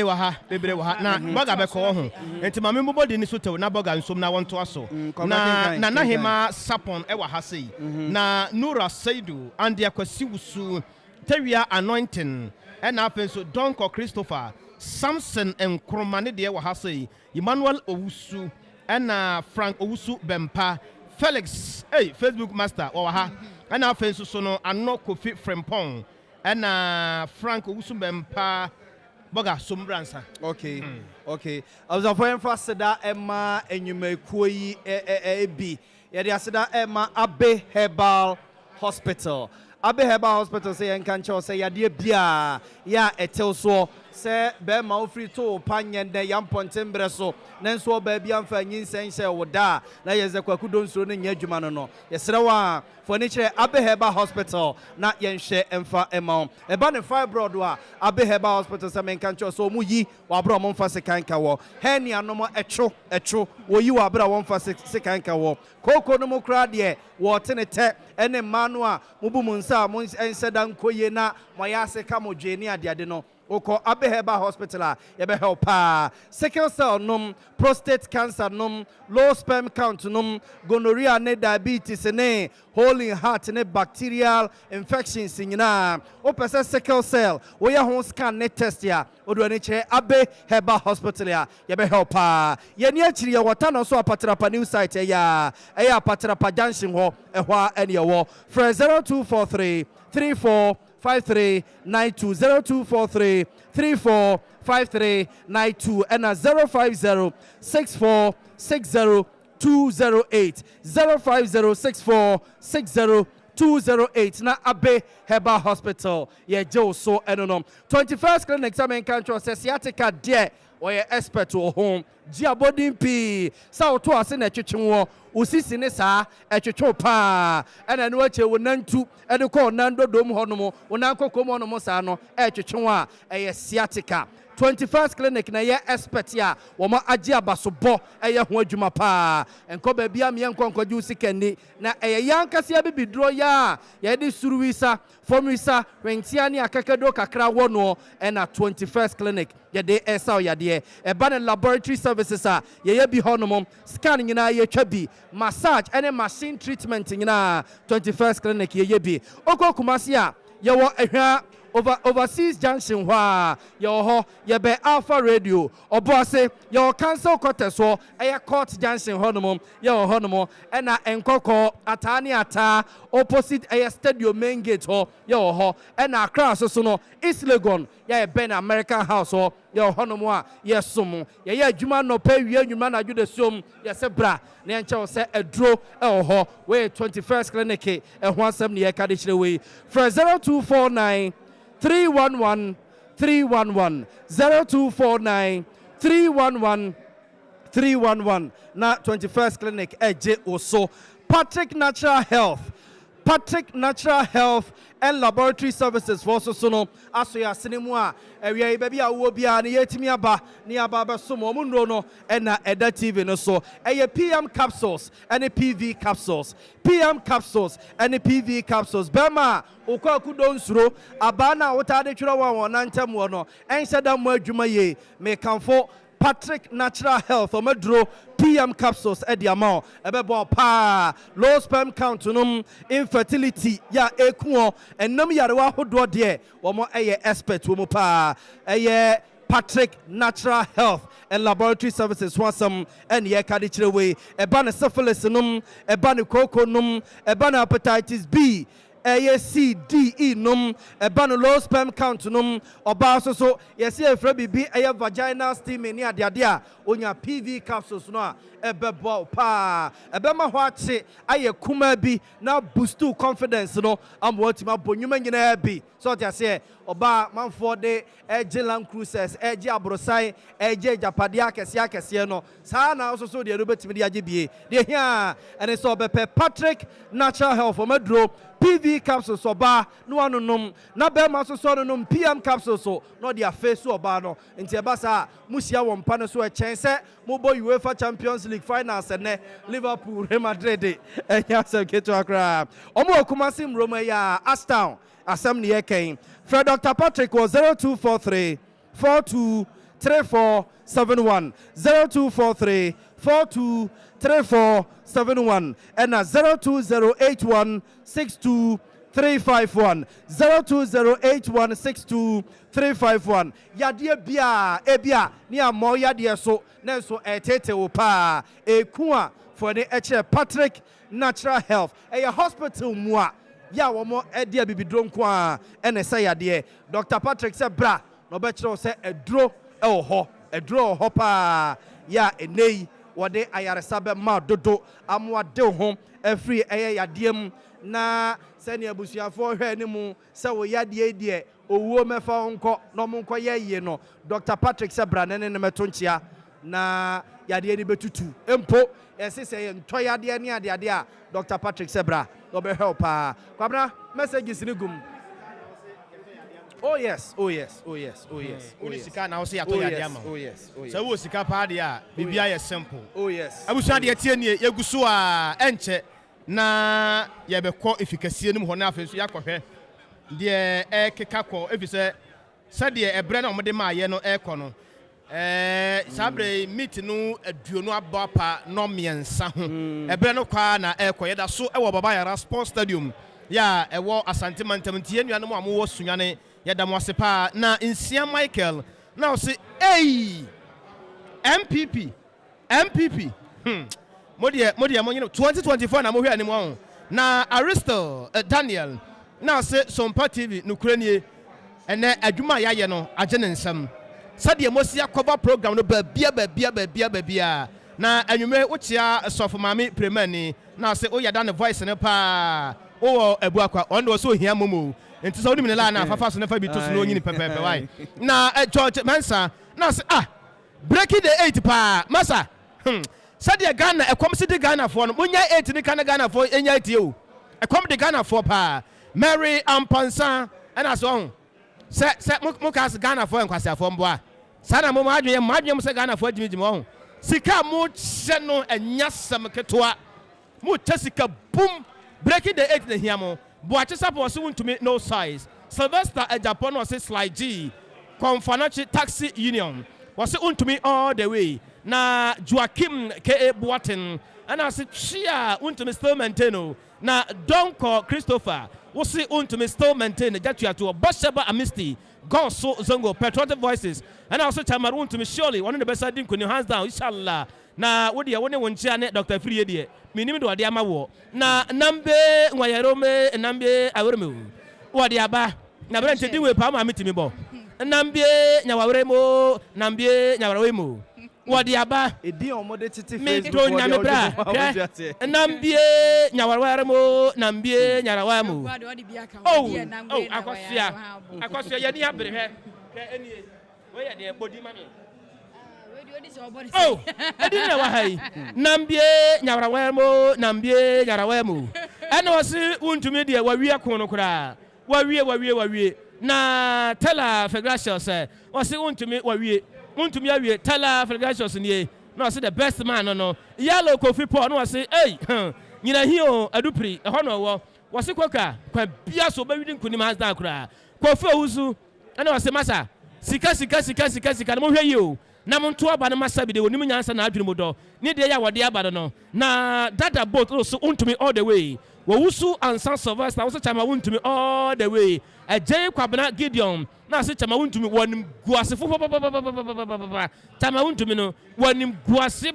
Waha, baby, na boga be ko ho. Enti ma me mbobodi ni so tew na boga nsom na wonto aso. Na hema sapon e wa ha sei. Na Nura Saidu and the akwasi wusu Tewia anointing and afen so Donko Christopher Samson and Kromane de wa ha sei. Emmanuel Owusu and Frank Owusu Bempa Felix Facebook master wa ha. And afen so no Anno Kofi Frempong and Frank Owusu Bempa Boga Sumbransa. Okay. Okay. I was afraid for Sada Emma and you may koi be. Yeah, the Asada Emma Abe Herbal Hospital. Abe Herbal Hospital say and can't say ya dear Bia. Ya etelso say be ma free to panyan de yam pontembreso. Nenso baby am fa nyin sense woda. Na yeze kwaku don so ne nyadwuma no no. Yesrewa furniture Abe Herbal Hospital na yenhye emfa emma. Eba ne fibroid wa Abe Herbal Hospital say men can't so mu yi wa bro mo mfa sekanka wo. Heni anomo echo wo yi wa bro wo mfa sekanka wo. Koko no mo kra de wo tenete ene manua mubu munsa mo enseda nkoye na moya seka mo dwani ade no. Oko Abe Herbal Hospital ya be help sickle cell num, prostate cancer num, low sperm count num, gonorrhea ne diabetes ne, hole in heart ne bacterial infections nyina. O pese sickle cell wo ya ho scan ne test ya odo ani che Abe Herbal Hospital ya be help ye ni akiri ya wata no so apatrapa new site ya apatrapa junction ho ehwa ene ye wo for 0243 34 5392 0243 345392 and 050 64 60 208 050 64 60 208 na Abe Herbal Hospital ye je so enonom 21st clinic examine control sciatica there or ye expert to home Diabodin P. Sao to us in a chichon, Usisi Nessa, a chicho pa, and I know what you will none to, and the call Nando Dom Honomo, Unanco Comono Mosano, a chichonwa, a sciatica. 21st clinic na ye expert ya woma agia basobo eye ho adwuma pa enko ba bia me enko nkwaju sikendi na eye yankase ya bibidro ya ye di suruwisa formisa wentia ne akakedo kakra wono na 21st clinic ye de esa ya de e ba ne laboratory services a ye bi honomom scan nyina ye twa bi massage ene machine treatment nyina 21st clinic ye bi okokumasi a ye wo ehwa overseas junction wa yo ye be Alpha Radio obose yo cancel quarter so court junction honomom ye honomo na enkoko atani ata opposite stadium main gate ho ye na Accra so no East Legon ye Ben American House ho ye honomo a ye som ye adwuma no pa wi adwuma na jude som ye se bra na enche se edro we 21st clinic e ho asem ne ye ka de kire we for 0249 311 311 0249 311 311 na 21st clinic eje oso Patrick Natural Health and Laboratory Services for sono aso ya sinemu a ewia baby a wo bia na yetimi aba ni aba ba so mo munro no na eda TV no so PM capsules and PV capsules bema okwaku don suro aba na wotade twero wa nantem wo no enhyeda mo adwuma ye me kanfo Patrick Natural Health Omedro PM capsules ediamao ebebo pa low sperm count num infertility ya ekuo enam yarewa hodo de wo mo expert wo mo pa Patrick Natural Health and Laboratory Services wasam and ye kadi chirewe eba ne syphilis num eba ne koko num eba ne hepatitis B C-D-E num eba no low sperm count num oba so yes efra bibi vaginal steaming ni ade a onya PV capsules no a ebebo pa ebema ho ache aye kuma bi na boost to confidence no am watima bonyuma nyina bi so they say oba manfo de Land Cruisers abrosai japade akese no saa na so de robetimi de agebie de hia ene so bepe Patrick Natural Health Omedro PV capsules oba no anonom na be ma so no PM capsules so no dia face oba no nti eba sa musia wo mpa no so e chense mo boy UEFA Champions League finals ne Liverpool Real Madrid enya se keto akra omo okumasi Roma ya Aston asem ne yeken Fred Dr. Patrick was 0243 42 3471 0243 42 3471 and 02081 62 351 02081 62 351 yadeɛ bia ebia ne amɔ yadeɛ so na so etete wo pa eku a for the Patrick Natural Health a hospital mu a ya wo mo ede abibidro nko a ene say yadeɛ Dr. Patrick say bra no be kyerɛ say eduro eduro ho pa ya enei wode ayaresa be ma dodo amwa de ho afri yadeɛ mu na sɛnea abusuafoɔ hwɛ ne mu sɛ wo yadeɛ deɛ owuo mɛfa nkɔ na ɔmo nkɔ yɛ yie no Dr. Patrick sɛ bra ne mɛto nkyia na yadeɛ ni betutu empo ɛsɛ sɛ yɛ ntɔ yadeɛ ne adeade a Dr. Patrick sɛ bra ɔbɛhwɛ paa kwabra messages ni gum oh yes Uni sika na wo se ato yadeɛ ama sɛ wo sika paa deɛ a bibia yɛ simple oh yes abusua deɛ tie nie yeguso a ɛnkyɛ na yɛbɛkɔ efikasie no mu hɔ na afei so yakɔhwɛ deɛ ɛkeka kɔ efisɛ sɛdeɛ ɛbrɛ na ɔmode ma ayɛ no ɛkɔ no sabre meet no aduonu aba pa no miɛnsa ho ɛbrɛ no kwa na ɛkɔ yɛda so ɛwɔ baba Yara Sports Stadium ya ɛwɔ Ashanti mantam tie nua no mu amowɔ sunyane yɛda mo ase pa na Nsia Michael na o se MPP Modia 2024 na mo hwe anim ho na Aristotle Daniel na se Sompa TV nukuranie ene adwuma yaye no agye ne nsam sade mosi akoba program no babia na anwume wo chia sofo mame premani na se o yada ne voice ne pa o abuakwa on do so hia momo enti so onim ne la na fafa so ne fa bi to so no nyini pepepe why na George Mensa na se breaking the 8 pa masa Sadia Ghana, a comedy de Ghana for Munya 8 in the Ghana for any you. A comedy Ghana for pa Mary Ampansan and as on. Set Mukas Ghana for and Quasa from Bois. Sana Momadri and Madium Sagana for Jimmy Jimon. Sika Moot Seno and Yasam Ketua. Moot Tessica boom breaking the 8 in the Hiamo. Boaches up was soon to meet no size. Sylvester at Japan was a slide G. Confanachi Taxi Union was soon to me all the way. Na Joachim K.A. Boatin and I said Chia unto Mr. Menteno na Donko Christopher was see unto Mr. Menteno that you have to a Bashaba Amisti God so Zongo patriotic voices and also Tamarun to me surely one of the best I didn't your hands down inshallah na what you want one chair Dr. Free minimum do Adiama war na Nambe Wayarome and Nambe Awurmu what the Aba na Brent do with Pama meeting me bo Nambe Nawaremo Nambe Nawaremo What the Aba? Me don't nyame bra. Nambie nyawarwaremo nambie nyarawamu. Oh, akwasia yani abre he. Eni we ya de body mami. Oh, edi na wa hai. Nambie nyawarwaremo nambie nyarawamu. Ana wasi untumi de wawie akono kura. Wawie. Na tela Fegracious wasi untumi wawie. Untumi awie tala Fegracious nie no say the best man no yellow Kofi Paul no say hey nyina hio adupri e ho no wo se koka kwa bia so ba widin kunim has da kura Kofi Owusu ana wo se masa sika no mo hwe yi o na mo nto aba no masa bi de onim nyansa na adwene mo do ne de ya wode aba no na dada boat so untumi all the way wo wusu ansan Sylvester wo se chama untumi all the way Ajay Kwabena Gideon na se chama untumi wonim guase fo chama untumi no wonim guase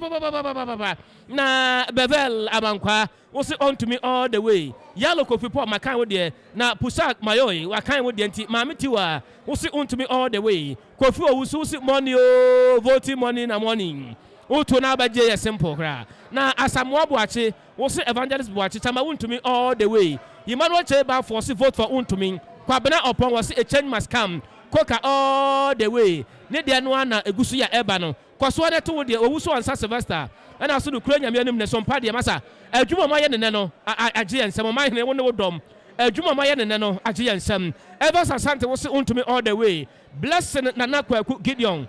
na Bevel Abankwa wo se untumi all the way yellow Kofi Paul makan wo de na Pusak Mayoy wakan wo de nti mametiwa wo se untumi all the way Kofi Owusu se money o voting money na morning uto na abaje ye simple kra na Asamoah Boache wo se Evangelist Boache chama untumi all the way Emmanuel Cheba for se vote for untumi Kwabena upon was a change must come. Coca all the way. Ne de no na egusu ya eba no. Kwaso na to de owuso ansa Sylvester. And also the Ukrainian yanim ne Sompa de masa. Adwuma ma ye ne no agye ensem ma ne wo dom. Adwuma ma ye ne no agye ensem. Evans Asante was untumi all the way. Blessing na Kwaku Gideon.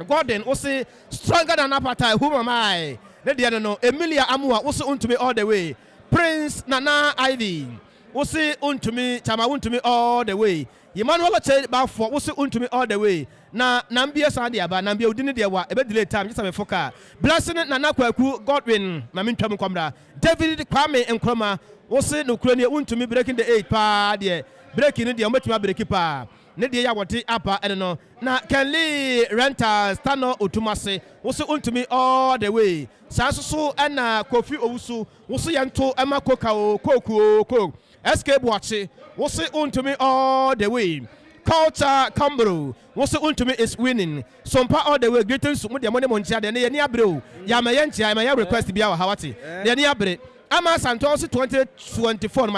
Gordon was stronger than Apata. Who am I? Ne de no Emilia Amua was untumi all the way. Prince Nana Ivy. Wose untumi chama untumi all the way Emmanuel Che ba for wose untumi all the way na nambia sande aba nambia udini de wa ebe delay time just me foka blessing na nakwaku Godwin ma mentwam komra David Kwame Nkroma wo se no kura ne untumi breaking the 8 pa de breaking de omatuma break pa ne de ya wote apa ene no na Kenley Rentals Tano Otumase wo se untumi all the way sa so na Kofi Owusu wo se yento ema koka o koku escape watch wo se untumi all the way Culture Cambro wo se untumi is winning Sompa all the way greetings mu de mo ne mo ntia de ne ye ni abre ya ma ye ntia ma ye request bia wa hawati de ne abre ama santos 2024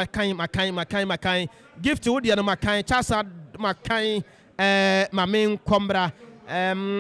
makan gift wo de no makan chasa makan mamen kombra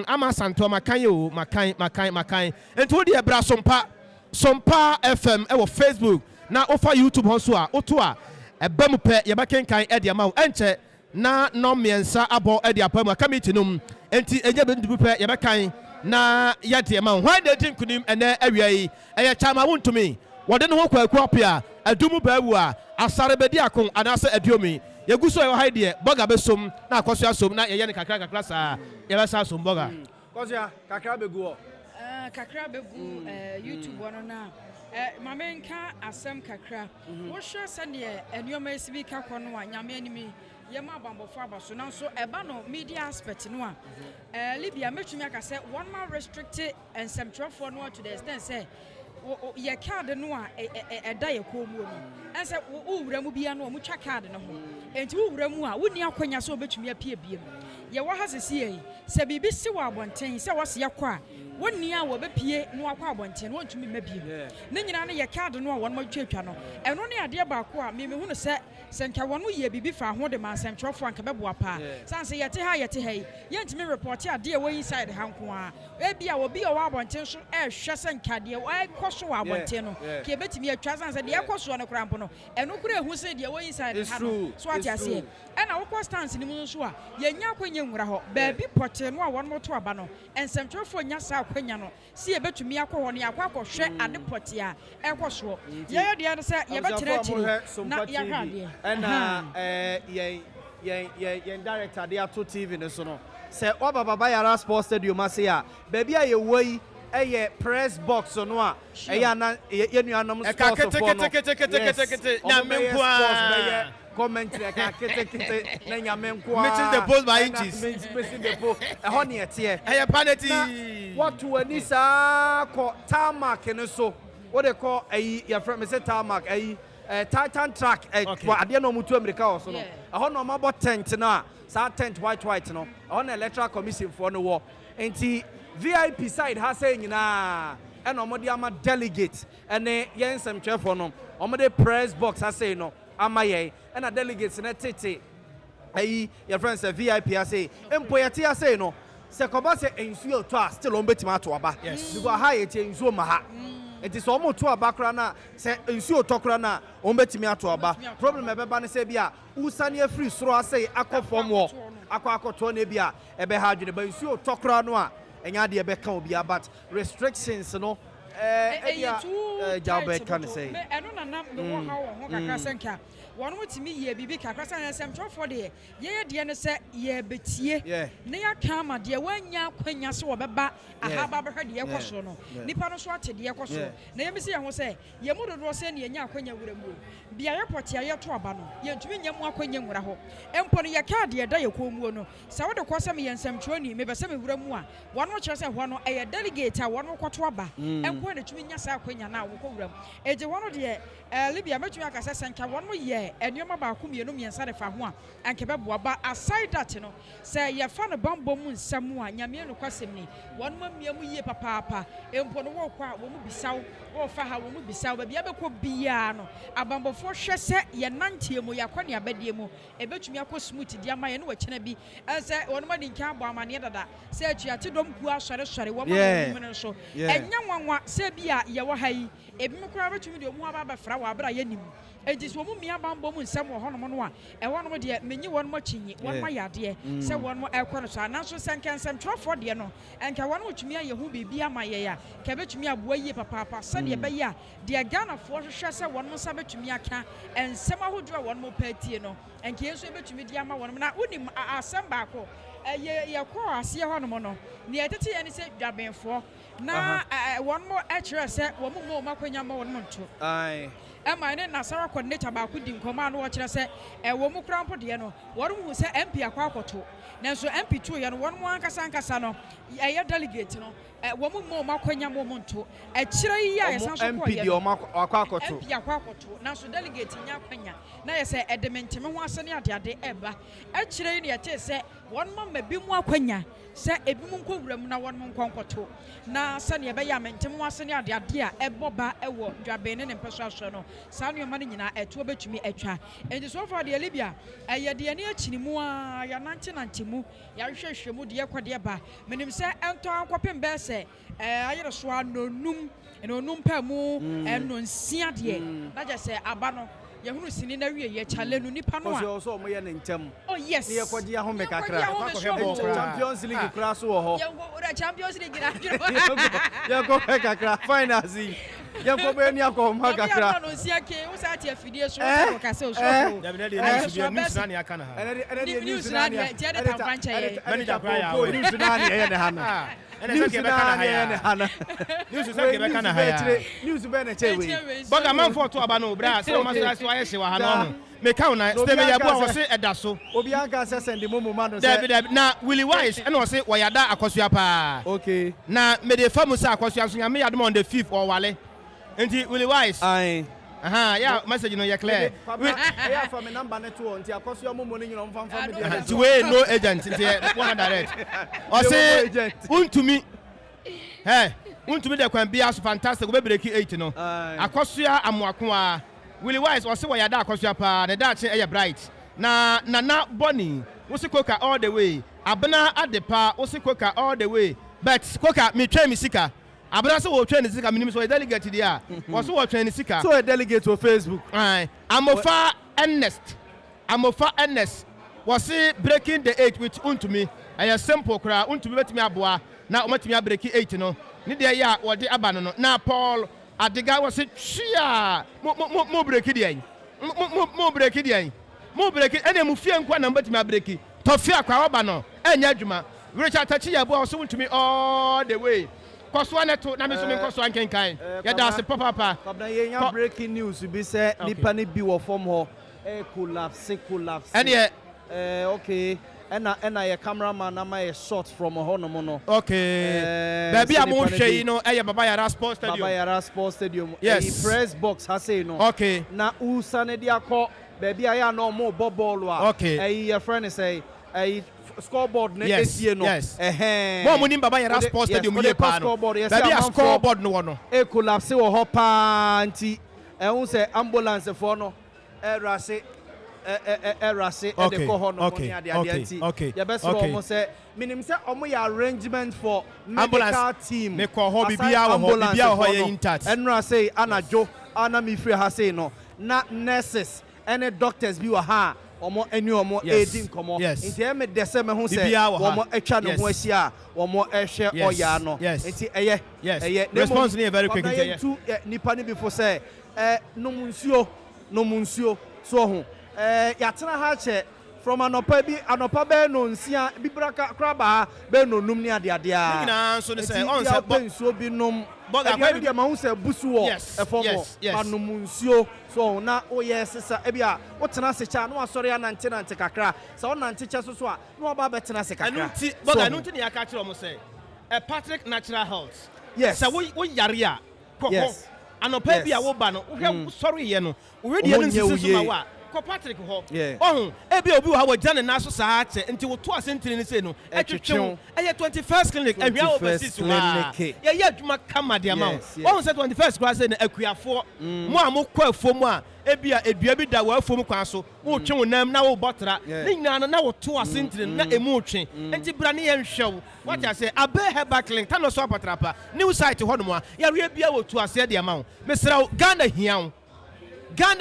ama santo makan yo makan ento de bra Sompa FM e wo Facebook na ofa YouTube ho so a oto a eba mu pe ye bakenkan e de ma enche na no miensa abo e de apamu committee num enti enye be ndu pe ye bakan na ye de ma why dey think kunim ene awia yi e chama wontumi wode no ho kwaku apia adumu baawu a asare bedi akon anase adiomi yeguso e ha de boga besom na akoso asom na ye ne kakra sa ye besa asom boga kosia kakra begu o kakra begu YouTube wono na mamenka asem kakra wo hwe se ne enuoma esibi kakọ no a nyame animi yema abambofo abaso na so eba no media aspect no a Libya metumi aka se one man restricted and some traffic no to the extent say ye card no a eda ye ko mu no ense wo wura mu bia no mu twa card no ho enti wo wura mu a woni akwanya so obetumi apie biem ye wo ha sesi yi se bibi si wo abonten se wo se ye kwa woni a wo bepie no akwa abonten wo ntumi mabiem ne nyina ne ye card no a won matwatwa no eno ne ade ba ko a me hu no se senka won ye bibi fa ho de mansem trofo anka bebo apa sanse yete ha yi ye ntimi report ade wo inside hanko a e bia wo bi o wa abonten so hwe senka de wo koso wa abonten no ke betimi atwa sanse de koso no krampo no eno kura ehu se de wo inside ha no so ati ase e na wo ko stance ni mu so a ye nya kwanya nwura ho ba bi pote no a won moto aba no ensem trofo nya sa kwanya no si e betumi akọ ho ne akọ ade pote a e koso ye de se ye betere akiri na ya hade na ye director de ato TV ne so no se oba baba Yara Sports Stadium ase a ba bia ye woi eye press box no a eya na ye nuanom sports for no na menkwa commentary ka kete na nyamenkwa meeting the post by inches meeting the post ho ne ete eye panety what to ani sa ko tarmac ne so what they call your friend me say tarmac Titan track wa ade no mutu America so no ho no mabo tent na sa tent white no ho na electoral commission for no wo enti VIP side ha say nyina e no mo de ama delegate ene yensem twefo no o mo de press box ha say no ama ye e na delegates na tete your friend say VIP ha say empo yete ha say no se ko ba say ensuo to a still on betima ato aba because ha yete ensuo ma ha enti so mo to abakra na se ensuo tokra na o betimi ato aba problem ebeba ne se bia usane afri soro asai akofom wo akoto na bia ebe ha adwene ba ensuo tokra no a enya de ebe ka obi but restrictions no jabe kan say eno na na me wo ha wo kakra senka wonu mutimi ye bibi kakra san sem trofo de ye de ne se ye betie ne ya ka ma de wanya kwanya so obeba ahaba behwe de yekoso no nipa no so ate de yekoso na ye misi ye ho se ye mudodo se ne nya kwanya wuramu bia report ya ye to aba no ye ntumi nya mu akwanya nwura ho empo no ye ka de da ye komuo no sa wo de ko se me ye nsem twoni me be se me wuramu a wonu kire se ho no e ye delegate a wonu kwoto aba enko na tumi nya sa akwanya na wo ko wuram eje wonu de Libya metumi akasa senka wonu ye enyoma ba ku mienu miensa de fa ho a anke beboa ba aside that no say ye fa no bambo mu nsam a nyame no kwasem ni wonu mamiamu yie papa empo no wo kwa wo mu bisaw wo fa ha wo mu bisaw ba bia be ko bia no abambofo hwe se ye nantiemu ya kwani abadie mu ebetumi akọ smooth dia ma ye no wakina bi ense wonu ma di nka abo amane dada se atuate dom ku asore wo ma mu no so enya nwanwa se bia ye wo ha yi ebi me kura betumi de omu aba ba fra wa abra ye nim enti so mu mia bambo mu nsam wo hono no a e wono de menyi won mo chinyi won ma yade se won mo ekọ no so ananso senkensem trofo de no enka won mo twumi aye hu bibia amaye ya ka betumi aboa yie papa se de be ya de Ghana fo hwehwe se won mo sa betumi aka ensem ahodo won mo patie no enka yeso betumi de ama won na unim asem ba ko ye ko asie ho no no ne yetete ye ne se dwabenfo na won mo akire se wo mo makwanya ma won mo nto ai ema ne nasara coordinator ba ku di nkoma no wo kire se wo mo krampo de no won hu se MP akwa akoto nanso MP2 ye no won mo ankasa no ye delegate no wo mo makwanya mo nto akire yi ya yesan so ko ye MP de o akwa akoto MP akwa akoto nanso delegate nya kwanya na ye se edementeme ho asane ade eba akire yi ne ye te se won mo mabi mu akwanya se ebi mu nkowura mu na won mo nkonkoto na sane ebe ya mentem ho asane ade a eboba ewo dwabe ne mpeso aso no saa no ma nyina eto betumi atwa enti so far de Libya ye de ne akini mu a ya nante mu ya hwehwehwe mu de ekode ba menim se ento ankopem be se ayere so anonum enonum pa mu enonsia de na je se aba no yehunu sini na wie ye chale no nipa no a so mo ye ne ntem oh yes ne ye kodi ya ho me kakra Champions League kra so ho ye go Champions League na ye go kakra finals ye go be ni akọ ma kakra no sia ke wo sa ti afidie so ko ka se o so da bi na news na ne aka na ha news na ne je de tamfanche ye manager cry ya news na ne ye ne ha na news ke be kana ha ya news se ke be kana ha ya news be na chewe boga man for to aba no bra so ma so aye se wa ha no me ka una stay ya bo wo se eda so obi anka se send mo ma no se na Willie Wise and wo se wo yada akosua pa okay na me de famu se akosua so ya me yadom on the 5th or wale enti Willie Wise aye yeah message no ye clear yeah for me number net to nti akosua mo no nyina mfamfa me dey nti we no agent nti one direct o se untumi untumi de kwan bia so fantastic we break 8 no akosua amoako a Willie Wise o se wo yada akosua pa ne da che bright na Bonnie wo se koka all the way abena adepa wo se koka all the way but koka me twa me sika abena se wo twa ne sika minim so delegate dia wo se wo twa ne sika so a delegate to Facebook amofa Ernest wo se breaking the 8 with untumi aya simple kra untumi betimi aboa na o matimi break 8 no ne de ya wo de aba no na Paul Adiga was it chia mo break it mo break it mo break it ene mu fie nkwa na mbatimi break tofi akwa oba no enya adwuma Richard Tachi ya bo so ntumi all the way koso aneto na me so me koso ankenkan ya da se papa kabna ye nya breaking news bi se nipa ne bi wo form ho collapse ene okay ena ye cameraman na my shot from hono no okay baby am hwe no Baba Yara Sports Stadium yes press box ha say no okay na usane dia ko baby aya no mo ball a okay your friend say scoreboard na esie no mo munim Baba Yara Sports Stadium ye pa no baby a scoreboard no no collapse wo ho pa nti ehun say ambulance for no erase erase e de ko ho no money ade anti ya best for say minim say omo ya arrangement for medical team me ko ho bibia ho ye intact enra say anajo ana mi free ha say no na nurses and doctors bi wa ha omo eni omo edin komo nti e me dese me ho say omo etwa ne ho ahia omo ehwe oya no nti eye response ni very quick nti nipa ni before say no munsuo so ho yatena ha che from anopa be no nsia bibraka kraba be no num ni ade a na so ne say on say nsuo bi nom boga kwa bi ma hu say busu wo efomo anum nsuo so na o sisa e bia wo tena se cha no asori anante kakra sa wona nante che so a no oba be tena se kakra anunti boga anunti ne yaka kire o mo say Patrick Natural Health yes sa wo yare a koko anopa bi a wo ba no wo hwe sorry ye no wo we de no nsisi so ma wa ko Patrick ho ebi obi wa wajane na so saa che nti wo to asentire ni se no etwetwe eye 21st clinic ehia overseas wa ye adwuma kama de ama wo say 21st class na akuafo mo a mo kɔ afom a ebi a edua bi da wa afom kwan so wo twe wonam na wo botra ne nyina no na wo to asentire na emu twe nti bra ne ye nhwew what I say abe heba clinic ta no so apatrapa new site ho no mo a ya re bia wo to ase de ama wo mesra Ghana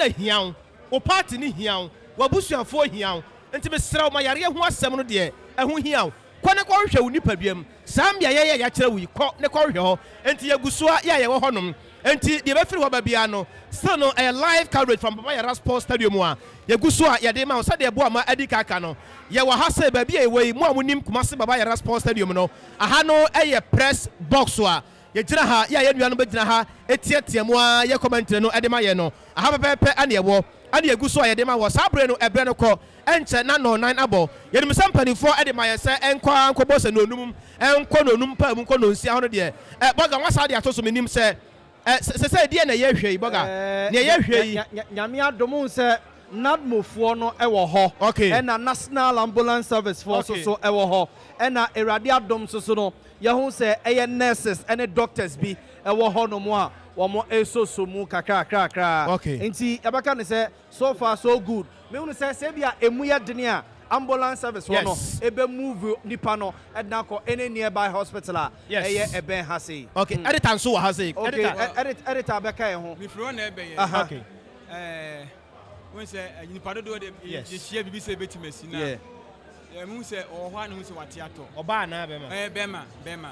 hian o party ni hian wabusuafo hian enti mesra ma yare ho asem no de ehun hian kwane ko hwe wo nipa biam sambia ye ya kire wo ko ne ko hwe ho enti yagusoa ya ye wo honom enti the befiri ho ba bia no still no a live coverage from Baba Yara Sports Stadium a yegu so a yede ma so de bo ama adi kaka no ye wa ha say ba bia e wei mu amunim Kumasi Baba Yara Sports Stadium no aha no eye press box a ye gyina ha ya ye nua no be gyina ha etietie mu a ye commentary no ede ma ye no aha pepe ane ye wo ane egu so a yede ma wo sabre no ebre no kɔ enche na no 9 abo ye nim sampanifo ede ma ye se enkwa ankɔbɔ se no onum enkɔ no onum pa mu nkɔ no nsia ho no de boga wasa de atoso menim se se die na ye hwɛ boga na ye hwɛ yi nyame adom se nadmofoɔ no ɛwɔ hɔ ɛna national ambulance service force so ɛwɔ hɔ ɛna erade adom so no yɛho sɛ ɛyɛ nurses ɛne doctors bi ɛwɔ hɔ no mu a wɔn ɛsoso mu kakra nti ɛbɛka ne sɛ so far so good me hu sɛ bia emu yɛ dene a ambulance service no ebe move nipa no ɛdna kɔ any nearby hospital a ɛyɛ ɛbɛn ha sei editor nso wɔ ha sei editor bɛka yɛ ho me fro na ɛbɛn yɛ when say nipa dodo de yɛhyia bibi sɛ betimasi na mu sɛ ɔwɔ hɔ a ne hu sɛ wate atɔ ɔbaa na bɛma bɛma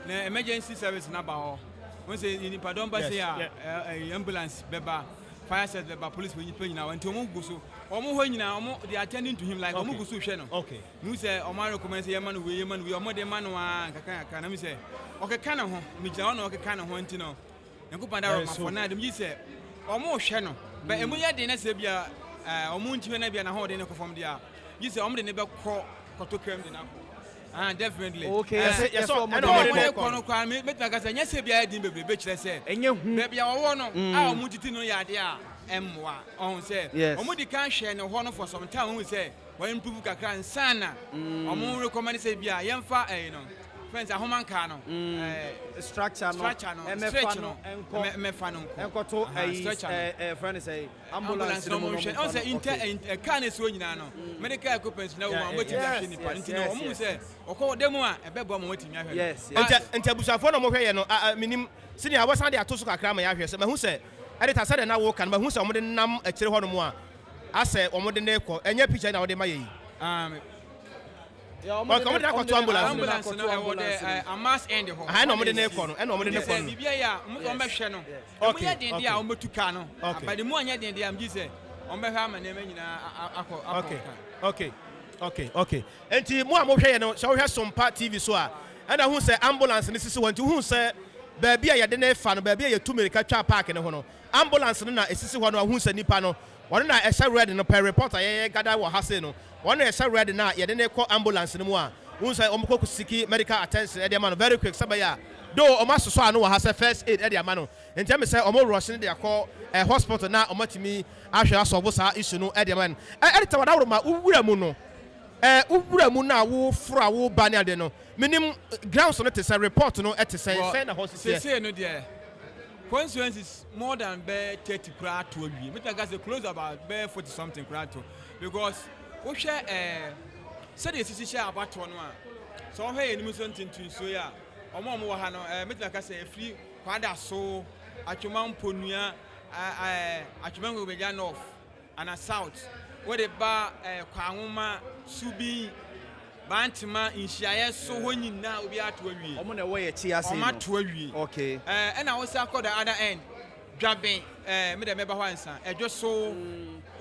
na emergency service na ba hɔ when say nipa don ba say ambulance bɛba fire service bɛba police bɛ nipa nyina wɔn nti ɔmo gu so ɔmo hɔ nyina ɔmo they attending to him like ɔmo gu so hwɛ no mu sɛ ɔmo recommend sɛ yɛma no wei ɔmo de ma no a nkaka na mi sɛ ɔkeka ne ho mi gyina hɔ na ɔkeka ne ho nti no nyankopɔn da ɔmo afɔ na dem yi sɛ ɔmo hwɛ no bɛ emu yɛ de na sɛ bia ɔmo ntwe na bia na hɔ de ne kɔfam dia yi sɛ ɔmo de ne bɛ kɔ kɔtɔ krem de na kɔ definitely yes ɔmo de kɔ no kwa me tuma ka sɛ nyɛ sɛ bia din bebrebe kyerɛ sɛ enye hu bɛ bia wɔwɔ no a ɔmo titi no yɛ ade a ɛmmoa ɔho sɛ ɔmo di kan hwɛ ne hɔ no for some time ɔmo sɛ wɔn improve kakra nsana ɔmo recommend sɛ bia yɛmfa no friends ahoman ka no structure no ɛmɛfa no ɛmɛfa no ɛnkɔto friend say ambulance no mo ɔsɛ inter car ne so nyina no medical equipment na wo ma ti hwɛ nipa nti no ɔmo sɛ ɔkɔ demo a ɛbɛbɔ ma wati hwɛ yes nti abusafo no mo hwɛ yɛ no minim senior awosan de ato so kakra ma ya hwɛ sɛ mahu sɛ editor sɛ de na wo kan mahu sɛ ɔmo de nam akyire hɔ no mu a asɛ ɔmo de ne kɔ ɛnyɛ picture na wo de ma yɛ yi ɔmo de akɔto ambulance no ɛwɔ de amas end hɔ ɛna ɔmo de ne kɔ no ɛna ɔmo de ne kɔ no bibia ya ɔmo bɛhwɛ no ɔmo yɛ den de a ɔmo betu ka no abade mu anya den de am gi sɛ ɔmo bɛhwɛ ama ne nyina akɔ okay enti mu a mo hwɛ yɛ no sɛ wo hwɛ Sompa TV so a ɛna hu sɛ ambulance ne sisi wɔn nti hu sɛ baabi a yɛde ne fa no baabi a yɛtu mirika twa park ne ho no ambulance no na esisi hɔ no hu sɛ nipa no wɔn na ɛhyɛ red no per reporter yɛyɛ gada wɔ ha sei no wɔn na ɛhyɛ red na yɛde ne kɔ ambulance no mu a hu sɛ ɔmo kɔ siki medical attention ɛde ama no very quick sɛbɛyɛ a though ɔmo asosɔ ano wɔ ha sɛ first aid ɛde ama no nti ɛmi sɛ ɔmo rush ne de akɔ hospital na ɔmo atumi ahwɛ asɔbo saa issue no ɛde ama no ɛde tɛ wɔn aworo ma wura mu no wura mu na wo fura wo ba ne ade no minim grounds no te sɛ report no ɛte sɛ na hospital say no there consequences more than 30 kra to awie me think say close about 40 something kra to because wo hwɛ said the sisi share about one so wo hwɛ enim so ntintin so ya ɔmo wɔ ha no me think say free kwada so atwoma mponua atwoma go beja north and south where the ba kwanwoma subi bantima nhyiaye so hɔ nyina obi ato awie ɔmo na ɛwɔ yɛ chi ase no ɔmo ato awie okay ɛna wo sa akɔ the other end dwaben me de meba hɔ ansa ɛdwo so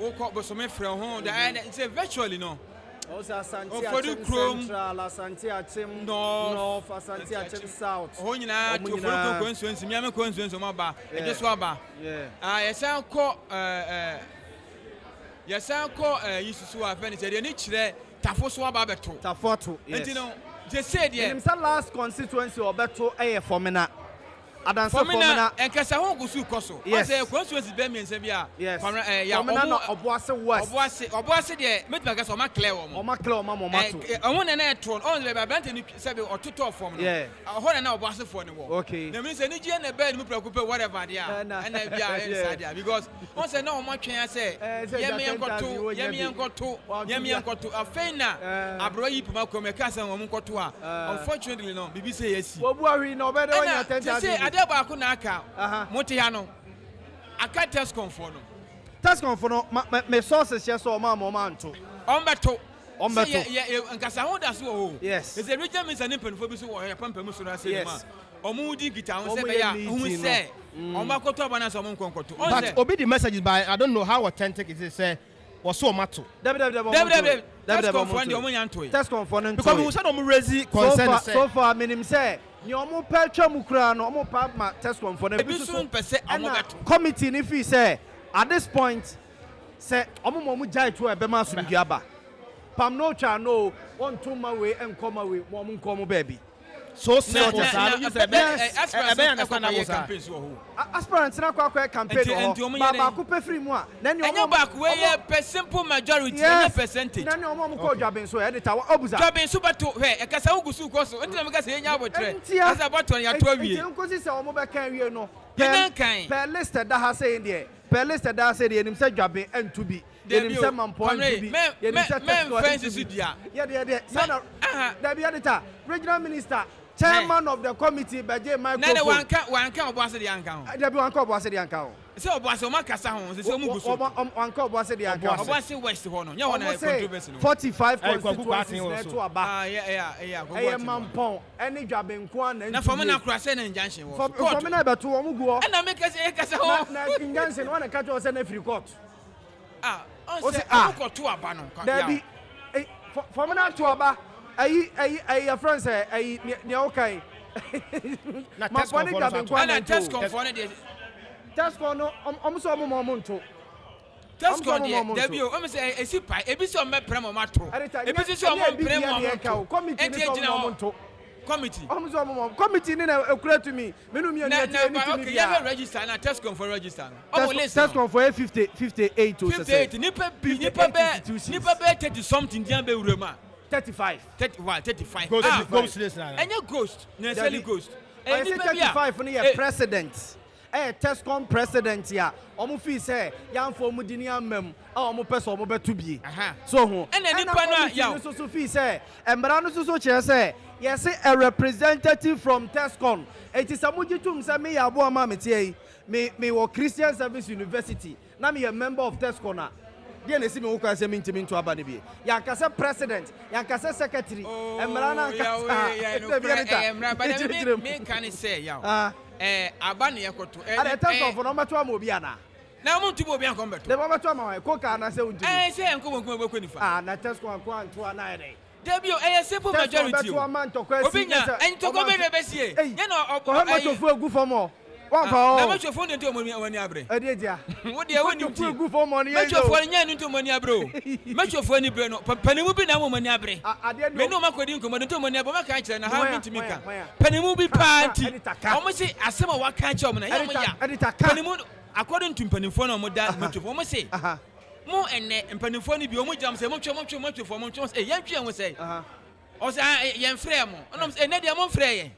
wo kɔ bosome frɛ ho the end say virtually no also Ashanti Central Ashanti Achim North Ashanti Achim South hɔ nyina to foro ko nsuonsi miame ko nsuonsi mo ba ɛdwo so aba yɛsan kɔ yisusu afɛ ne sɛ deɛ ne kyerɛ tafo so aba beto tafoto yes enti no je say there in some last constituency obeto fomina adanse fomina enkasa ho gusu koso say constituency be me nse bia ya fomina oboase west oboase de metima kasa o ma clear wo mo mato omo na na etro on be abante ni se be ototo fom no ho na oboase fo ne wo okay na me say ni gie na be ni preoccupy whatever there and bia inside there because on say na o ma twen say yemi enkoto afena abro yi puma ko me kasa wo mo nkoto a unfortunately no bibi say yes wo bu ahwi na obede wonya attention ba ko na aka mote ya no aka test confo no me sources yes o ma anto on beto Ombeto. Yeah, nkasa ho da so o. Yes. Is a regional minister ni penfo bi so wo pampa mu so na say ma. Omu di kita ho say be ya hu say. Omba koto abana so omu nkonkoto. But obi the message by I don't know how authentic it is say was so matter. That's confirmed the omu That's confirmed. Because we said omu raise concern so far minim say ni omu peltwa mu kura no omu pa ma test confirmed. Ebi so pese omu beto. Committee ni fi say at this point say omu jai to e be ma so aba. Pam no cha no want to my way and come away omu nkomo baby. So simple sir. You say aspirants na kwa campaign baba ko pe free mu a na ni omo back we per simple majority any percentage na ni omo ko dwaben so editor obuza dwaben so beto he e kasa ugusu ko so entina me kasa enya abotre asa bato ya to awie nkosi se omo be kan wie no per list da ha say there per list da say there nim say dwaben entu bi yenim say mampon entu bi yenim say fence su dia yeah sana da bi editor regional minister chairman of the committee beje microphone na wanka oboase de anka ho da bi wanka oboase de anka ho se oboase o makasa ho se o muguso wanka oboase de anka ho oboase west ho no nya ho na controversy no 45 constituencies na to aba yeah go mampon any dwabenko na fo me na kura se na injunction wo fo me na beto wo mugo na me kasa ho na injunction wo na ka to se na free court o se ko to aba no da bi fo me na to aba ayi friends ayi ne okay na test confirm de test no so mo nto test con de debi o me say esi pai ebi so me prem ma to ebi so mo prem mo committee ni so mo nto committee committee ni na ekura to me menu mi na okay you have register na test con for register o list test con for 58 to 58 nipa be 30 something dia be urema 35 ghost list na any ghost na say ghost I say 35 no your president Tescom president ya omo fi say yan fo mu dini amam omo pese omo betu bie so ho and nipa no ya so fi say embra no so kire say yes a representative from Tescom it is amujitum say me ya bo ama metie me wo Christian Service University na me a member of Tescom na dia na si me wo kwa say me ntimi nto aba ne bie ya kase president ya kase secretary embra na kase me can say ya aba na yekoto ada Tescom no meto am obi ana na mo ntubo obi anko beto de mo meto am ko ka na say untimi say enko bonko be kwanifa na Tescom anko anto ana ere Debio simple majority obi nya entoko be besie ye na ko ma to fu egu fomo wan fa o na ma chofo nti omoni abre e de dia wo de woni nti egu fomo ni ye ma chofo nya nti omoni abre o ma chofo ni bre no panimu bi na omoni abre me no makodi nkomo nti omoni abre ma kan kire na ha nti mika panimu bi pa nti omo si asema wa kan kire omo na ye mo ya panimu according to panimfo na omo da ma chofo omo si mo enne mpanimfo ni bi omo jam se mo twefo say yantwe ho say o say yen frɛ mo onom say ne de mo frɛ yen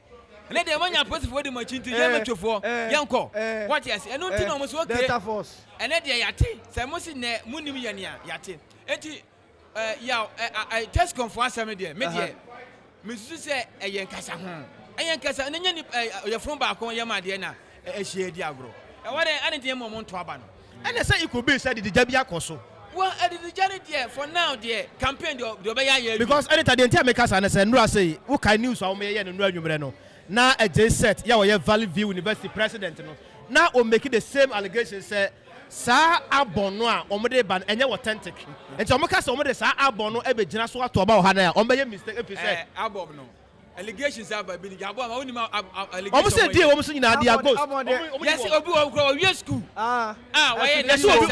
ne de mo nya positive di mo chinti yen metwefo yenko what yes eno nti na mo so okay Delta Force ene de yate say mo si ne munim ye ne yate enti ya test confirm asem de me de me susu say yen kasa ho yen kasa ne nya ni ye from ba kon ye ma de na ehie di agro e wore ane de mo nto aba no and say it could be said the Jabia Koso. Well, the journey there for now, dear campaign the Obey because anytime the entire makers and say, no, say, what kind news I may and no. Now a J set, yeah, Valley View University president. Now, we'll make it the same allegations, say, Sa Abonoa, Omode Ban, and you're authentic. And so, Mokas Omode Sa Abono, Ebe Janaswa to about Hana, or may mistake if you say, Abono. Allegations are by being Yabo, only allegations. Almost said, dear, almost in Adia Ghost. Yes, Obi school. Why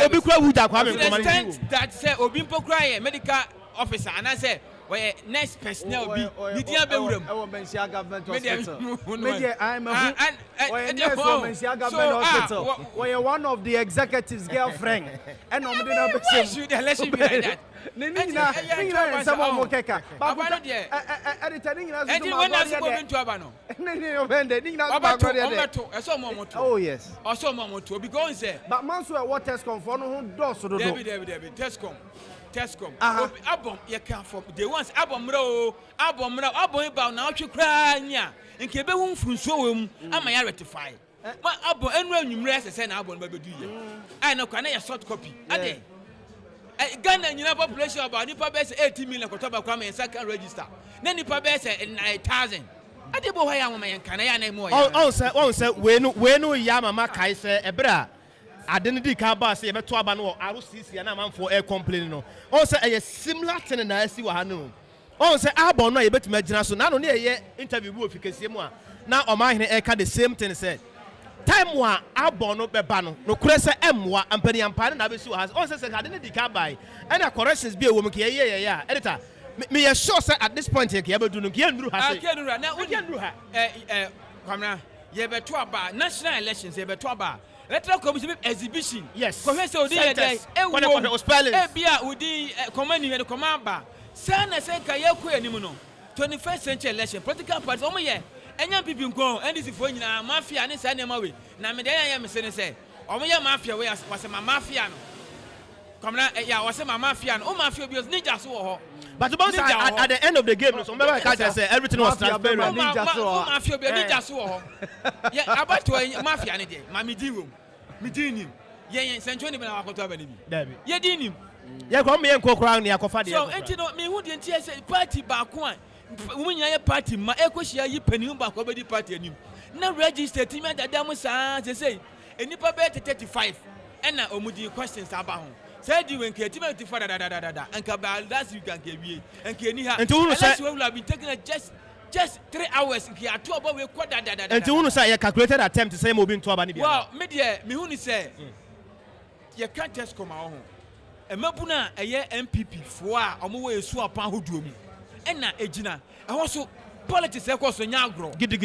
Obi who that say Obimpo cry medical officer, and I say, where next personnel be, you dear Bewum. Government hospital. Where one of the executives' girlfriend, and should let you be like that. Nina sama mo keka abano de editing na so ma when na so go into abano nina obende nina so ma go de eso mo moto oh yes also mo moto because say but man so what Tescom for no do so do David Tescom abom ye can for they once abom bro ba na otwe kra nya nke be hu mfurunso wem ama ya rectify ma abom enu anwumre say na abom ba bedu ye ai na kwa na ya short copy ade Ghana nyina population about nipa base 18 million kotoba kwa me second register na nipa base 9,000 ade bo hwa ya nwoma yen kana ya na mu on say we no ya mama kai say ebra ade ne di ka ba say be to aba no RCC na manfo air complain no on say a similar thing na asi wa ha no on say abon no ye betima gina so na no ne ye interview bu ofikesie mu a na o ma hene e ka the same thing say time wa abon no beba no no kure se emwa ampani ampani na be si wa ha on say ade ne di ka ba e na corrections bi e wo mu ke ye ya editor me ye sure say at this point ye ke be do no ke nduru ha say ke nduru na nduru ha kwamna ye be to aba national elections ye be to aba electoral commission exhibition yes ko hwe se odi ye dai e bia odi command ni command ba sana se ka ye ko anim no 21st century election political parties omo ye enya pipi nko ndc fo nyina mafia ne sa ne ma we na me de ya me se ne se omo ye mafia we wase ma mafia no komna ya wase ma mafia no o mafia bi ninja so wo ho but at the end of the game so remember I can't say everything was transparent ninja so mafia bi ninja so wo ho ye about mafia ne de ma me di wo me di nim ye sencho ni na wakoto abani bi ye di nim ye ko me enko kra ne yakofa de so enti no me hu de enti say party ba ko an umunya ye party ma ekohia yi panin ba ko be di party anim na register team dada mu saa say enipa be 35 na omudi questions aba ho say di when ke team 35 dada anka ba last week anka wie anka ni ha unless we will have been taking just 3 hours nke ato oba we ko dada enti unu say ye calculated attempt say mo bi nto aba ni bia well me de me hu ni say ye can test come ho emabuna eye MPP fo a omo we esu apan hoduo mu ena ejina eho so politics e ko so nya agro gidi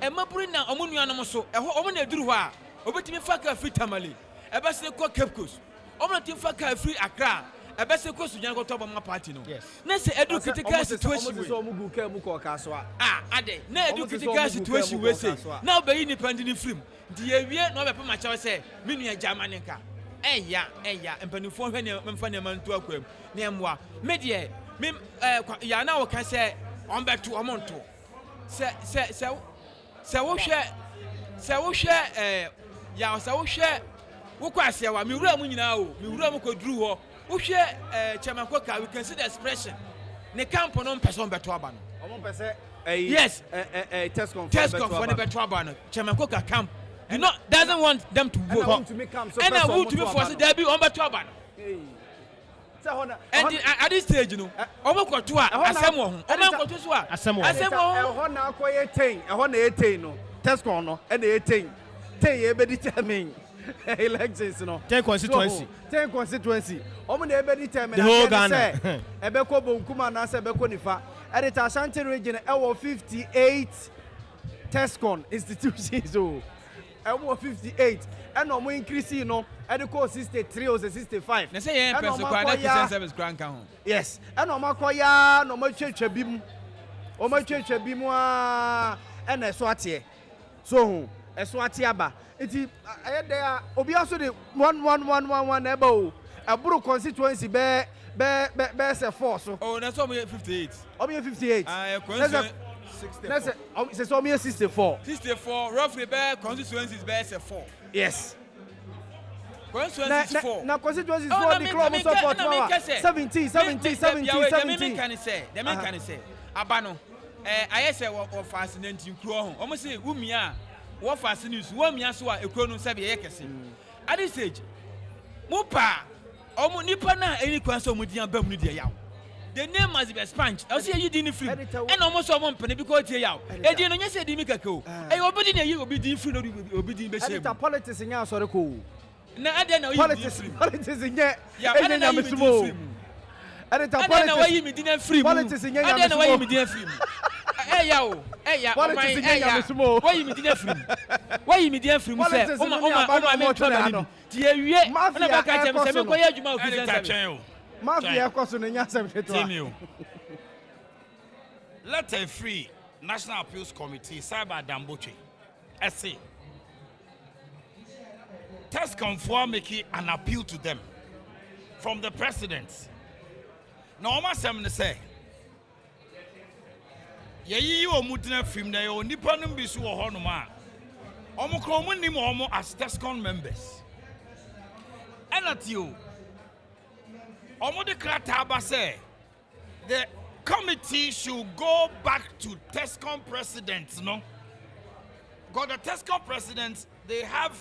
emaburu na omo nuanom so eho omo na eduru ho a obetimi faka free tamale ebese ko Cape Coast omo na tim faka free Accra ebese ko so nya ko to ma party no na se edu critical situation we omo gu ka mu ko ka so a ade na edu critical situation we say na obayi ni pandini free di ewie na obepa ma chawe say me nua Germany nka eya empanifo hwe ne memfa ne mantu akwam ne emwa me de me ya na wo ka say on beto omonto se wo hwe ya se wo hwe wo kwase wa me wura mu nyina o me wura mu ko duru ho wo hwe chairman ka we can see the expression ne camp no person beto aba no omo pese yes test confirm for the beto aba no chairman ka camp do not doesn't want them to vote and I want to be forced there be on beto aba no and at this stage no omo kwoto a asem wo ho omo kwoto so a asem wo ho na akoye 10 ho na 18 no test con no e na 18 10 ye be determine elections no 10 constituency omo na e be determine the whole Ghana e be ko bonkuma na se be ko nifa edit Ashanti region e wo 58 test con institutions o e wo 58 and no increase no e dey call 63 or 65 na say yen person kwa na Christian service grant kan ho yes and no makoya no matwetwa bi mu o matwetwa bi mu a e na so ate so eso ate aba iti aye dey obi aso de 1111 eba o aburu constituency be say 4 so oh na so 58 o be 58 that's 64 c'est so me 64 roughly be constituencies be say 4 yes constituencies 4 na constituencies 4 the club support 70 the men can say abano aye say wo fascinate nkuro ho omo say wumia wo fascinate wumia so a ekuro no se be ye kese at this stage mupa omo nipa na eni kwan so mu dia bam no dia yawo the name must be expunged I say you didn't free and almost someone penny because you yawo e di no nya say di mi kakao e obidi na yi obidi free no obidi be shame eta politics nya sori ko na ade na politics nya enya nya mesumo eta politics na wayi mi di na free politics nya nya ade na wayi mi di na free politics nya nya mesumo wayi mi di na free wayi mi di na free mu say o ma me twa na ti ewie na ba ka chem say me ko ya adwuma official mafia kwaso no nya sem hweto let a free National Appeals Committee Cyber Damboche essay test conform make an appeal to them from the president na o ma sem ne say yeyi o mudina film na yo nipa no bi so wo ho no ma o mo kro mo nim o mo as TESCON members enatio Omode Krataba say the committee should go back to TESCOM presidents, no? Because the TESCOM presidents, they have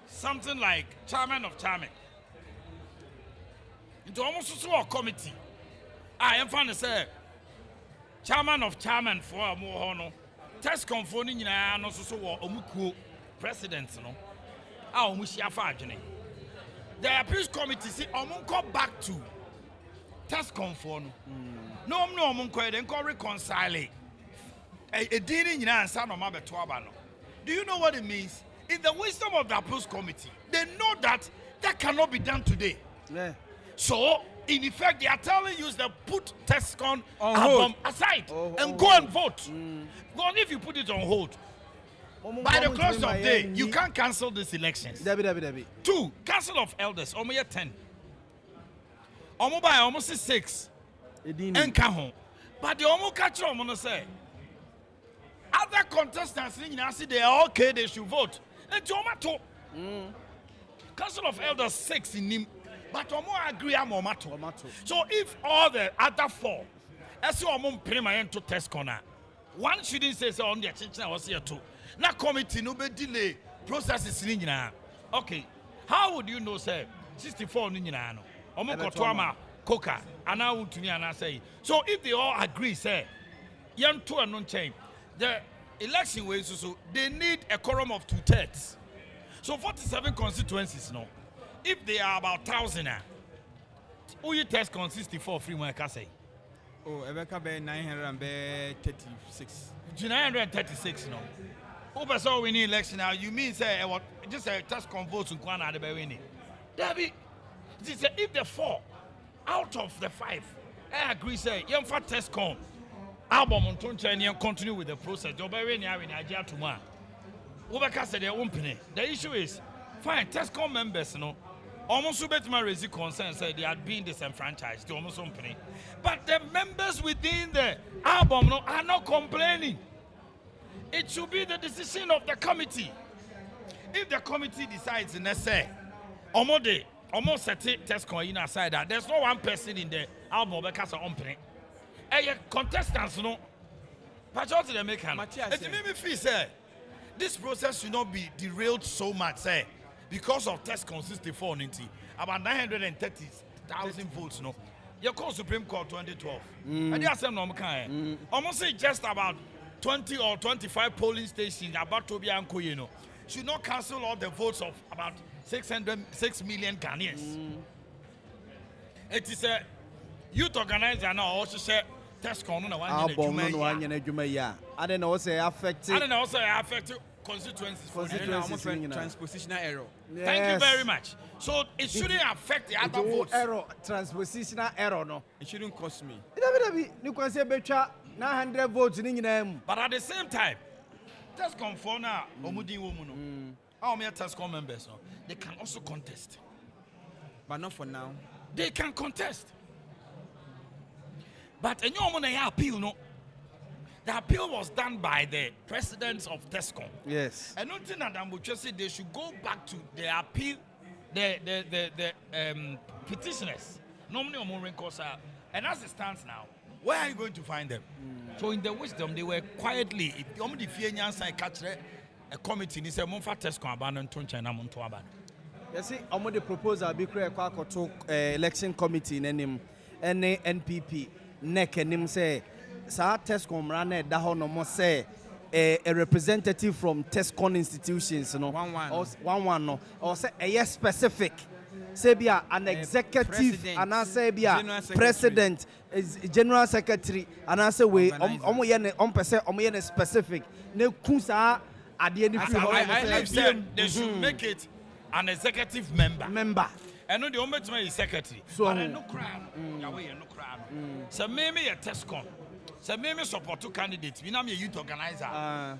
something like chairman of chairman. It's almost so a committee. I am trying to say chairman of chairman for a more no. TESCOM for ni na no so omukuo presidents no. Ah omuhia fa adwene. The appeals committee see omunko back to TESCOM for no. No omunko then ko reconcile. E dini nyina ansa no mabeto aba no. Do you know what it means? In the wisdom of the appeals committee, they know that cannot be done today. Yeah. So, in effect, they are telling you to put TESCOM album aside and go and vote. Because if you put it on hold, by the close of day, you can't cancel these elections. Debbie. 2, Council of Elders, almost 10. Almost 6. And Kahon. But the almost catch on say. Other contestants, they are okay, they should vote. And Tomato. Council of Elders 6 in him. But Omo agree on Momato. So if all the other 4, as you are prima to test corner, one shouldn't say so on the attention I was here too. Now committee no be delay processes in okay. How would you know say 64 ninja no? Omo kotwama coca and I would to me and I say. So if they all agree, say young two and non change. The election ways so they need a quorum of 2/3. So 47 constituencies no. If they are about 1,000, who you test on 64 free one can say? Oh, Ebeka be 936. 936 no. Who saw winning election now? You mean say what? Just a test con votes in Kwana the be winning. Debbie, if the 4 out of the 5, I agree say young fat test con album on Toncha continue with the process. Don't be winning in Nigeria tomorrow. Ubeka said their own penny. The issue is fine. TESCOM members, no, almost bet my raise concern said they had been disenfranchised. They almost company, but the members within the album no are not complaining. It should be the decision of the committee. If the committee decides, and say, almost set TESCOM in aside that there's no one person in the album because of company. A contestants no, but what they make him. It made me feel say. This process should not be derailed so much, say, because of TESCOM 64 about 930,000 votes. No, you call Supreme Court 2012, and they are saying no, almost say just about 20 or 25 polling stations about to be Ankoyeno should not cancel all the votes of about 6 million Ghanaians. It is a youth organizer now also say. TESCOM no one I don't know say affected. I don't know say affected constituencies. Transpositional error. Yes. Thank you very much. So it shouldn't affect the other votes. Error, transpositional error no. It shouldn't cost me. You can say betcha 900 votes in them. But at the same time, TESCOM for now, Omudi woman. How many TESCOM members no? They can also contest. But not for now. They can contest. But a new appeal, no. The appeal was done by the presidents of TESCOM. Yes. And nothing that Ambuche said they should go back to the appeal, the petitioners. Normally, and as it stands now, where are you going to find them? So in the wisdom, they were quietly. If you only fear Nyansa catch a committee, they say Monfa TESCOM abandon Toncha and Amonto abandon. You see, I'm the proposal be create a election committee in NPP. Neck and him say, Sir TESCOM ran da ho no mo say a representative from TESCOM institutions, no, one no, or say a yes specific, say be an executive, and I say be a president, general secretary, and I say we on specific. No kusa at the end of I said they should make it an executive member. I know the ombudsman is secretary. So but no crime. Yahweh no crime. So maybe a TESCOM. So maybe support two candidates. We now a youth organizer. Our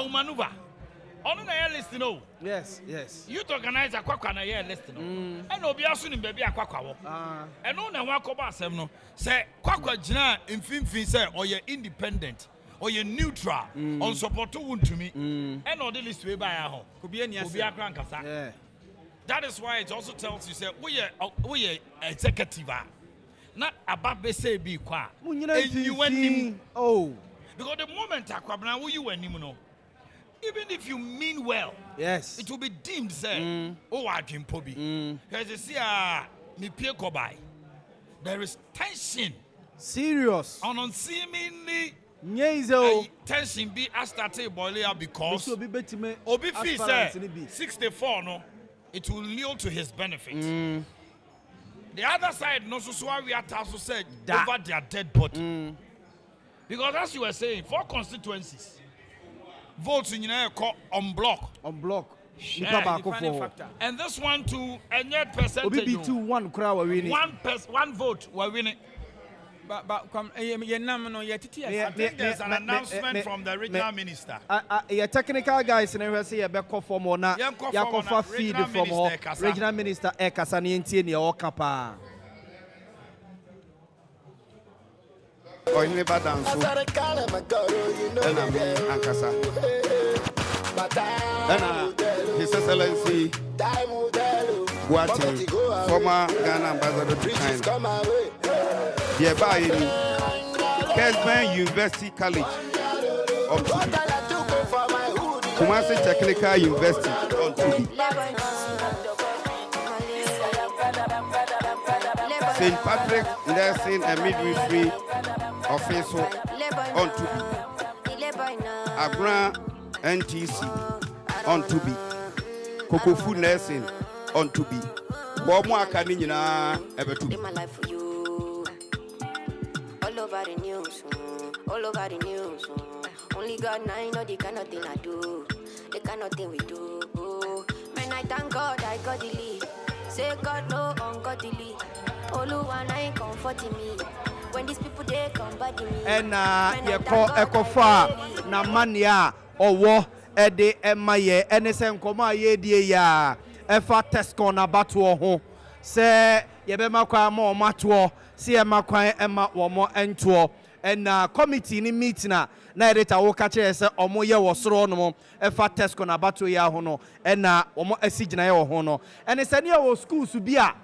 maneuver. On the list, you know. Yes. Youth organizer, kwakwa na year list, no. And obi asu ni baby akwakwa wo. And no na wa koba asem no. Say kwakwa gina mfimfin say or you independent or you neutral on support to me. And all the list we buy ho. Obi akran kasa. That is why it also tells you, say, we are executive. Not about say be qua. Oh. Because the moment Akwabna, who you and Nimuno, even if you mean well, yes, it will be deemed, say, oh, I can pobi. Because you see, me peer go by. There is tension. Serious. On seemingly tension be started boiling because Obi fee say 64 no, it will yield to his benefit. The other side no so we are also said over their dead body. Because as you were saying, 4 constituencies votes in on block. And this one too, and yet percentage. Obi 2-1 crowd were winning. One vote were winning. But come, I think there's an announcement from the regional minister. Your technical guys in say you back for more na. You for feed from regional minister Ekasani Ntini or Kapa. Oh, you never dance. Ankasa. His Excellency Guati, former Ghana ambassador to China. Yeah, by Kesman University College on Tubi. Kumasi Technical University on Tubi. St. Patrick Nursing and Midwifery Officer on Tubi. Agra NTC on Tubi. Kokofu Nursing on Tubi. Bomo Akani na ebe Tubi. All over the news, all over the news. Only God now know the kind of thing I do, the kind of thing we do. Man, I thank God I got the lead. Say God no ungodly. Oluwa na ain't comforting me. When these people they come body me. And you call Ekofa na mania owo ede emaye enese nkoma ye die ya efa test corner batwo ho se ye be makwa ma o matwo se ye makwan ema wo mo ento and committee ni meet na editor wo ka kire se omo ye wo soro no mo efa test corner batwo ya ho no and omo asigina ye wo ho no and se ne wo schools bi a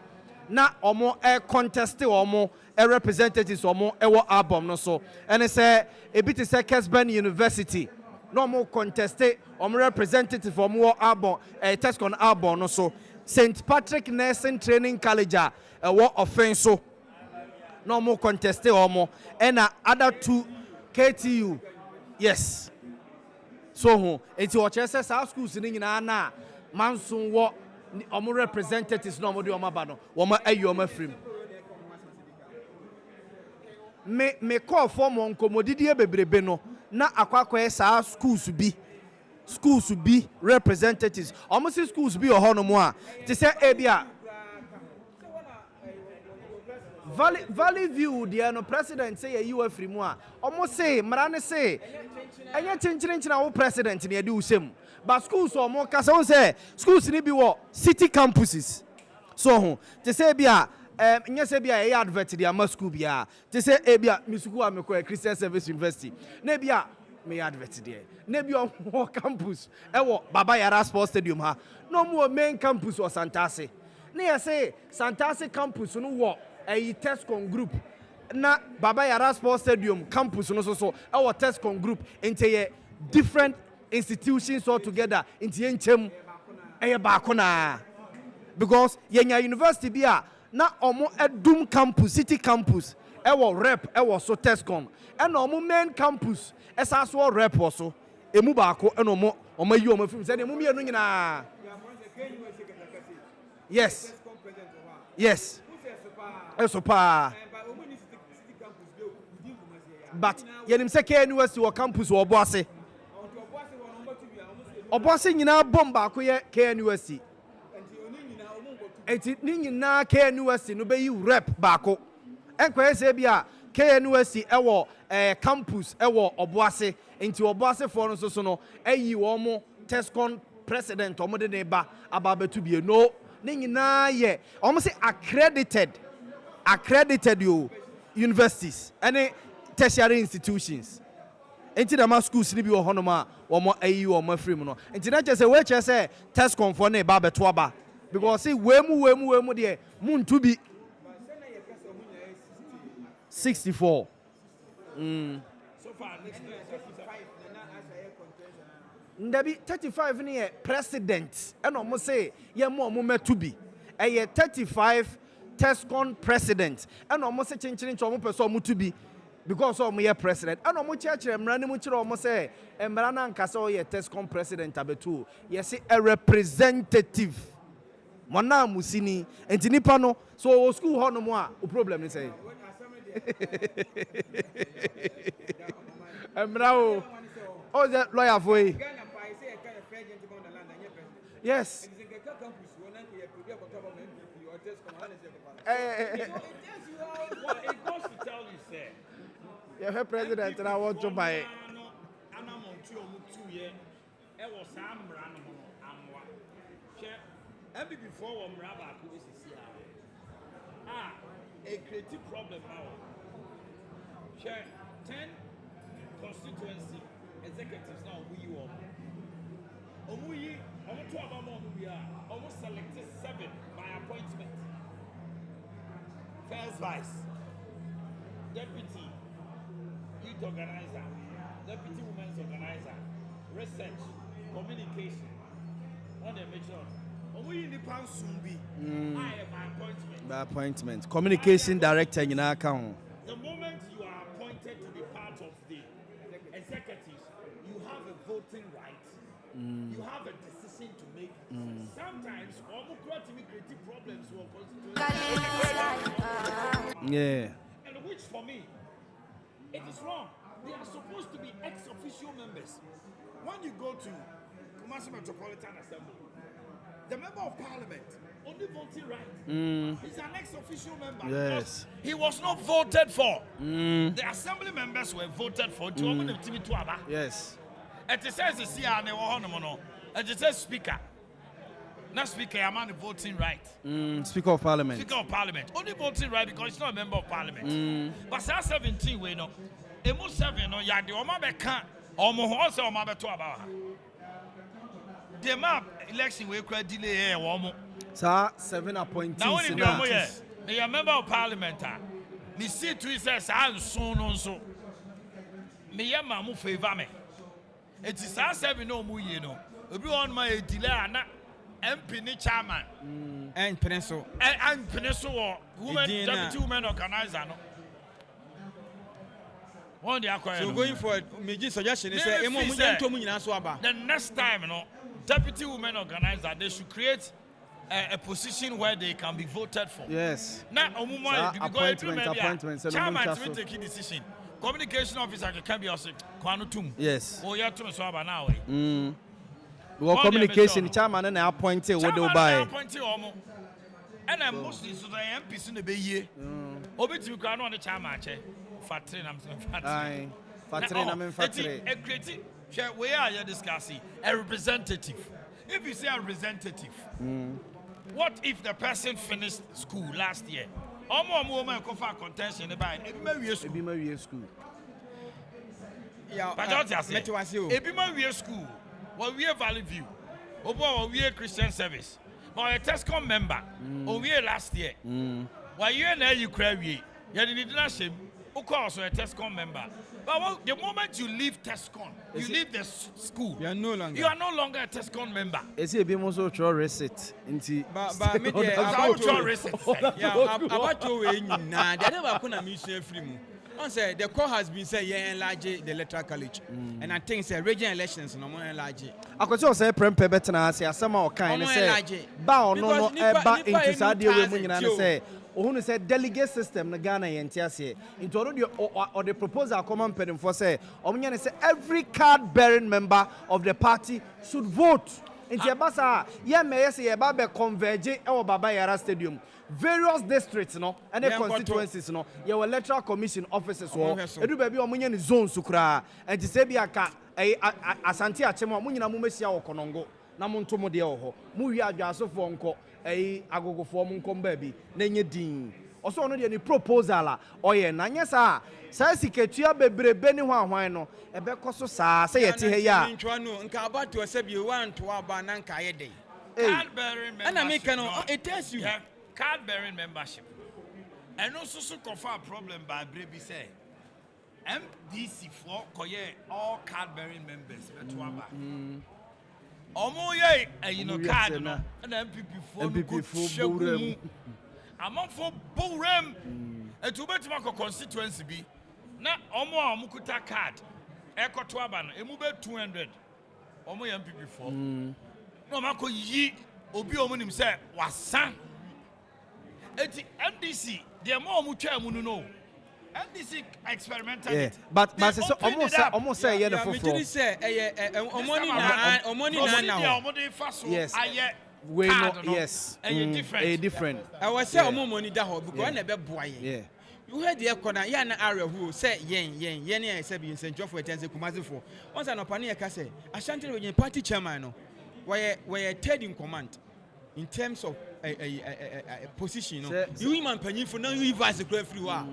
na omo contest omo representatives omo ewo album no so and say e bit say Kesben University no more contested representative from war album test on album no so St. Patrick Nursing Training College war offense so no more contested and other 2 KTU yes so it's what says our schools in na mansun war representatives no more do omabano woma ayoma free me call for mon komodidie bebrebe no na akwakwa sa schools be representatives almost schools be ohono mo a te say ebia Valley View the no president say you free mo a almost say mara ne say enya chenchire na wo president ne ade usem but schools o mo kasa won say schools ni bi wo city campuses so ho te say ebia nya say bia e advert the ama school bia te say e bia mi school am ko Christian Service University na bia me advert there na bia on campus e wo Baba Yara Sports Stadium ha no mo main campus o Santase na ya say Santase campus no wo e Tescon group na Baba Yara Sports Stadium campus no so e wo Tescon group into different institutions all together into enchem e ba ko na because yenya university bia na omo edum campus city campus ewo rep ewo so Tescom and omo main campus esa so rep so emu ba ko eno omo yi omo film say emu mienu nyina yes eso pa but yenim say K University wo campus wo Oboase nyina bomba ko ye K University enti ni nyina KNUST no be yi rep baako enko say bia KNUST ewo campus ewo Oboase enti Oboase for no so no ayi wo mo Tescon president omo de ne ba ababetu bie no ni nyina ye omo say accredited yo universities and tertiary institutions enti da ma schools ni bi wo hono ma wo mo ayi wo mo afrim no enti na che say we che say Tescon for ne ba beto aba because see wemu there moon to be 64. So far, next year, 35 near president and almost say yeah more to be a 35 Tescon president and almost a change in person to be because of me president and almost church and running much almost say and Brana Casso ye Tescon president abetu yes a representative Mona Musini and Tinipano so school honomoa problem is say and now oh that lawyer for yes. It goes to tell you, sir. You're her president and I want to buy it. Before a creative problem now. 10 constituency executives now we all. Almost selected 7 by appointment. First vice, deputy youth organizer, deputy women's organizer, research, communication. On the mission, we in the pound soon be. I am by appointment. By appointment, communication director in our account. The moment you are appointed to be part of the executives, you have a voting right. You have a decision to make. Sometimes, creative problems will constitute. Yeah. And which, for me, it is wrong. They are supposed to be ex-officio members. When you go to Kumasi Metropolitan Assembly, the member of parliament only voting right. He's an ex-officio member. Yes. He was not voted for. The assembly members were voted for. Yes. It says the CR, it says speaker. Not speaker, I'm on the voting right. Speaker of Parliament. Speaker of Parliament. Only voting right because he's not a member of Parliament. But 17 we know. Emu 7 no ya de oma be kan omo ho se oma be to about. The map election we kra delay e wo mo. Sir 7 appointees. Now when you mo ye, me a member of Parliament me see to says anso no nso. Me ya ma mu favor me. It is 7 no mu ye no. Obi on my delay ana MP ni chairman and Peninso and Peninso women deputy women organizer no. So going forward, my suggestion is the next time, deputy women organizer, they should create a position where they can be voted for. Yes. Now, appointments. Chairman will take a decision. Communication officer can be also Kwanutum. Yes. Oh, you have to know now. Well, communication chairman and appointed what they buy. And I'm mostly so the MPs in the Bay. Obit can on the chairman. Factory, a creative. We are here discussing a representative. If you say a representative, what if the person finished school last year? Woman for contention about school. Yeah, but don't school. Well, we are Valley View. We are Christian service. But a TESCOM member, we are last year. Why you and you cry? You didn't shame. Of course, a TESCOM member. But the moment you leave TESCOM, you leave the school. You are no longer a TESCOM member. Is it being also true receipt? But me about receipt. Yeah, about your way. Nah, they never gonna miss free. Say the court has been saying enlarge the electoral college, and I think say regional elections no more enlarge. I could just say prempe better na say some or kind say ba no eba into sade we mu nyina say ohunu say delegate system na Ghana yentiase into already or the proposal common pen for say omunya say every card bearing member of the party should vote. Into abasa ye me say ye ba be converge e wo Baba Yara Stadium. Various districts and the constituencies your electoral commission offices edu baby omunye ni zones kura enti se bia ka Ashanti achema omunyina mu mesia okonongo na montomo de ho mu wi adwasofo nko agogofo mu nkom baabi na nye din oso no de ni proposal oye na nye sa siketua bebrebe ni ho ahwan no ebe koso sa se yete he ya nka about to se bi wan to aba na nka ye dey card bearing membership. And I make it tells you. Card bearing membership. And also so confirm problem by Brebi say. MDC for all card bearing members. Omo ye you know card no and MPP for among for Borem and to bet my constituency be na omo amukuta card eko to aba no emu be 200 omo MPP for no mako yi obi omo nim say wasan eti MDC the more omo twa mu no NDC experimental. Yeah, but so almost say yeah the for. Say omoni na. Yes. We know yes. Different. I was say omoni da ho because na be boa yen. Yeah. You heard the corner ya na area who say yen e say be St. for tense Kumasi for. Once an opani e ka say Ashanti region party chairman no. Where third in command in terms of a position no. You man panyin for now you vice everywhere.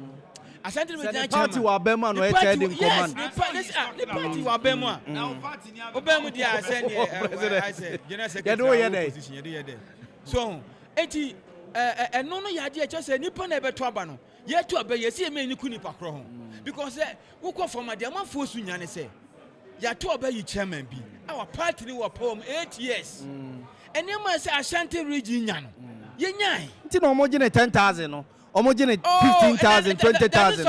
Ashanti region party wa bema no head in command. The party wa bema. Now party ni obema dia I said general secretary position you there. So eti no ya dia just say nipa na be to aba no. Ye to aba ye see me ni ku nipa kro ho. Because we go from there man force nya ne say ya to aba yi chairman bi. Our party ni wa power 8 years. And you must say Ashanti region nya no. Ye nya. Nti no mo gine 10,000 no. Almost 15,000, 20,000.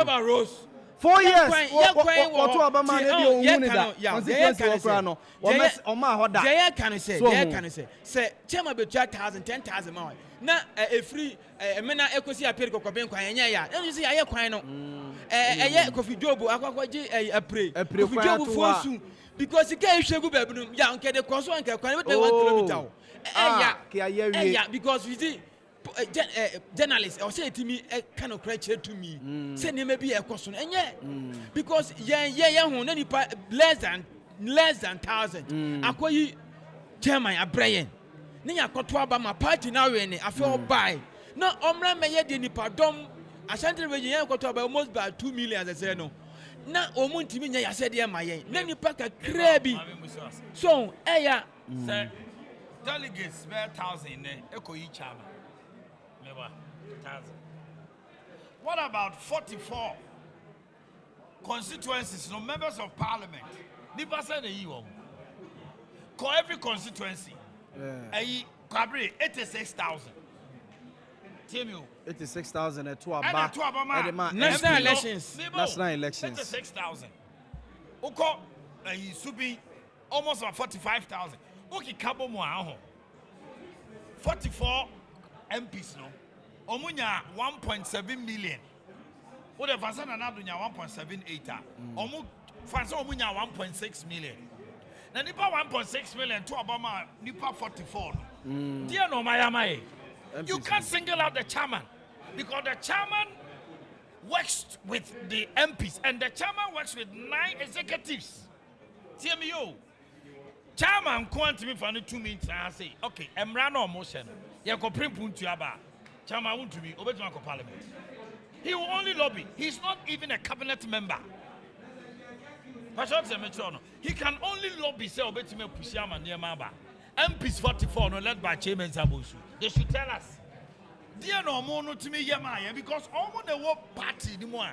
4 years. What to Obama say chairman be 2,000, 10,000 more. Na a free me na ekosi apere kokobem kwan enya ya. You see aye kwan no. Kofi Jobo akwakwaje a pray. Kofi Jobo fosu because he can shegu baby no. Ya nke de koso nke kwan we 1 kilometer. Yeah, because we see journalists or say to me kind of credit to me say ne maybe a question because hu na nipa less than 1,000 akoyi chairman abrayen ne yakoto aba ma party na we ne afi buy na omra meye de nipa dom Ashanti region yakoto aba almost by 2 million as I say no na omuntimi nya ya said e ma yen na nipa ka krabi so say delegates 1,000 ne ekoyi chairman. What about 44 constituencies, no members of parliament? Nipa say the you call every constituency. Ayi Kabri 86,000. Tell 86,000 at national elections. 86,000. Uko ayi Subi almost 45,000. Uki kabo mo aho. 44 MPs no. Omunya 1.7 million. What if Fasana Nadunya 1.78? Omu Fasa Omunya 1.6 million. Now Nipa 1.6 million to Obama Nipa 44. Dear no Mayamai. You can't single out the chairman because the chairman works with the MPs and the chairman works with 9 executives. Tell me yo. Chairman come me for 2 minutes and I say, okay, Emrano motion. You go bring puntu aba. Chairman want to be obedient to parliament. He will only lobby. He's not even a cabinet member. He can only lobby say obetime pushama near Maba. MPs 44 no led by Chairman Zabusu. They should tell us. Dear no more no to me yamaya because all the work party the more.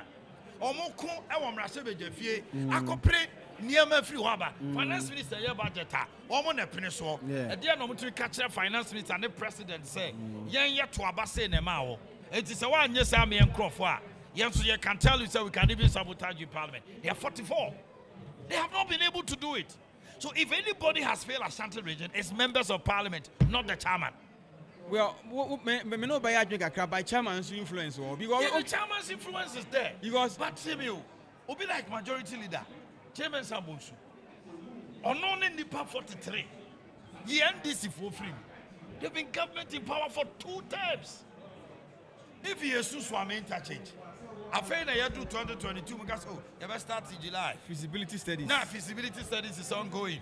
Omo ko e wo mrasebe jefie akopre niam free waba finance minister ye budget omo na pene so e dia no mutumi ka kire finance minister and the president say yen ye to aba say na ma wo enti se wa anye sa me enkrofo a yen so ye can tell you say we can even sabotage you parliament. They are 44. They have not been able to do it. So if anybody has failed Ashanti region, it's members of parliament, not the chairman. Well, me no by by chairman's influence because the chairman's influence is there. Because but Samuel, be like majority leader, Chairman Sambusu. Only Nipa 43. The NDC for free. They've been government in power for 2 terms. If you assume Swami interchange, I feel that you do 2022 because you better start in July. Feasibility studies. Now feasibility studies is ongoing.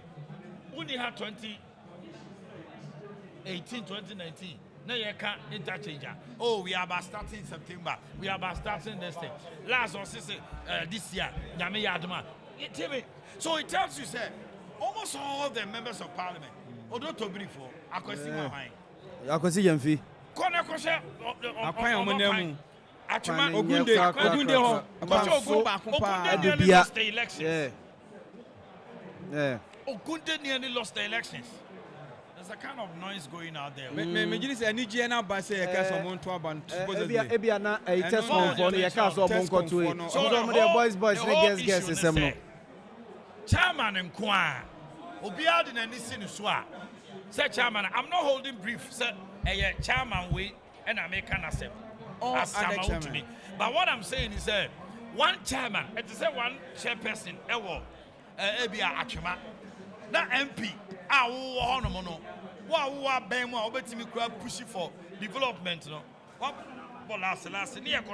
Only had 2018, 2019. Now you can't interchange. Oh, we are about starting in September. We are about starting this thing. Last on this year, Yami Yadma. So it tells you, say, almost all the members of parliament. Although to brief for, I could see my mind. I could see Yemfi. Kona koshe akwan omonemu Achuma Ogunde ho Ogunde nearly lost the elections. Yeah. Ogunde nearly lost the elections. There's a kind of noise going out there. Me gini say ani je na ba say e ka so mo nto aba supposedly. Ebia na e test one for no ye ka so mo nkoto e. So the boys ne guess system no. Chairman nkwa obia de na nisi ni so a. Say chairman, I'm not holding brief. Say chairman we and I make an accept. As to me. But what I'm saying is one chairman, it is one chairperson, Ebia Achuma, that MP, no. What Ben pushing for development, no. What last year,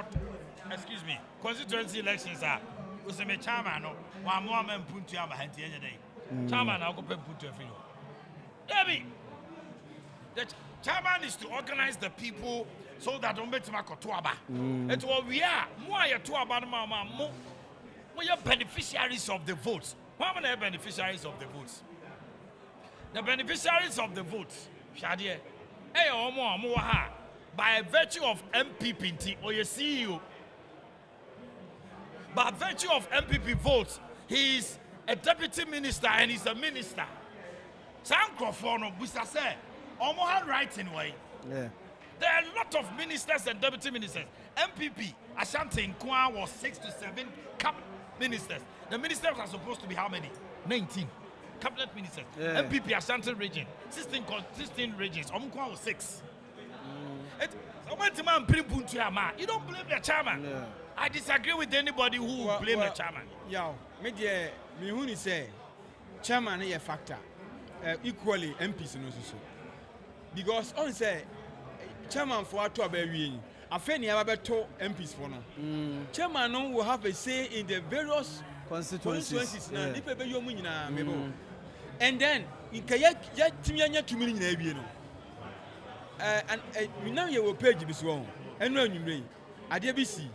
excuse me, constituency elections are. Was a chairman, no. One more man put to my hand the other day. Chairman, I'll go put to a field. Debbie, the chairman is to organize the people so that don't make my kotuaba. It's what we are. More ya tuaba mama more. We are beneficiaries of the votes. How many beneficiaries of the votes? The beneficiaries of the votes, Shadia, by virtue of MPP or your CEO, by virtue of MPP votes, he is a deputy minister and he's a minister. Sankrofono, Busta said, almost right in way. Yeah. There are a lot of ministers and deputy ministers. MPP, Ashanti in Kwan was 6 to 7 cabinet ministers. The ministers are supposed to be how many? 19 cabinet ministers. Yeah. MPP Ashanti region, 16 regions. Omkwan was 6. You don't blame the chairman. Yeah. I disagree with anybody who blame the chairman. Yeah, me who ni say chairman is a factor. Equally MPs no so. Because on say chairman for to abawi afeni ababeto MPs for no. Chairman no will have a say in the various constituencies na nipa be yomu nyina mebo. And then in kaya ya timianya tumini nyina ebie no. And we now you will page bi so. Enu anwumre ade bi si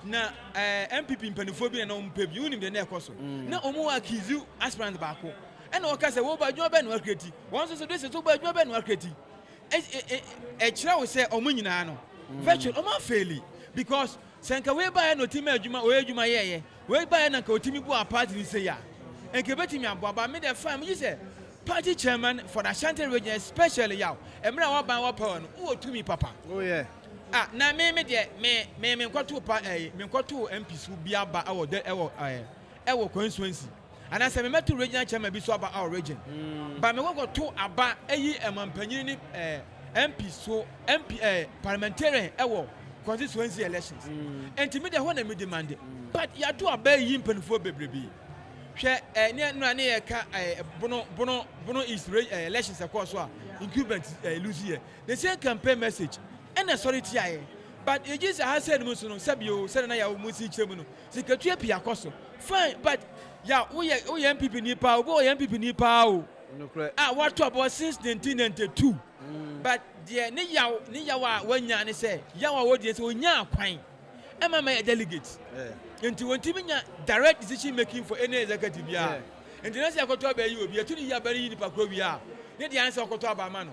na MPP mpanifo bi na ompabi unim de na ekoso. Na omo wa kizu aspirant baako. And okay, say, "What about your Ben Worketi?" Once you this is about your Ben Worketi. A child will say, "Oh, Munino, virtual, oh, my fairly." Because Sanka, we buy no team, you my ye, we buy an Akotimibu party, say, ya. And Kebetimia, Baba made a family, you say, party chairman for the Ashanti region, especially Yao, and Mra Baba Pound, oh, to me, Papa. Oh, yeah. Ah, now, me, got to MPs who be about our constituency. And I said, we met to regional chairman be so about our region. But me go to about Mampany MP so MP parliamentarian constituency elections. And to me the one me demanded. But you do obey him for baby. Share near Bono is elections across incumbent Lucia. The same campaign message. And a sorry TI. But it just has said Musuno Sabio, Senaya Musi Chemuno, Secretary Piacoso. Fine, but yeah, we MPP ni power, we MPP ni power. Ah, what about since 1992? But dear, ni yawa when ya say, yawa audience will nya quine. Am I a delegate? Into when Timinya direct decision making for any executive ya. And the next I got to obey you, be a 2 year very in Pacrovia. Let the answer got to Mano.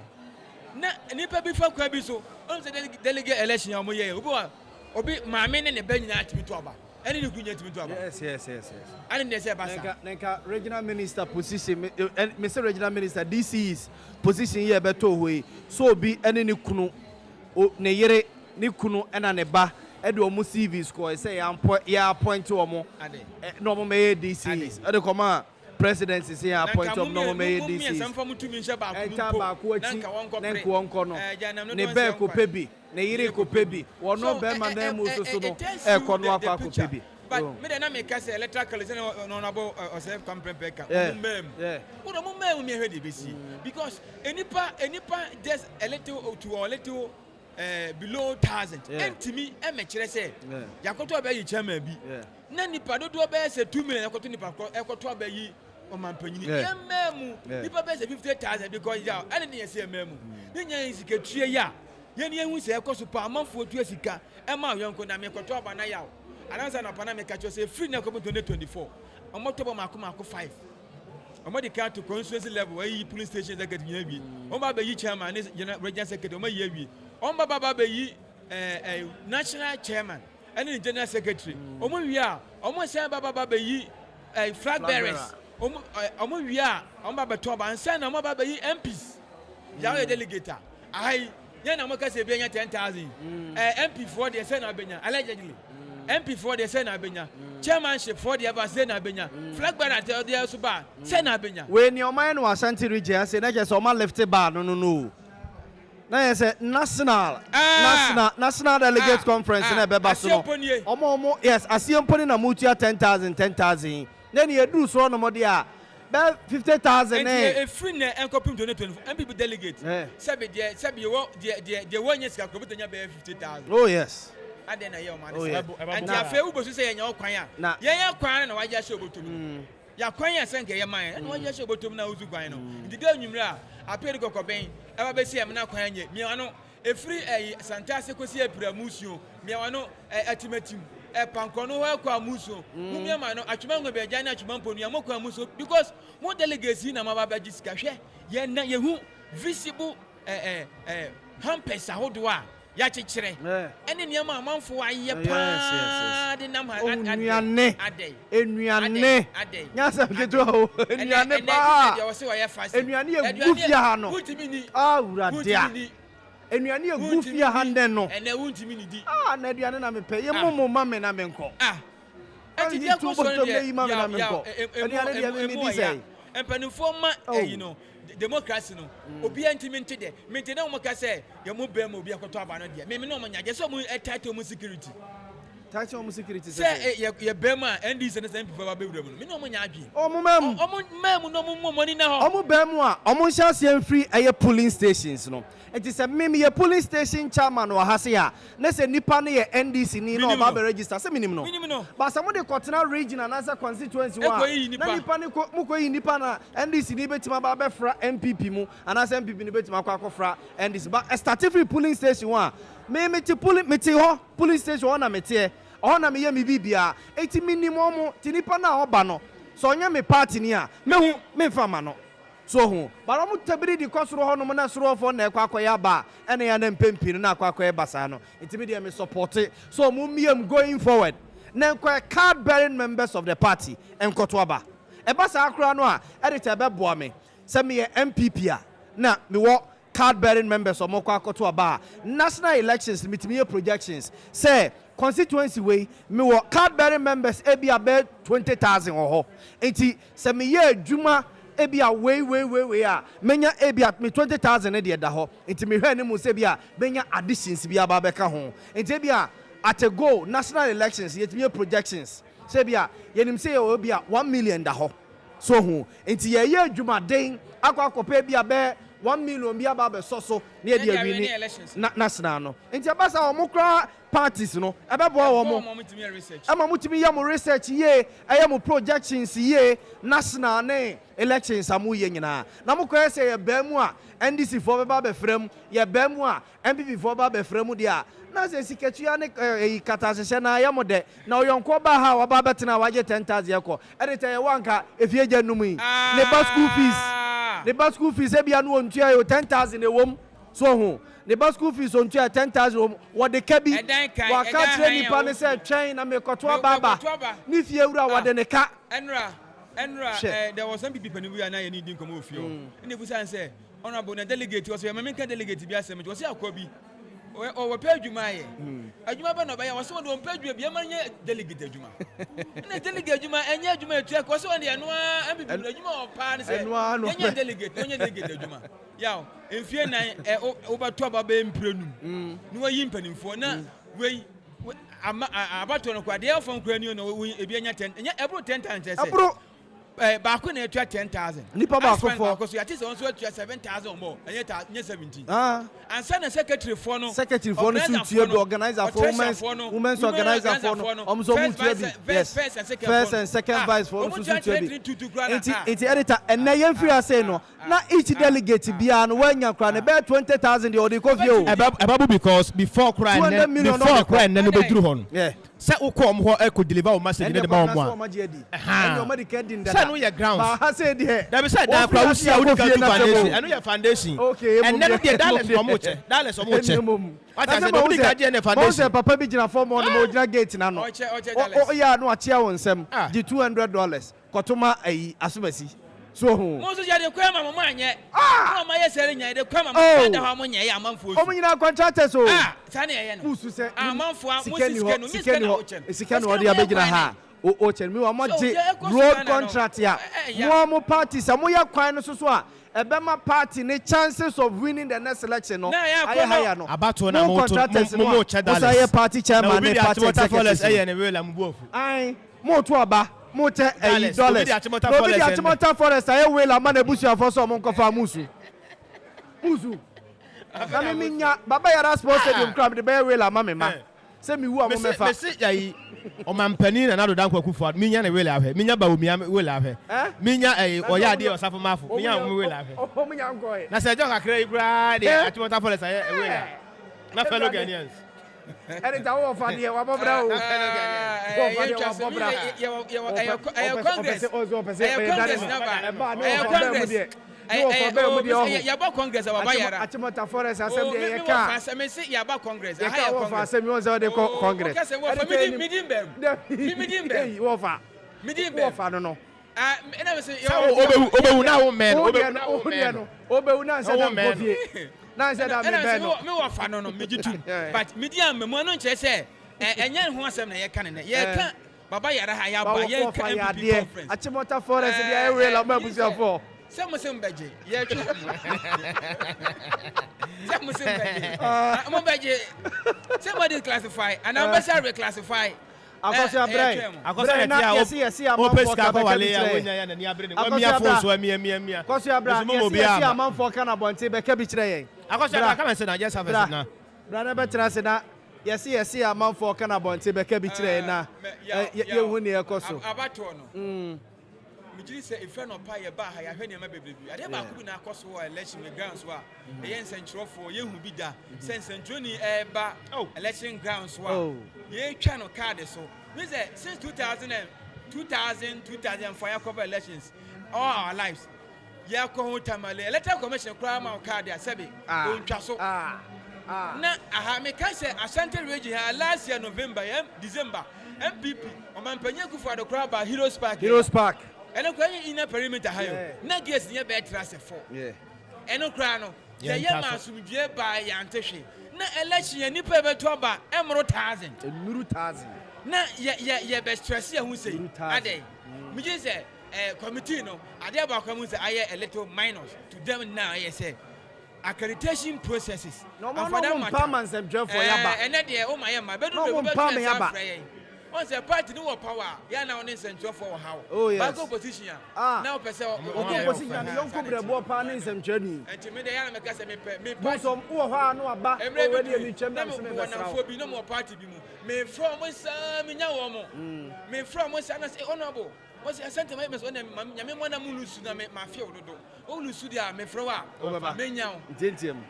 Na nipa before Kwabiso, on the delegate election, Obi, my men in the bench at me to about. Yes. I didn't say about regional minister position, Mr. Regional Minister, this is position here better way. So be any Nikunu, Neyere, Nikunu, and Aneba, Edo CV score. Say, ya point to Omo, normal mayor DC, at the command. President is here, point of normal mayor DC. Nebe ko pebi, Neyere ko pebi, one no Bema name also so no, Econoa ko pebi. But me na make say electrical is honorable or self campaign baker. Yeah. What a moment we heard BC because anypa just a little to or little below 1,000. And to me, I make say, Yakoto be chairman be. Nani pado do be say 2 million Yakoto ni pa Yakoto be yi o man panyi. Memu, people be say 50,000 because ya I didn't say memu. Nya secretary ya. Yen hu say Yakoto super amanfo tu asika. E ma yonko na me Yakoto ba na ya. Anansa na pana me catch say free na come 2024. Omotobo mako 5. omo de ka to constituency level where police station executive nya bi omo ba yi chairman ne regional secretary omo yi wi omo ba yi national chairman and the general secretary omo wi a omo say ba yi flag bearers omo wi a omo ba to ba ansa na omo ba yi MPs Yara delegate ai nya na mo ka se benya 10,000 MP for the say na benya allegedly MP for the say na benya chairmanship for the ever say na benya flag bearer tell the suba say na benya when your man no Ashanti region say na just o ma left bar no na say national delegate conference na beba so no omo yes asiemponi na mutua 10,000 then you do so no mo dia 50,000 eh free na encopim donate 24 MPP delegate sabe the one yes ka ko betanya be 50,000 oh yes ade na ye o man and ya fe ubo so say nya kwan a ye kwan na waje hye obotum ya kwan ya senke ye man na waje hye obotum na uzu kwan no ndide anwumra apere kokoben e ba be si em na kwan anye mi ano e free santase kosi apiramusuo mi ano atimatim pankono wa kwa muso mumia ma no atwuma ngo be agya na atwuma mponu ya mokwa muso because mo delegates na mababa gisika hwe ye na ye hu visible hampers ahodo a ya kyekyere ene niam amanfo aye pa de nam enuane nya sa keto o enuane pa enuane ye gufia ha no awurade a enuane ye gufia ha nden no ene wuntimi ni di na aduane na mepɛ ye momo ma me na me nko enti dia ko so de ma me na me nko aduane dia me di sei empanifo ma you know democracy no obi antimi ntede mentede mo ka say ye mo ba mo obi akoto aba no de me no mo nyaje so mo title mo security say ye ba ma NDC na MP ba bewura mu me no mo nya adwi omo mem no mo money na ho omo ba mu a omo hya se free aye polling stations no enti se me ye polling station chairman wa hase ya na se nipa ne ye NDC ni na oba be register se minim no ba se mo de kotena region na se constituency wa na nipa ne mo ko yi nipa na NDC ni betima ba be fra MPP mu ana se MPP ni betima akwa NDC ba start free polling station wa me ti polling station na mete na me ye me bibia eti minimum ti nipa na oba no so nya me party ni a me mfa no so hu bara mu tabiri di kosoro ho no na soro fo na ekwa ba ene ya na mpempin na akwa basa no eti me dey me support so mu miem going forward na kwa card bearing members of the party enkoto aba e basa akra no a edita be boa me se me MPP a na me wo card bearing members of mokwa akoto aba national elections mitimi projections say constituency way me wo card bearing members e bia be 20,000 ho enti se me ye adwuma e bia we a menya e bia me 20,000 e de da ho enti me hwe ne mu se bia benya additions bia ba be ka ho enti bia at a go national elections yetimi projections se bia yenim se ye bia 1 million da ho so ho enti ye adwuma den akwa bia be 1 million bia ba be so na e dia wi ni national no enti abasa o mokra parties no ebebo wo mo ama mutimi ya mo research ye aya mo projections ye national ne elections amu ye nyina na mo ko say ye ba mu a NDC for ba be frem ye ba mu a MPP for ba be frem dia na say siketua ne katasese na ya mo de na oyonko ba ha wa ba betena waje 10,000 yeko edita ye wanka efie gya num yi ne bus school fees e bia no ontua yo 10,000 e wom so ho the bus school fees on 10,000 what the kebi wa ka training pa ne say train na me koto baba ni fie wura wa de ne ka enra there was some people when we are now you need come off you and if we say honorable na delegate was me can delegate bi asem was akobi o we pay adwuma ye adwuma ba no ba ya was o pay adwuma bi ma nye delegate adwuma na delegate adwuma enye adwuma etua ko so de no MPP adwuma o pa ne say enye delegate adwuma yaw enfie nan obato ba be mprenu no wayi mpanimfo na we abato no kwa de afon krani no ebi enya 10 enye ebro 10 times say ba ko na etua 10,000 nipa ba ko for because you ati so etua 7,000 more enye 17 and send secretary for no so to the organizer for women's organizer for no omso mutu bi yes first and second vice for so to be it editor and na yem free say no na each delegate bia no wanya kra na be 20,000 the odi ko fie o ebabu because before crying no be duru hon Say uko ho e could deliver message in the bomb. Say no your grounds. I said here. That be said that crowd see foundation. I know your foundation. Okay. And then the dollars or much. Dollars or much. What I said nobody can get the foundation. Papa be jina form on the gate na no. Oh yeah, no achia wonsem. Di $200. Kotoma asubasi. So Moses ya de kwama mama anye. Mama ye sere nya de kwama mama da ho nya ya amanfo. Omo nyina contractors o. Sane ye no. Usu se amanfo Moses kenu miska na ochen. Sika no ode abegina ha. O chen mi wa mo je road contract ya. Mo parties amoya kwan no so a ebema party ne chances of winning the next election no. Aye higher no. Abato na mo chedales. Say party chairman ne party executive. Aye na we la mbuofu. Aye mo to aba. Mote $8. Obi di Achimota Forest aye we la man ebusu afo so mo nkofa musu. Na me nya Baba Yara Sports Stadium club de be we la ma me ma. Se mi wu amo mefa. Me se yayi o mampani na do dan kwaku for me nya na we la ahwe. Me nya ba o mi we la ahwe. Me nya oya de osafo mafo. Me nya o we la ahwe. O me nya nko e. Na se jo kakra ibra de Achimota Forest aye we la. Na fellow Ghanaians. Eri ta wo fa de wa bobra o. Congress Baba Yara. Achimota Forest assembly ye ka. Me say ya ba Congress. I ha wo fa assembly won say de Congress. Midim wo fa. Wo fa no no. Ena me say obewu na wo men. Obewu na say da mfofie. Na say da me ben no. Me wo fa no no me jitu. But medium me mo no nche say enye ho asem na ye ka ne. Ye ka Baba Yara ha ya ba ye ka MPP conference. Achimota Forest dey we la mabusia for. Some beje ye twa some beje mo beje somebody classify and ambassador reclassify akoso abrɛ yes opes ka ko wale ya wonya ya na ni abrɛ ne wa mia fo so mia akoso abrɛ yes amanfo ka na bonte be ka bi kyerɛ yɛn akoso abrɛ ka me se na just have na bra na be kyerɛ se na yes amanfo ka na bonte be ka bi kyerɛ yɛn na ye hu ne ekoso abato no Mijiri say if no pa ye ba ha ya hwe ne ma bebrebi ade ba ku bi na akoso election grounds wa e yen sentrofo ye hu bi da sensentroni e ba election grounds wa ye twa no card so we say since 2004 cover elections all our lives ye ko hu tamale electoral commission kra ma card ya sebe o ntwa so na aha me kan say Ashanti region last year November December MPP o man panye ku for the crowd ba Heroes Park and in a perimeter higher. Nagias near bed trust for. Yeah. And no crano. The young man should be by Yantishi. Na election and nipper toba emerald thousand. Na ye best stress who say, Ade. Me just say, committee no, Ade about come with a little minus to them now, I say. Accreditation processes. No more permanents and job for Yaba. And that day, oh my bedroom. Once a party no power, ya now in central for how. Oh, yes. Back opposition. Now, opposition, young couple more partners and journey. And to me, the Yara Macassa me pass some no about already no more party. Me from us, me from us, and I say honorable. Was a sentiment when Yamana Mulusuna make my field. Olusudia, me frowa, me now.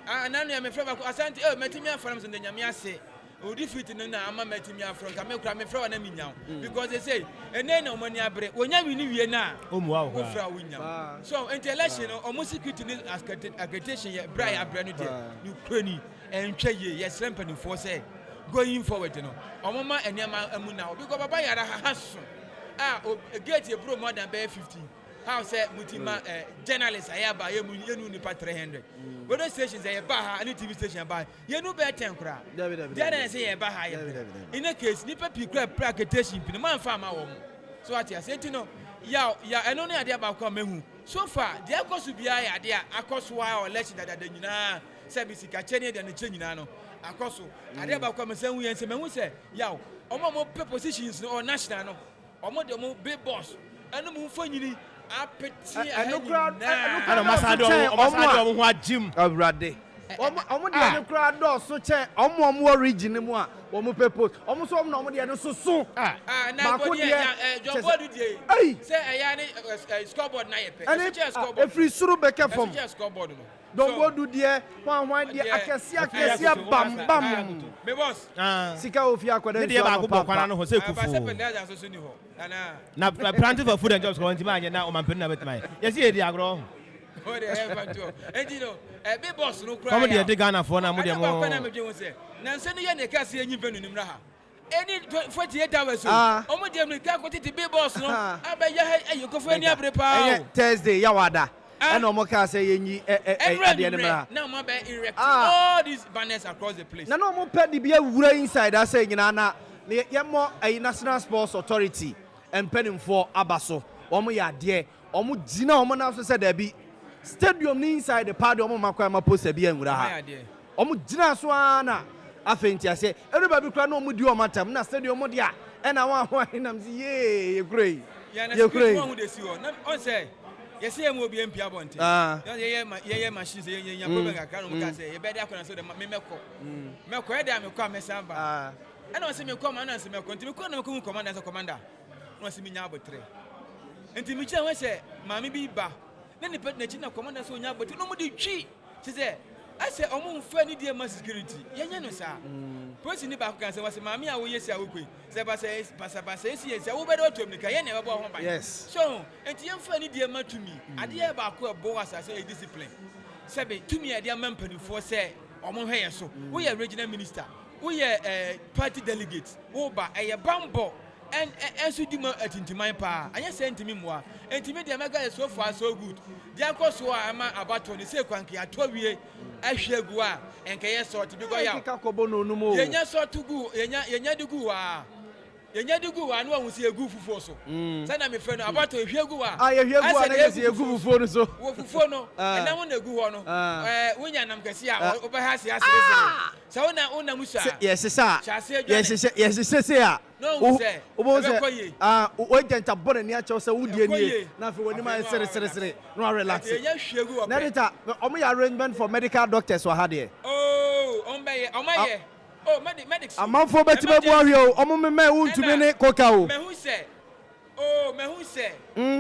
And then I'm a friend of Ashanti, Metimia farms in the Yamia say. O defeat na ama metimi afro ka me kra me fra na minyam because they say ene na omani abre wonya wi ni wie na omuwa wo fra winyam so election omo security ni accreditation ye bra ya abre no de ni krani entwa ye ye srempani for say going forward no omo ma enema amu na because Baba Yara ha so gate e bro more than 50 how say mutima journalists ayaba ye mu yenu ni pa 300 radio stations ayaba ha ani TV station ba yenu be 10 kra journalists ayaba ha in a case ni pa pikra accreditation pin man fa ma wo so ati asenti no ya eno ne ade ba kwa mehu so far de akoso bia ya ade akoso wa election dada nyina se bi sika chene de ne che nyina no akoso ade ba kwa mesan yen se mehu se ya omo positions no national no omo de mo big boss eno mo fo nyini apeti and no crowd and ambassador who are Jim Abrade Omo de no kra do so che omo origin mu a omo purpose omo so omo na omo de no so na go de John Bodu dey say eya ni scoreboard na ye pe e scoreboard every suru beke form e scoreboard no Don Bodu de wan de akesi bam me boss sika ofi akwada nso ba go kwana no ho se kufu na planting for food and jobs ko ntima anye na o mampeni na betima yes e di agro o de e fa to enti no big boss no kra come dey dey Ghana for na mo dey mo na me dwe se na nse no ye ne ka se enyi penu nimra ha any 48 hours o mo dey me ka ko titi big boss no abeya ayokofo ani abre pa Thursday yawada and no more can say yenyi now my be erect all these banners across the place. Na no more pet the be wura inside I say nyina na ye mo a National Sports Authority and penning for abaso omo ya de omo gina omo na so say there be stadium ni inside the party omo makwa ma post be nwura ha omo gina so ana afenti ase everybody kra no omo di omo tam na stadium mo dia e na wan ho nam si ye grey ye grey who dey see on say yes, I am be MP abonte. Yeah, machines. Yeah, problem. I can't say. You better come and say the me meko. Meko. I dey me come me samba. I don't see me come and answer me continue. Come commander as commander. No see me nya abotre. Enti me che we say, mami bi ba. Na ni pet na chi na commander so nya abotre. No mo di twi. She say, I say omo mfa ni dey ma security. Yenya no sa. Police ni ba kan say was mami a wo yesi a wo koi. Say ba say esi wo be do to me ka ye na be bo ho ban. Yes. So, enti yemfa ni dey ma to me. Ade ba ko e bo asa say discipline. Say be to me e dey ma mpanifo say omo hwe ye so. Wo ye regional minister. Wo ye party delegates. Wo ba e ye bambo. And so di ma atintiman pa. Anya say ntimi moa. Ntimi dey mega so far so good. Dia ko so ama abato ni say kwanki atowie. Ahwegu a enka ye sort bi go ya ka kobo no no mo yenya sort gu yenya digu wa no ahun se egu fufuo so say na me friend about ehwegu a ye hwegu a na se egu fufuo no so wo fufuo no na won egu ho no wonya nam kase a wo be ha se asere say wona musa yes sir yes a no say o say o jenta bone ni a che say wudie nie na fe woni ma sere no relax yenya hwegu o na dita omo ya arrangement for medical doctors wa ha de omaye medics amanfo betibe bo ahwe o omo me wuntumi ne koka o mehu se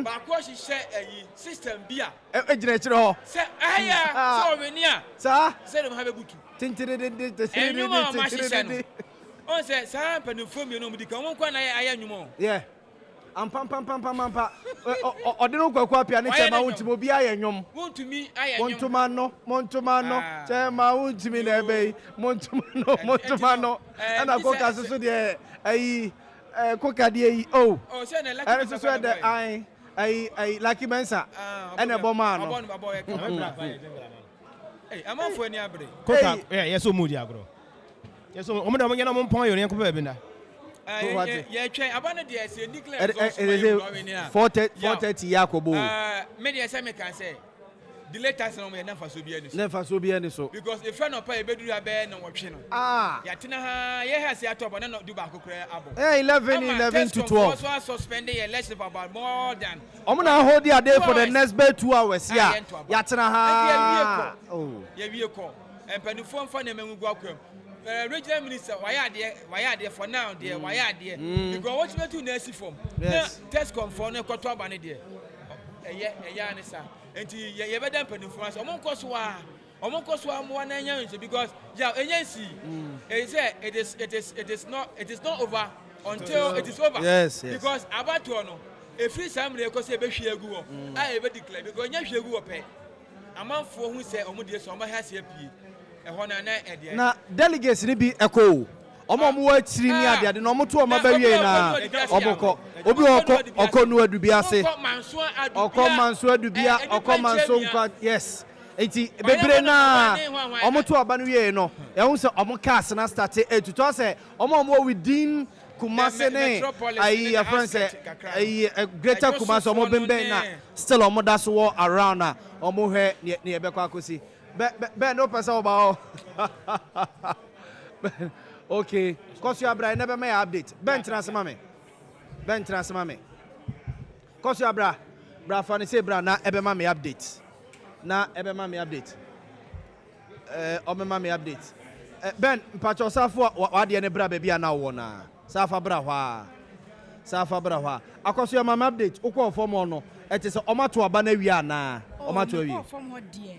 ba ko hihye ayi system bia ejina kire ho se aya so we ni a sa se dem ha begutu tintire on se sa panufo mi no mudika won kwa na aya nwumo yeah pam odino kwakwa pia ne chema wuntimi obi aye nwom wuntumi aye nwom montuma no chema wuntimi na ebe montuma no ana koka so de ayi koka de yi oh se na lucky so de ai lucky mensa ana boma no amanfo ani abre koka yeso mudi agro yeso omo da mo nyana mo mpon yo ne ko be binda yeah, try. I want to say, declare 4:30 Yakobo. Media say me can say. Delegates no me never so be any. Never so be any so. Because if friend of pay be do no watch no. Ya tina ha ye has ya top na no do back kra abo. 11 to 12. So suspend the election for about more than. Omo na hold their day for the next 2 hours here. Ya tina ha. Oh. Ye wie ko. Empanifo mfa na mengu akwam. Regional minister why are there for now there why are there because what you do na form na test confirm na kwato aba ne there eya ne sa enti ye be dem panifo so omon koso a mo na enya because yeah agency it is not over until it is over yes because about to no e free samre ko se be hwe agu ho a e be declare because nya hwe agu ho pe amanfo hu se omo de so omo ha se apie na delegates ni bi eko omo wa chiri ni ade na omo to omo ba wie na oboko obi oko nu adubi ase oko manso adubia oko manso nkwa yes enti bebre na omo to aba no wie no e hu se omo cast na start to say omo within Kumasi ne ayi ya friend say ayi greater Kumasi omo bembe na still omo da so around na omo hwe ne e be kwa akosi Ben no person about. Okay. Cause you abra never may update. Ben transfer me. Cause you abra fani say bra na ebe ma me update. Omema me update. Ben, mpacho safo wade ne bra baby na wo na. Safa bra hwa. Safa bra hwa. Akoso ya mama update. Ukọ form no. Ete se omato aba na wi ana. Omato awi. Form ho de.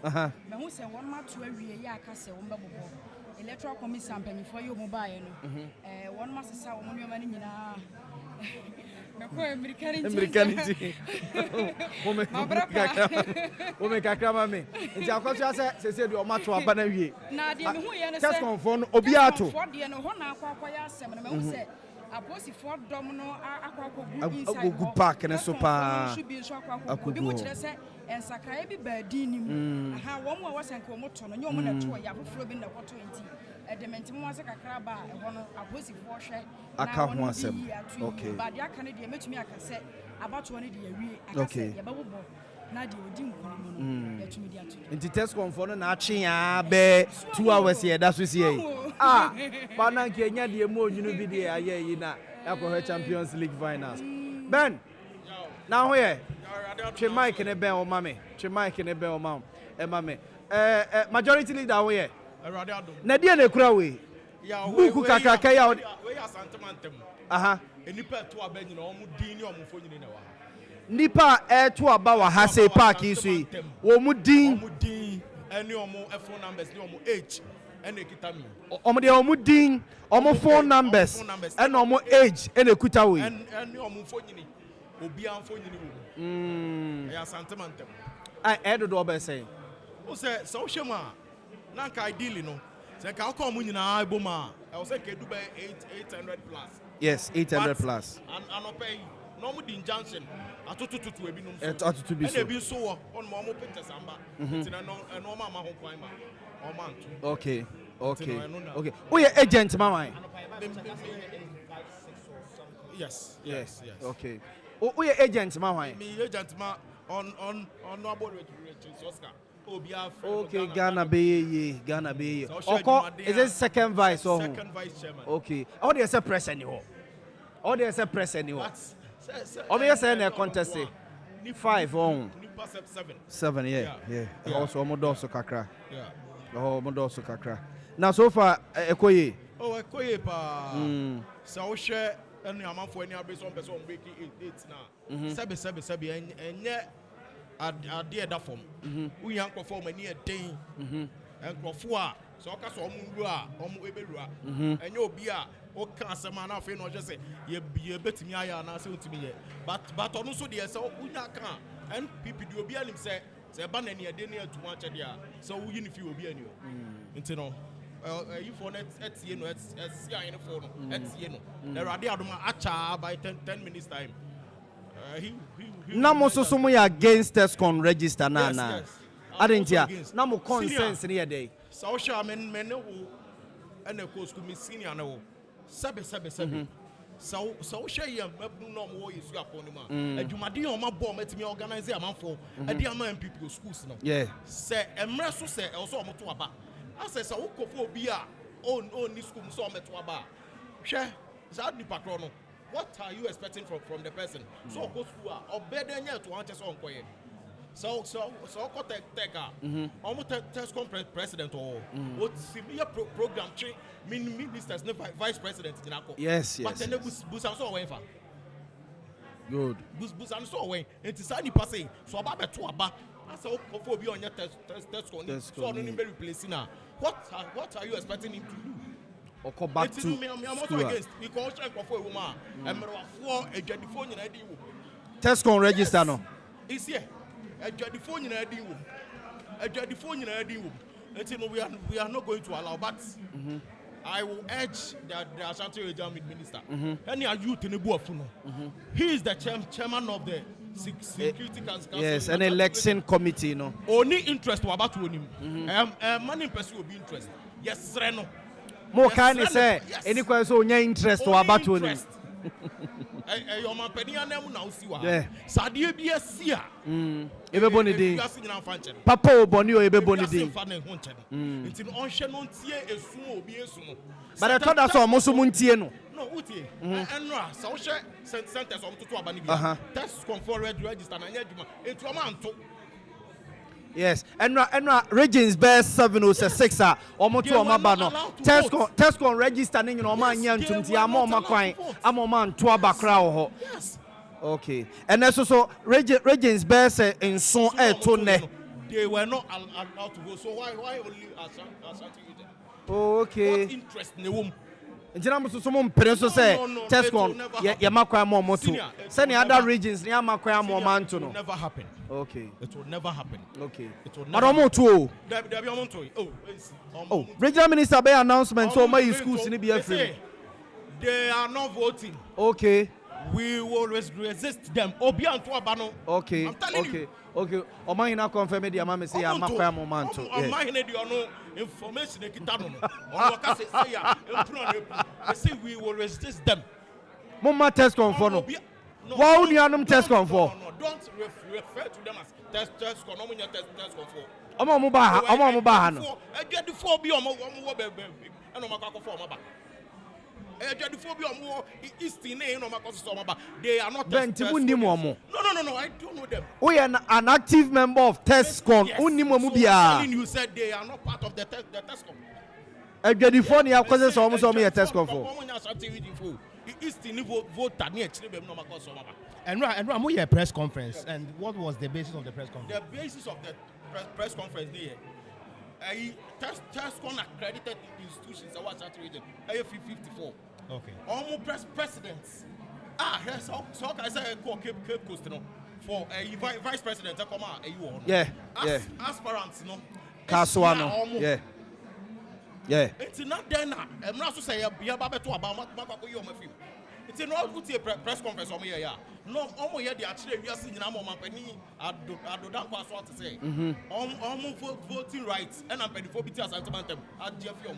Me hu se won mato awi ya aka se won bebobo. Electoral commission mpanyifo yo mobile no. Won masesa won no mani nyina. Americanity. Ome kakra mame. Nti akoso ya se de omato aba na wi. Na de me hu ye ne se. Test confirm obi ato. For de no ho na akwa ya asem na me hu se aposi for dom no akwa inside go park ne so pa. Obi mu kire se ensakra bi baadi nim. Aha wo mu a wasanka wo to no nye wo na to ya foforo bi na kwoto enti. Edementi mu wase kakra ba ho no aposi for hwe. Aka ho asem. Okay. Ba de aka ne de metumi aka se abato ne de yawie aka se ya babobo. Na de odi nkwano no yatumi de ato. Nti test confirm no na ache ya be 2 hours here da so sie. Bana nke nya de mu onwunu bi de aye yi na akọ Champions League finals. Ben. Na ho ye. Che Mike ne ben o mame. Che Mike ne ben o mam. E mame. Majority leader ho ye. Na dia na kura we. Buku kakaka ya we Asante mantem. Aha. Enipa to aba nyina omu din ni omu fo nyina na wa. Nipa to aba wa ha say park yi so yi. Wo mu din any omu phone numbers ni omu age ene kita mi. Omo de omu din, omo phone numbers and omo age ene kuta we. Any omu fo nyini. Obi an fo nyini wo. Ya Asante mantem. I do obe say. O say so hwema na nka ideally no. Say ka ko omu nyina iboma. I was say ke do be 800 plus. Yes, 800 plus. And pay no mu din junction. Atotutu ebi no so. Atotutu bi so. And ebi so wo on mo pictures amba. Ntina no ma ho kwan ma. O man to. Okay. Who your agent mama? Yes. Okay. Who your agent mama? Me agent ma on no about Oscar. Okay, Ghana be. Oko is it second vice or second vice chairman? Okay. How do you say press anyhow? Obi say na contest 5 on 7 yeah. Also omodo so kakra. Yeah. Omodo so kakra. Now so far ekoye. Ekoye pa. So share any amanfo any abeso person break 8 now. Sebe enye ade da form. We yan form any den. Enkrofo a so ka so omu a omu ebelua. Enye obi a o kan asema na afi no je say ye betimi aya na say otimi ye. But onu so de say unya kan NPP de obi anim say ba na ne ade ne atuma che de a so wo unifi obi ani o. Nti no you for net etie no etie ayen for no etie no. The radio adoma acha by 10 minutes time. Na mo so mo ya against Tescon register na na. Adentia na mo consent ne ye dey. So sha men wo ene ko school me senior na wo. Sabe. So share yam no mo yesu akoni ma. Adwumade yon ma bom atimi organize amanfo. Ade ama MPP schools no. Yeah. Say emre so say also omo to aba. Ase say wo kofo obi a on ni school so omo to aba. Hwe za ni patron no. What are you expecting from the person? So go school or better than to answer so onkoye. So ko teka. Omo Tescon president or what similar program change ministers no vice president in ako. Yes. But then busan so wen fa. Good. Busan so wen. Enti sa ni pass so aba beto aba. Asa ko fo obi onya Tescon so no be replacing na. What are you expecting him to do? Or go back to school. Because check for a woman. Emrafo edwadifo nyina di wo. Tescon register no. Is here. Edwadifo nyina di wo. Edwadifo nyina di wo. Until we are not going to allow, but I will urge the Ashanti minister. Any youth in the Buafuno. He is the chairman of the Security Council. Yes, an election committee, no. Only interest to about him. Money person will be interested. Yes, Reno. More kindly say, any question interest to about him. Your man penny and them now see what. Yeah. Sadia be a seer. Everybody day. Papa Bonio everybody day. It's in ocean on tear a sumo be a sumo. But I thought that's almost Muntieno. No, Uti. And Ra, South centers on to Abanibia. Test conform register and Yajuma. It's a man to. Yes, and regions best 706 are almost to Omabano. Tesco register in Oman Yan to Amoma Quine, Amoman to Abacrao. Yes. Okay, and that's also regions best in Son Tone. They were not allowed to vote, so why only Ashanti? Okay. What interest in the woman? Someone Perenso say Tesco, Yamakwa Momotu. Send the other regions, Yamakwa Momanto. Never happen. Okay. It will never happen. Okay. It will never happen. Oh, regional minister by announcement so my schools in the free. They are not voting. Okay. We will resist them. Obian to Abano. Okay. I'm telling you. Okay. Omani na confirm the mama say Yamakwa Momanto. Omani no information they say we will resist them. Mama test confirm. Why would you test confirm? No, don't refer to them as test confirm. Test confirm. Omo mubaha no. I get the 4 be omo bebe. And omo kakofo omo ba. They are not. No, I don't know them. We are an active member of TESCON. Yes. So you said they are not part of the TESCON. I get the phone here because almost on me a TESCON for. And we had a press conference. And what was the basis of the press conference? The basis of the press conference there. TESCON accredited institutions. I was at region. 54. Okay. Almost presidents. Yes. So I say Cape Coast, for a vice president. Yeah. Aspirants, Casuano. Yeah. It's not there now. I'm not to say you have to about it's not good to press conference on here. No, almost here they actually we are seeing now my penny. I don't pass what to say. Almost voting rights and I'm penny for BT as sentiment. I just feel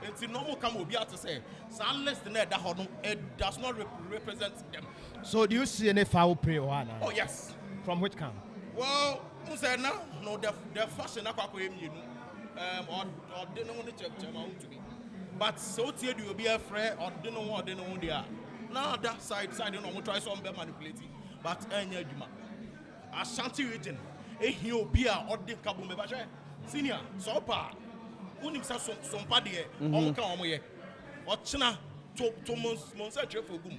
it's normal come will be able to say so unless the net that it does not represent them. So do you see any foul play or not? Oh yes. From which camp? Well, who said now? No, the fashion or didn't want to check them out to me. But so you will be afraid or didn't know they are. Now that side don't know try some manipulating. But any Ashanti region, he'll be a or did Kabume Senior, Sompa. Unim sa Sompa de omuka omoye ochina to monsa for gum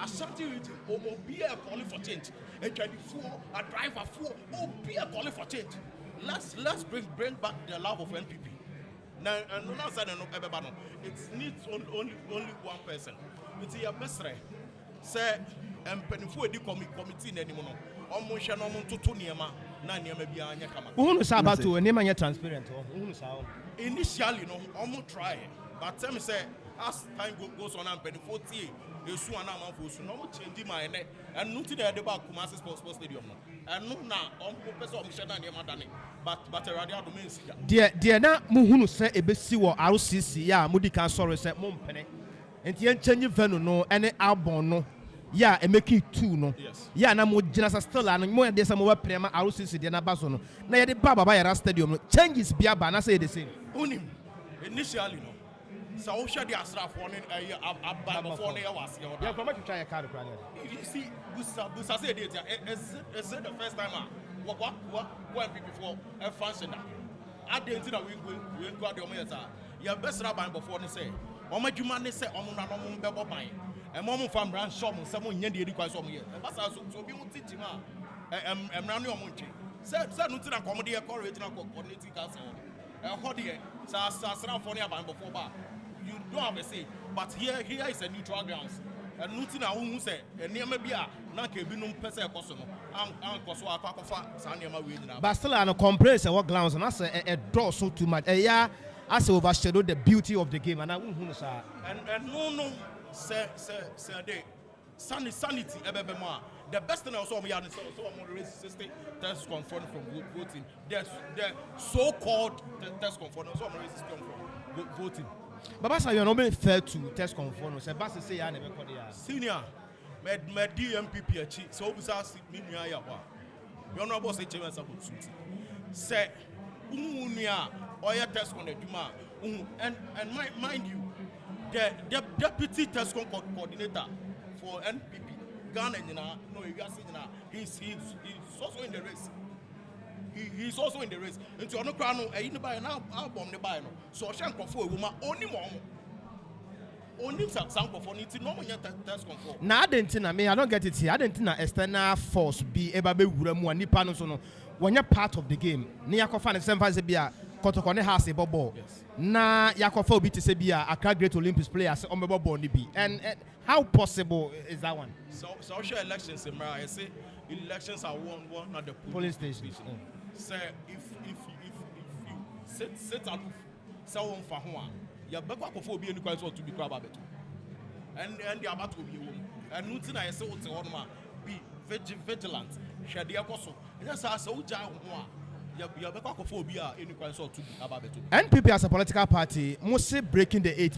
Ashanti region obi a calling for change a 24 a driver for obi a calling for change. Let's bring back the love of NPP. Now no answer no ebeba no it needs only one person. It's your best say empenifo edi committee na anymore no omo hwe no omo toto niema na niema bia anya kama who say about to niema nya transparent who say initially no omo try but tell me say as time goes on empenifo tie esu ana amanfo su no omo change my ne and no ti dey ba Kumasi sports stadium no and no na omo pese omo hwe na niema dane but already ado men sika de na muhunu say ebesi wo RCC ya mudi kan sorry say mo mpene enti en change venue no ene album no yeah, and make it two no. Yes. Yeah, na mo jina still and mo dey some over prema RCC de na baso no. Na ye de baba ba Yara stadium no. Changes bia ba na say the same. Unim initially no. So we share the asrafo on abba before na was here. Yeah, come to try a card plan. You see Busa say it is it the first time what people for a function. I didn't that we go at the omesa. Your best rabbi before they say. Oma dwuma ne say omo na no mo bebo ban. E mo fam brand shop mo say mo nya de edi kwa so mo ye. E basa so bi mo titi ma. Emra ne omo ntwe. Say no ti na kom de e correct na coordinating council. E ho de sa for ne aban before ba. You don't have a say. But here is a neutral grounds. And nothing na who say near maybe na ke bi no pese e koso no. An koso akwakofa sa near ma we nyina. But still an compress what grounds and that's a door so too much. Yeah, as overshadow the beauty of the game and I won't say and no say they sanity ebebema the best thing I saw me and so I'm resisting test confirmed from voting the so-called test confirmed so I'm resisting from voting but Basa you are not fair to test confirmed say Basa say ya never call senior med DMPP achi so obusa me nua ya kwa you know about say chairman support say unuia oya test on aduma and mind you the deputy test coordinator for NPP Ghana no you are saying he's also in the race he's also in the race. Into ono kra no e ni buy na album ne buy no. So Oshan Kofo ewuma oni mo. Only some for it no test control. Na adentina me I don't get it here. Adentina external force be eba be wura mu anipa no so no. When you're part of the game, ni yakofa ne semfa se bia kotoko ne house ball. Na yakofa obi te se bia Accra Great Olympics players on ball ball ni bi. And how possible is that one? So sure elections in I say elections are won at the police station. Say if you sit aloof, say one for one. Ya bekwa kofo obi enu kwase to be crab abeto and the about to be woman and nothing I say what on ma be vigilant hwede ekoso nya sa so uja ho a ya bekwa kofo obi a enu kwase to be abeto. NPP as a political party must breaking the eight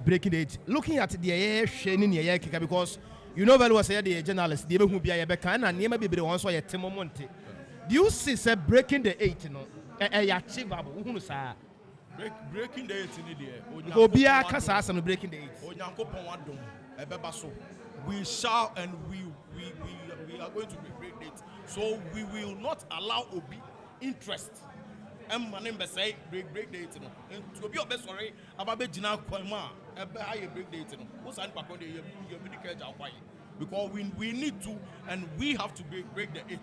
looking at the air shining the air because you know very well say the journalists they be hu bia ye be kan na niam bebre won so ye temomonte. Do you see say breaking the eight no achievable hu no sa breaking the 8 in the Obia kasa asem breaking the 8. Onyankopon wadom ebeba so. We shall and we are going to break the 8. So we will not allow Obi interest. Manem be say break the 8 no. And to Obi obe sorry ababe gina kwama ebe ha ye break the 8 no. Wo san pakon de ye medical ja kwaye. Because we need to and we have to break the 8.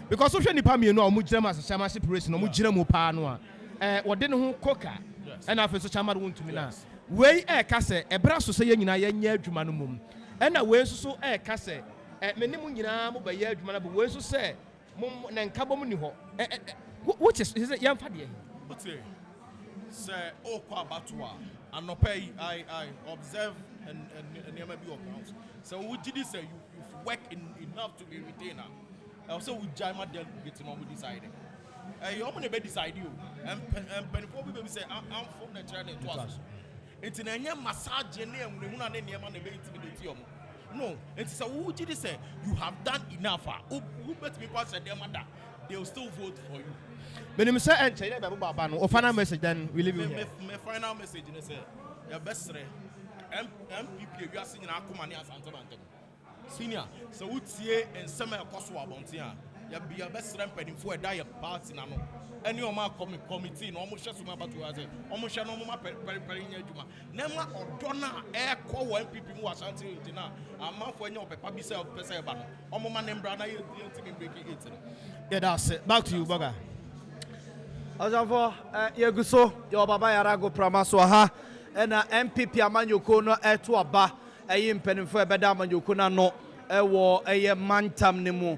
Because social nipa me no omu gina ma chairmanship race no omu gina mu pa no a what didn't who coca and after such a matter to me now. Way a casse, a brasso say in a year jumanum, and a way so a casse, at Menimunam by year juman, but way so say, Mum and Cabomuniho. What is it, young Fadi? But say, oh, Batua, and no pay, I observe and never be accounts. So, what did you say? You work enough to be retainer. Also, with Jama getting on with deciding. You only be decide you and before we say I'm from the channel twice. It's in a massage name when I name and the no, it's a who did say you have done enough. Who bet me pass their mother, they'll still vote for you. But you say and China Babano or final message then we leave you. My final message is say your best MPP you are seeing Akumani as Antomantum. Senior, so would see and some Koswa Bontia. Ya be your best friend for a diet party now. Any of my committee, no almost just about to say, almost no more perinya juma. Nema or donna air call one people who are Ashanti in dinner. A month when you're Papi self Pesabano. Omo man and Brana, you didn't break it. Yeah, that's it. Back to you, Boga. Azanfo yeguso yo baba Yara go pramaswa and MPP amanyoko no to aba mpenimfo ebeda amanyoko na no ewo mantam ne mu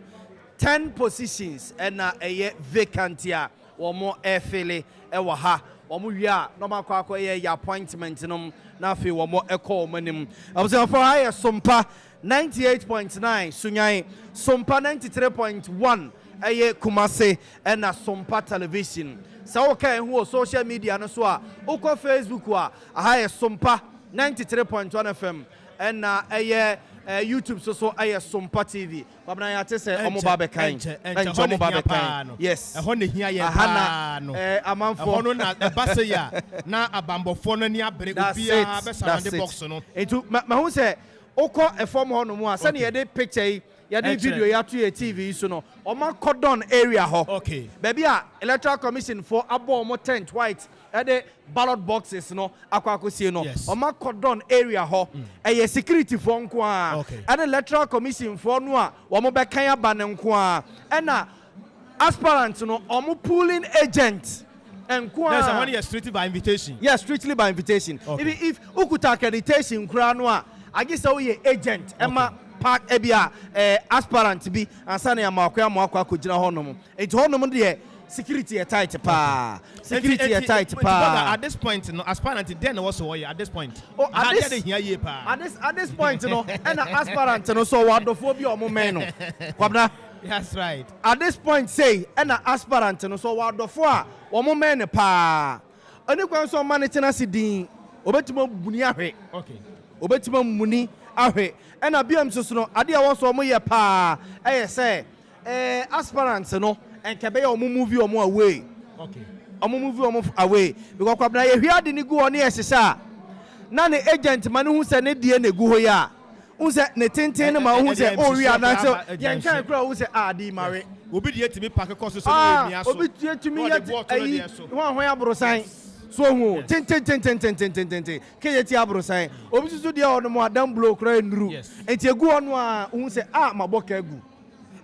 10 positions and a vacant ya or more airfile ewa ha or muya no makwa ya appointment no na fe or more echo manim. I was for higher Sompa 98.9 Sunyai Sompa 93.1 aye Kumase and a Sompa television. So okay who social media no so uko Facebook wa higher Sompa 93.1 FM and aye YouTube so aye Sompa TV. Babna ya tese omo babekan. Encho omo babekan. Yes. Ehon ne hia ye pa no. Amanfo. Ehon na ebase ya na abambofo no ni abere obia be surround box no. Etu ma hu se okọ efom ho no mu a se ne ye de picture yi ye de video ya to ye TV so no. Oma cordon area ho. Okay. Baby a electoral commission for abo omo tent white the ballot boxes no akwakosie no oma cordon area ho eye security for nko a and electoral commission for no a omo be kan aba ne nko a na aspirant no omo pooling agent nko a there's a one strictly by invitation. Yes, strictly by invitation. If ukuta accreditation kura no a agi say we agent ema part ebia aspirant bi ansana ya makwa akogina honom enti honom de security tight pa. Security tight pa. At this point, no aspirant then was so at this point. Oh, at this point, no, and aspirant no so wadophobia or momeno. Kwabna. That's right. At this point, say, and aspirant no so wadofo or momene pa. Ani kwan so managing din obetimo buni ahwe. Okay. Obetimo muni ahwe. And abiam so no ade a wo so mo ye pa. Say aspirant no and kebe omo move omo away. Okay. Omo move omo away because kwabna ye hwia de ni gu oni esesa na ne agent man hu se ne die ne gu ho ya hu se ne tenten ma hu se o wi ana se ye nkan kra hu se di mare obi de etimi pack course so no emi aso obi tie tumi yet ayi ho abrosan so hu ten ke ti abrosan obi susu de ono mo adam blow kra nuru enti egu ono a hu se maboka egu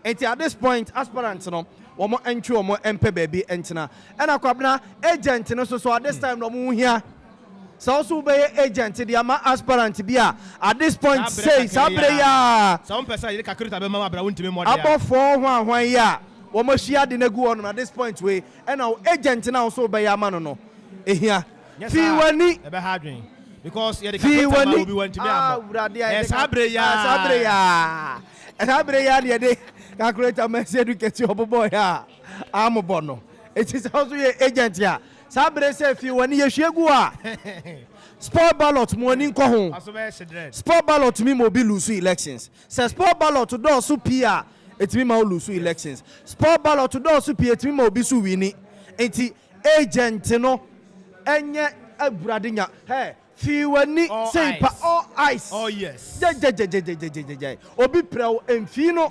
enti at this point aspirants no womo entwe womo empe baby entina ena kwabna agent no so at this time no mo hia so also be agent the ama aspirant bia at this point say sabre ya some person you kakrita be mama bra wontime mo dia abofo ho ahwan ya womo hia de nagu ono at this point we ena agent na also be ya ma no ehia fi wani e be hardwin because you the kakrita ma obi wontime am sabre ya de calculator me say educate obobo ya amobo no it is also your agent ya sabre say fi wani ye hwegu a sport ballot mo ni nko ho sport ballot mi mo bi lose elections say sport ballot do so pia etimi ma lose elections sport ballot do so pia etimi ma obi so wini enti agent no enye aburade fi wani say pa all eyes oh yes obi prew emfi no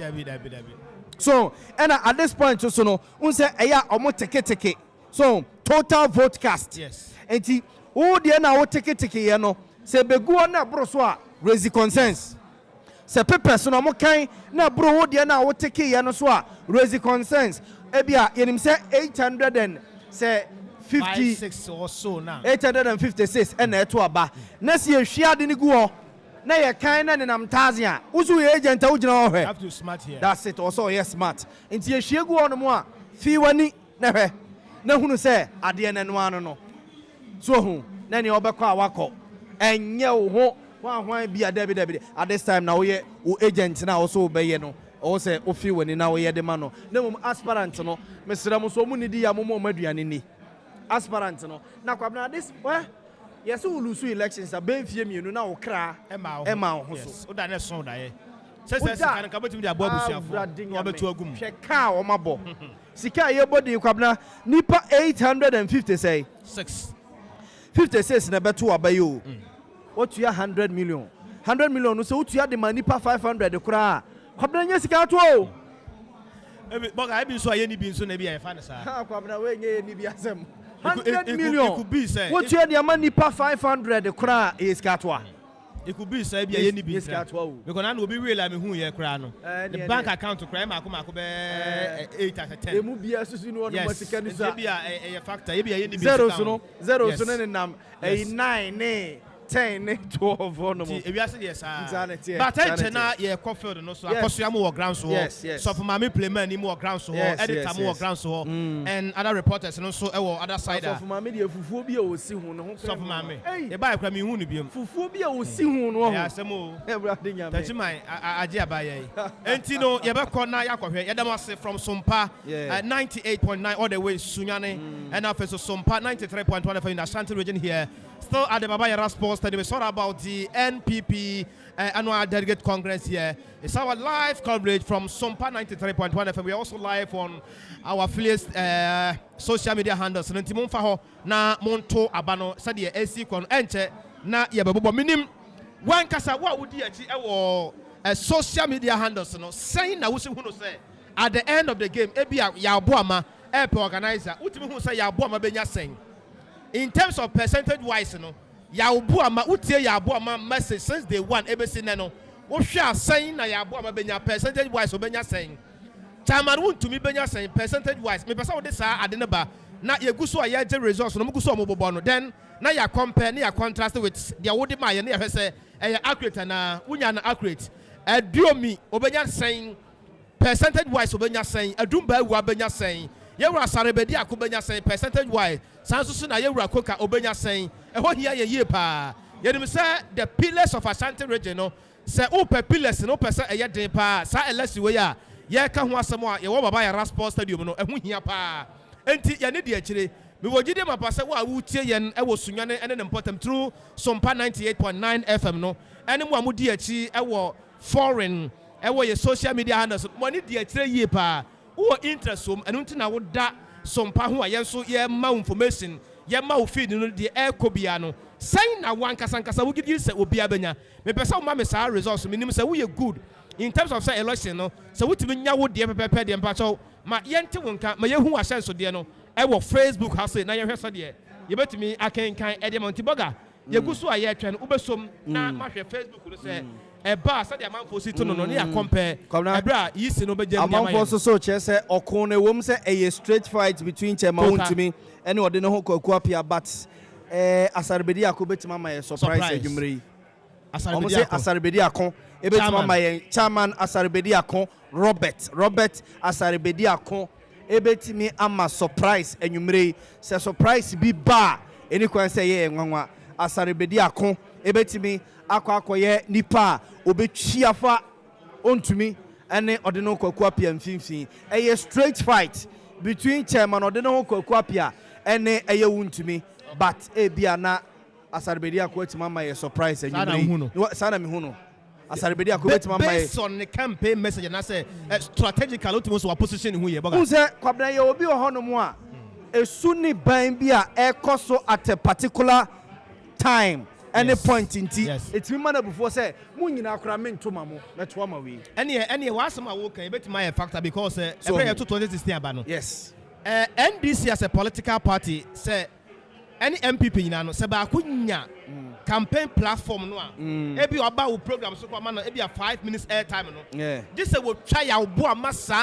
so and at this point so no unse eya omo teke so total vote cast yes enti wo de na wo teke ye no se beguo na bro so a raise consensus se papers no mo kan na bro wo de na wo teke ye no so a raise consensus e bia yenim se 800 and se 56 or so now 856 and eto aba na se ehwia de ni guo na ye kan na nenam tazia usu ye agent a ugina ho have to smart here that's it also yes smart enti ye hwie guo no mo a fi wani na hwe na hunu se ade na no ano no so hu na ne obekọ awakọ enye wo ho hwan bia dabi at this time na wo ye wo agent na wo so be ye no o se o fi wani na wo ye de ma no na mum aspirant no mesra mo so mu ni di ya mo maduane ni aspirant no na kwabna this yes we lose elections a ben fie mienu na wo kra ema ho so o da na so da ye se kan ka betim di abo abusuafo o betu agum hwe ka o mabo sika ye body kwabna nipa 850 say 56 na betu abayo what you 100 million no so what you the nipa 500 kra kwabna nya sika to o boga e bi so aye ni bi so na bi e fa na sa kwabna we nya ni bi asem 100 million it could be say what you the man nipa 500 kra is katwa it could be say bia ye ni bi katwa because na obi we la me hu ye kra no the bank account kra mako be 8 at 10 emu bia susu no no masika ni sa bia e factor bia ye ni bi zero so no nam 9 10 12 no mo e wi ase yes but I na ye field no so akosua mo ground so so for mama play man ni mo ground so editor mo ground so and other reporters no so e wo other side so for mama de fufuo bi a osi hu no ho so for mama e ba kra me hu no biam fufuo bi a osi hu no ho ya asemo ebrade nyame tachiman aje abaye enti no ye be ko na yakohwe ye dem ase from Sompa 98.9 all the way Sunyane and after so Sompa 93.1 in the Ashanti region here. Still at the Baba Yara Sports Stadium. It's all about the NPP annual delegate congress here. It's our live coverage from Sompa 93.1 FM. We're also live on our affiliates social media handles. Na monto abano sadi AC kon enche na yebebo minim one kasa wa wudi achi social media handles no saying na wusi hunu say at the end of the game ebi ya boama airport organizer utimi hu say ya boama benya saying in terms of percentage wise no ya boama utie ya boama message since day one ebesi no wo hwe saying na ya boama benya percentage wise obenya saying chairman wuntumi benya saying percentage wise me pesa wo de sa ade ne ba na yeguso a ye results no muguso mo bobo no then na ya compare na ya contrast with the wodi ma ye na ye say accurate na unya na accurate aduomi obenya saying percentage wise obenya saying adumba ewu obenya saying yewura sarebedi akobenya saying percentage wise sansusu na yewura koka obenya saying eho hia ye pa yenim say the pillars of Ashanti region no say upe pillars no person eye den pa sa elesi we ya ye ka ho asemo a ye wo Baba Yara Sports Stadium no eho hia pa enti ye ne de akire me wogide mapase wo a wutie yen e wo Sunyane ene ne important through Sompa 98.9 FM no ene mo amudi achi e wo foreign e wo ye social media handles mo ne de akire yie pa wo interest so enu ntina wo da Sompa ho a yen so ye ma information ye ma wo feed no de e kobia no sign na wan kasankasa wo gidi se obi abenya me pese wo ma me sa results me nim se wo ye good in terms of say election no so wotimi nya wo de pepepe de mpacho ma yente wonka ma yehu asenso de no e wo Facebook ha say na ye hweso de ye betimi akenkan e de monti boga ye guso aye atwa no ubesom na ma hwe Facebook no say e ba sa de amanfo si to no no ya compare ebra yisi no begya ndiama amanfo so che say okon na wom say a straight fight between Chairman Wontumi and ode no ho kwaku apia but asarbedi akobetima ma surprise adwumre asarbedi akon ebetima ma Chairman asarbedi akon Robert asarbedi akon ebetimi ama surprise adwumre say surprise bi ba eni kwan say ye nwanwa asarbedi akon ebetimi akwakoye nipa obetwiafa ontumi ene ode no kwaku apia mfimfin eye straight fight between Chairman ode no kwaku apia ene eye Wontumi but ebia na asarbedi akwatima ma ye surprise adwumre sana me huno asarbedi akwatima ma ye based on the campaign message na say strategical ultimate so position hu ye boga unse kwabna ye obi ohonom a esuni ban bi a ekoso at a particular time any point inti it me man before say mu nyina akora me ntoma mo meto ma we ene wa asema wo kan ebetima ye factor because every year to 2016 aba no yes NDC as a political party say any MPP nyina no se ba kunya campaign platform no a ebi oba wo program so kwa no ebi a 5 minutes air time no this say wo twa ya wo bo amasa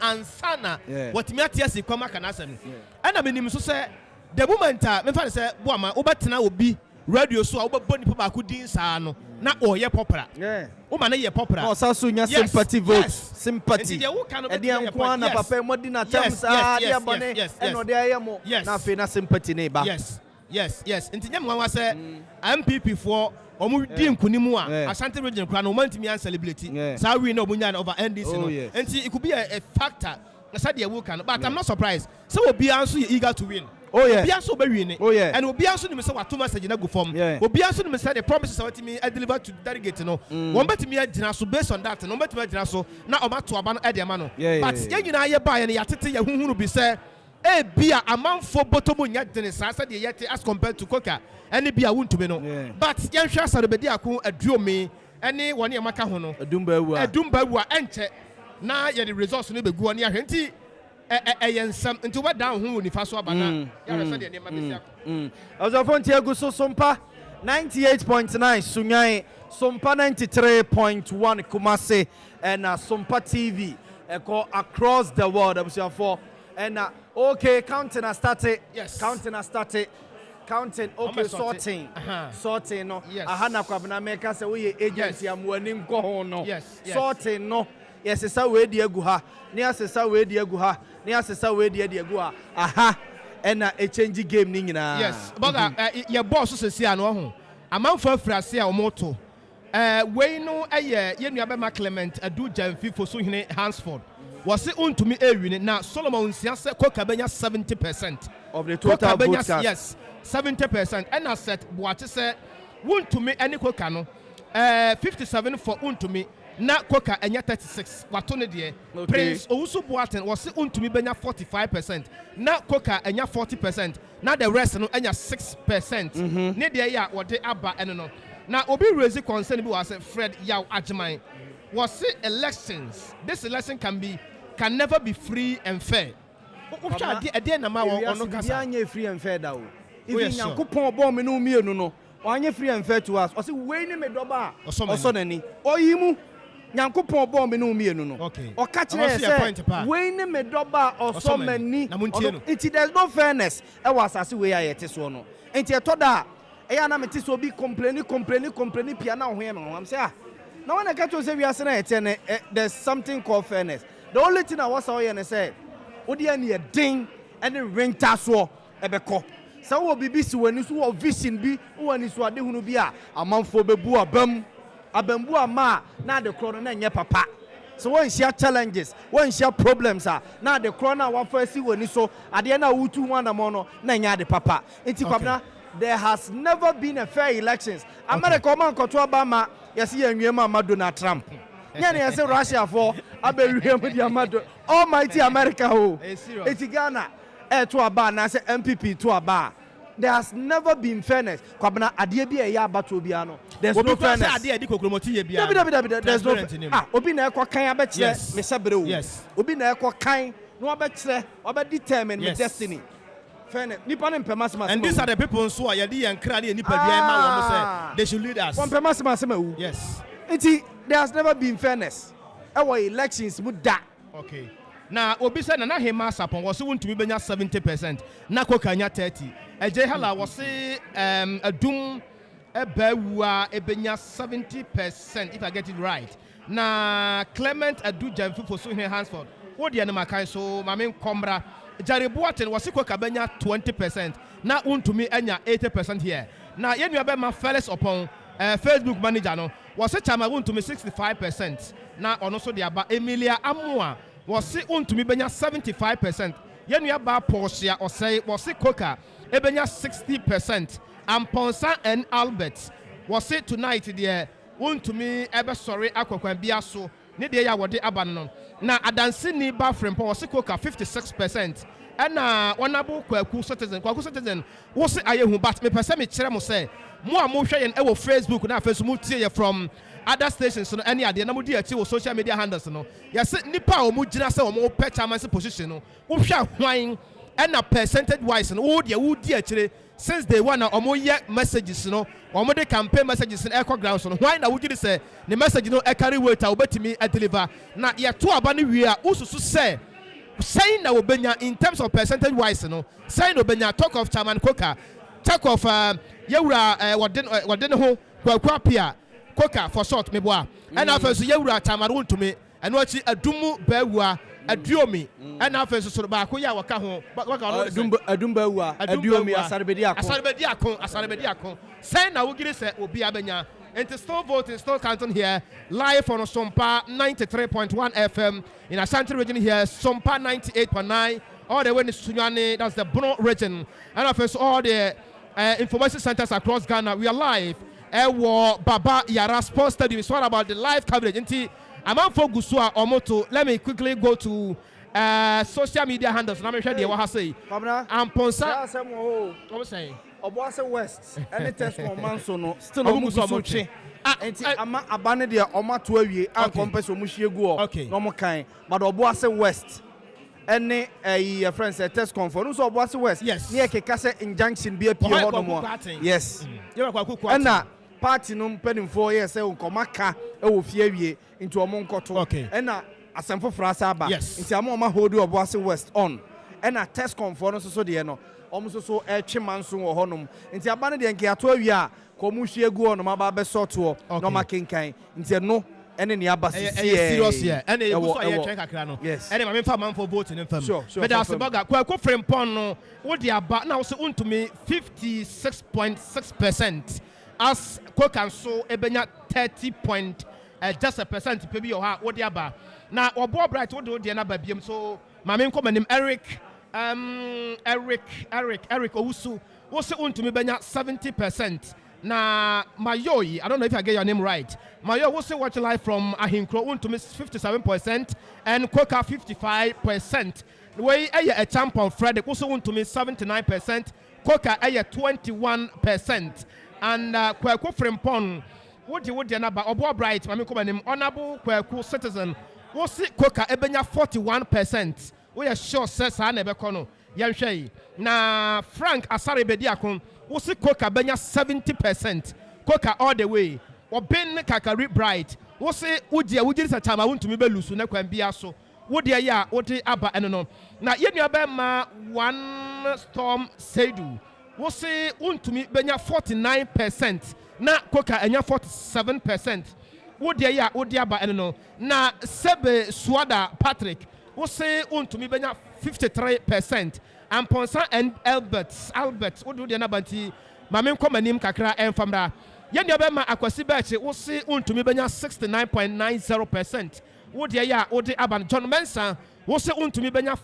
ansana what me atiasi kwa maka na asem ana menim so say the moment me fa say bo ama wo betena obi radio so a wo boni pa ba ku din sa no na oye popular wo ma na ye popular no sa so nya sympathy vote sympathy e dia nko na papa modi na terms dia bone e no dia yemo na fe na sympathy ne ba yes nti nyam nwa say MPP for omu di nkunimu a Ashanti region kra no mantimi an celebrate sa we na omunya over NDC no nti it could be a factor na say dia wo kan but I'm not surprised so obi anso eager to win obi anso be win and obi anso ni me say wato message na go form obi anso ni me say the promises what me deliver to delegate no won betimi agina so based on that no betimi agina so na omato aba no e de ma no but yanyina ye ba ye ne yatete ye hunhunu bi say bia amanfo botomu nya dene sa de yete as compared to Coca any bia Wontumi no but yanhwa asarbedi akon aduomi any woni amaka ho no adumba wu a enche na ye the results no begu oni ahwenti yensam nti we down ho ni fa so aba na ya so de ne ma besi akon Ozofonti aguso Sompa 98.9 Sunyan Sompa 93.1 Kumase and Sompa TV echo across the world for and okay, counting has started. Yes. Counting has started. Counting. Okay, sorting. Sorting. No. Yes. Ahana kwa bina meka se we agency amwani mko no. Yes. Sorting no. Yes, esa we di aguha. Ni asesa we di aguha. Ni asesa we di aguha. Aha. Ena a change game ni nyina. Yes. But your boss so se anu ho. Amanfo afrase a omoto. We no ye nua be Clement adu Jamfi for so hene Hansford. Was it on to me now Solomon Siasa Coca Benya 70% of the total votes. Yes, 70%. And I said, what said, won't to me any Coca no 57 for to me, not Coca and 36. What on the Prince also Boaten was it on to me Benya 45%, not Coca and 40%, not the rest no and 6%. Nedia ya what they abba and no. Now Obi raise concern was Fred Yao Ajmai. Was it elections? This election can never be free and fair. Anya free and fair da o. Even Yankopon bo me no mienu no. Anya free and fair to us. O se we ni me doba. Oso nani. Oyimu Yankopon bo me no mienu no. O ka kire say we ni me doba oso mani. There's no fairness. E was asase we ayete so no. Enti etoda e ya na meti so bi complain pia na ho ye me. Am say now when I get to say we are saying there's something called fairness. The only thing I was saying is say, "Odi any a ding and the ring tasso ebeko." So we be busy when you vision be when you ade hunu bi a manfo bebu abambu ama na the crown na nye papa. So when share challenges, when share problems now the crown na wa first see when so ade na wutu one amono na nya de papa. Enti kwabna there has never been a fair elections. America man koto Obama yes yenwema Donald Trump. Nyane yese Russia for abewiem di amado almighty America ho. Eti Ghana to aba na say MPP to aba. there has never been fairness. Kwabena adie bi e ya abato obiano. There's no fairness. There's no. Obi na ekwa kan abekire me sebrɛ o. Yes. Obi na ekwa kan no abekire, obedetermine me destiny. Fairness. Nipa ne mpema. And these are the people who are yadi and krali nipa bia ma wo say they should lead us. Mpema. Yes. There has never been fairness. Our elections would da. Okay. Now, Obi said, "Na hema sapon was soon to be 70%. Na kokanya 30. Eje hala was say a doom a bewa ebenya 70%. If I get it right. Na Clement adu jamfu for soon Hansford. What the anima kai so mamin kombra. Jari Boaten was koka benya 20%. Na to me enya 80% here. Na yenu abe ma fellas upon Facebook manager no was a chama to me 65%. Na also the aba Emilia Amua was to me benya 75%. Yenu aba Portia or say was Coca ebenya 60%. And Ponsa and Albert was it tonight there to me ever sorry akwa biaso ne de ya wode abanon. Na adansi ni ba frem was Coca 56%. And honorable Kwaku citizen was it ayehu but me pese me kire mo say mo hwe yen e wo Facebook na Facebook tie from other stations no any ade na mo di achi wo social media handles no yes nipa o mo gina say o mo pe chairmanship position no wo hwe hwan and a percentage wise no wo di achi since day one o mo ye messages no o mo de campaign messages no echo grounds no why na wo gidi say the message no e carry weight a obetimi e deliver na ye to aba no wie a ususu say saying na obenya in terms of percentage wise no saying obenya talk of chairman Coca talk of Yara wadin ho kwapia Coca for short meboa and after so Yara chairman to me and what adumu bewa aduomi and after so ba ko ya waka ho adumbewa aduomi asarbedi akon saying na wo gire say obi abenya. And to still voting, still counting here, live on Sompa 93.1 FM, in Ashanti region here, Sompa 98.9, all the way in Sunyani, that's the Bono region, and of course all the information centers across Ghana. We are live. Baba Yara Sports Stadium. It's all about the live coverage. I'm on for Gusua Omoto. Let me quickly go to social media handles. Let me share the what I say. I'm Ponsa. What was saying? Obuase West any test for manso no still no muso che enti ama abane de oma to awie an compass omuhie gu o no mo kan but Obuase West any friends test conference so Obuase West near keka say injunction be apie ho no mo yes and na party no mpanimfo ye say nkomaka e wo fie awie into omo nkoto and na asemfo frasa aba enti ama hold Obuase West on and na test conference so de no almost so chimanso or honum. Into a banner and Kiatoya, Komushi go on Maba Besoto, no making into no and any abas serious here. And it was yes, and I'm man for voting in firm. Sure. But as a bugger, Quaco frame Pono, what they are but now so to me 56.6%. As Cook and so Ebenya 30 just a percent to be or what they are. Now, or Bob Bright, what do the other baby? So, my main comment name Eric Owusu was to me benya 70%. Na Mayoyi, I don't know if I get your name right. Mayo was watching live from Ahinkro to me 57% and Coca 55%. The way a champion Frederick also to me 79%, Coca 21%. And Kwaku Frempon, what you would the number of Bright, my name honorable Kwaku citizen, was Coca ebenya 41%. We are sure says I never kono yanshey na Frank Asare Bediakon we see Coca benya 70%. Coca all the way or Ben Kakari Bright we say udia sa chama won to me belusu na kwan bia so wo de ya wo de aba eno no na yenu abema one storm Seidu we say won to me benya 49% na Coca enya 47%. Wo de ya wo de aba eno no na Sebe Suada Patrick we say to me benya 53%. And Ponsa and Albert, what do the nabanti? Mamim come and name kakra and famra. Yen yabema akwasi beche, we say to me benya 69.90%. What ya, what the aban John Mensa, we say to me benya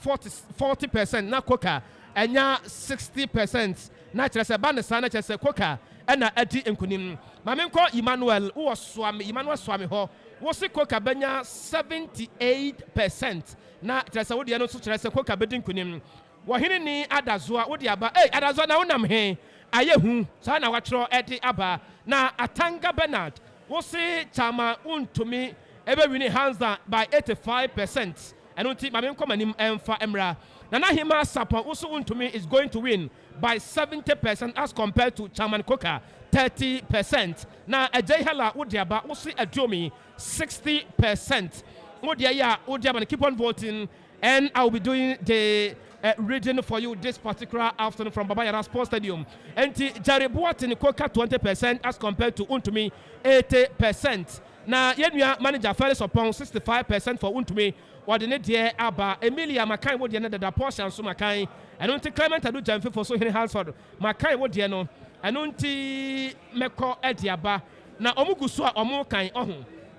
40%. Na Coca, and ya 60%. Natural Sabana Sana Chesa Coca, and a Eddie and Kunim. Mamim call Emmanuel, who was Emmanuel Swami Ho, we say Coca benya 78%. Na Trasa would you know such as a Coca bedding kunim. Wahini ni Adazwa, Udiaba, Adazwa na unam he, Ayehu, Sana Watro, Eti Aba, na Atanga Bernard, Wose Chama Untumi, ever winning hands down by 85%. And until Mamim Komanim Emfa Emra. Nana Hima Sapa also Untumi is going to win by 70% as compared to Chairman Koka, 30%. Now, Ajehala Udiaba, Usi Adomi, 60%. Udiaba, keep on voting, and I'll be doing the reading for you this particular afternoon from Baba Yara Sports Stadium. And Jerry Boatin Koka 20% as compared to Untumi 80%. Now, Yenya manager fairness upon 65% for Untumi. What the dear Abba Emilia Makai would the other portion so Makai. I don't think Clement I do jump for so in Hansford. Makai would no. I don't Meko Ediaba. Now Omugusua Omokai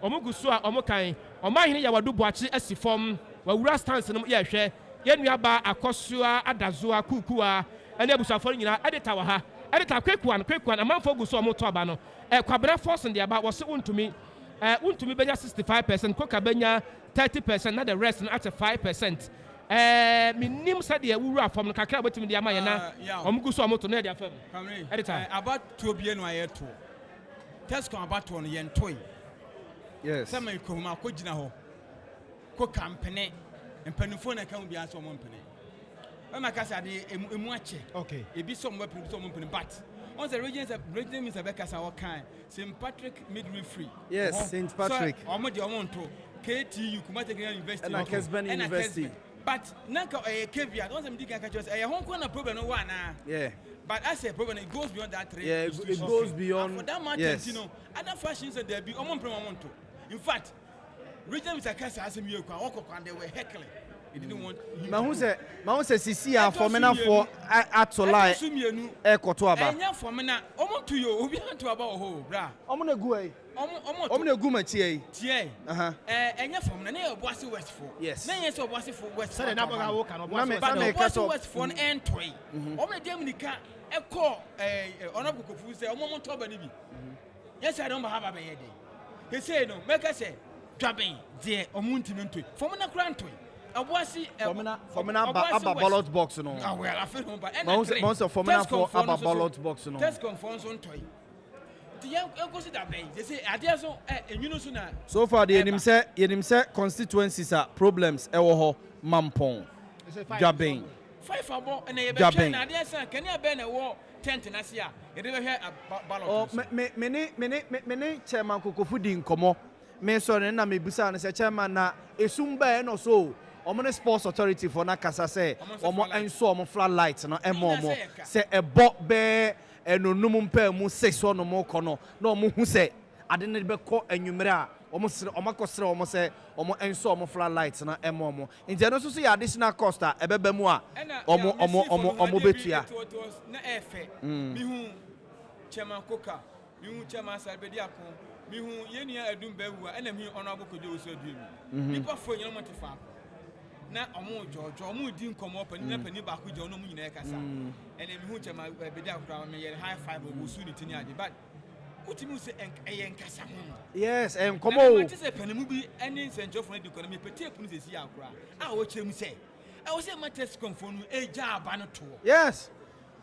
Omugusua Omokai. Omahini Yawadu Boachi as form where we are standing here share. Yen Yaba Akosua Adazua Kukua and Ebusa for Editawaha. Edita quick one, a man for Gusua Motobano. A Quabra force in the about was soon to me. To me, 65%, Kokabenya 30%, not the rest, and at 5%. Minim said the Ura from the Kakao with the Amayana, Omuguso Motonedia firm. About 2 billion a year to Tesco about 1 yen toy. Yes, some may come out, Kojinaho, Cocampene, and Penifona can be as one penny. When my casa, a muache, okay, it be some weapon, but. Once the regions of Britain is a Becca's our kind, St. Patrick midwifery. Yes, St. Patrick. Almost want to KTU, Kumatagana University, and Kesben University. But Nanka a caveat, don't think I can just a home corner problem, no one. Yeah. But I say problem, it goes beyond that. Yeah, it goes beyond. For that matter, you know, other fashions that there be almost want to. In fact, region is a case as a miracle, and they were heckling. He didn't want Mahon says CC for Mena for Atolai Ekotoaba. And for Mena, almost to you, we want to about whole, bra. Omuna Gui, Omuna Guma Tia. And you're from the name of Bossy Westford. Yes. Then you saw Bossy for West. Said another walk on Bossy Westford and Toy. Only Dominica, a call, honorable Kufu, a moment to Banibi. Yes, I don't have a baby. He said, no, make us say, Drabbing, dear, or Muntinuntu, for Mona Grantway. Formina ballot box no. Ah well, I feel no but most of formina for ballot box no. Test conforms on toy. The young go sit that bay. They say adia so you know sooner. So far the yenim say constituencies are problems e wo ho mampon. Jabbing. 5 abo and e be try na adia san kan e be na wo tent na sia. E dey hear ballot. Oh me chairman Kokofu di nkomo. Me so na me busa na say chairman na esumba e no so. Omo sports authority for na kasa say omo enso omo flat lights no emo say e bo be enonum mpa mu 6 ono mo kono na omo hu say ade ne be ko anwumere a omo akosere omo say omo enso omo flat lights na emo omo nti no so say additional cost a ebeba mu a omo betua na efe mi hu chairman Koka mi hu chairman Salbedi akon mi hu yenia adum bawu a na mi ono abokojo so adum nipa fo nyina mo tefa na omo jojo omo di nkomo pani na pani ba ko je ono mu nyina e kasa ene mi hu chema bedi akura me ye high five o su ni tini ade but utimi se eye nkasa ho yes nkomo o ti se pani mu bi ene senjo for economy peti epunu se si akura a o kire mu se e wo se matters confirm e ja aba no to yes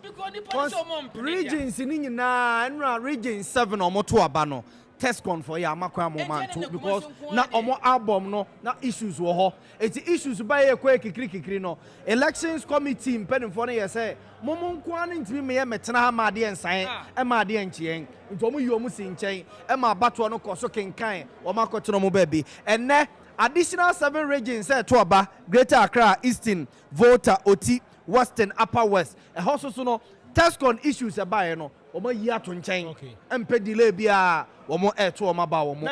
because the police omo regions ni nyina enra region 7 omo to aba no test con for ya makwa moment too because na omo album no na issues wo ho eti issues ba ye kwa kikiri no elections committee mpenfo no ye say momo nkwa ne ntimi me ye metena ha ma de ensan e ma de enchien nti omo yi omo si nchen e ma bato no koso kenkan o ma koteno mo ba bi enne additional 7 regions say to aba Greater Accra, Eastern, Volta, Oti, Western, Upper West e ho so no test con issues about no omo yi ato nchen empe delay bia omo to omo ba omo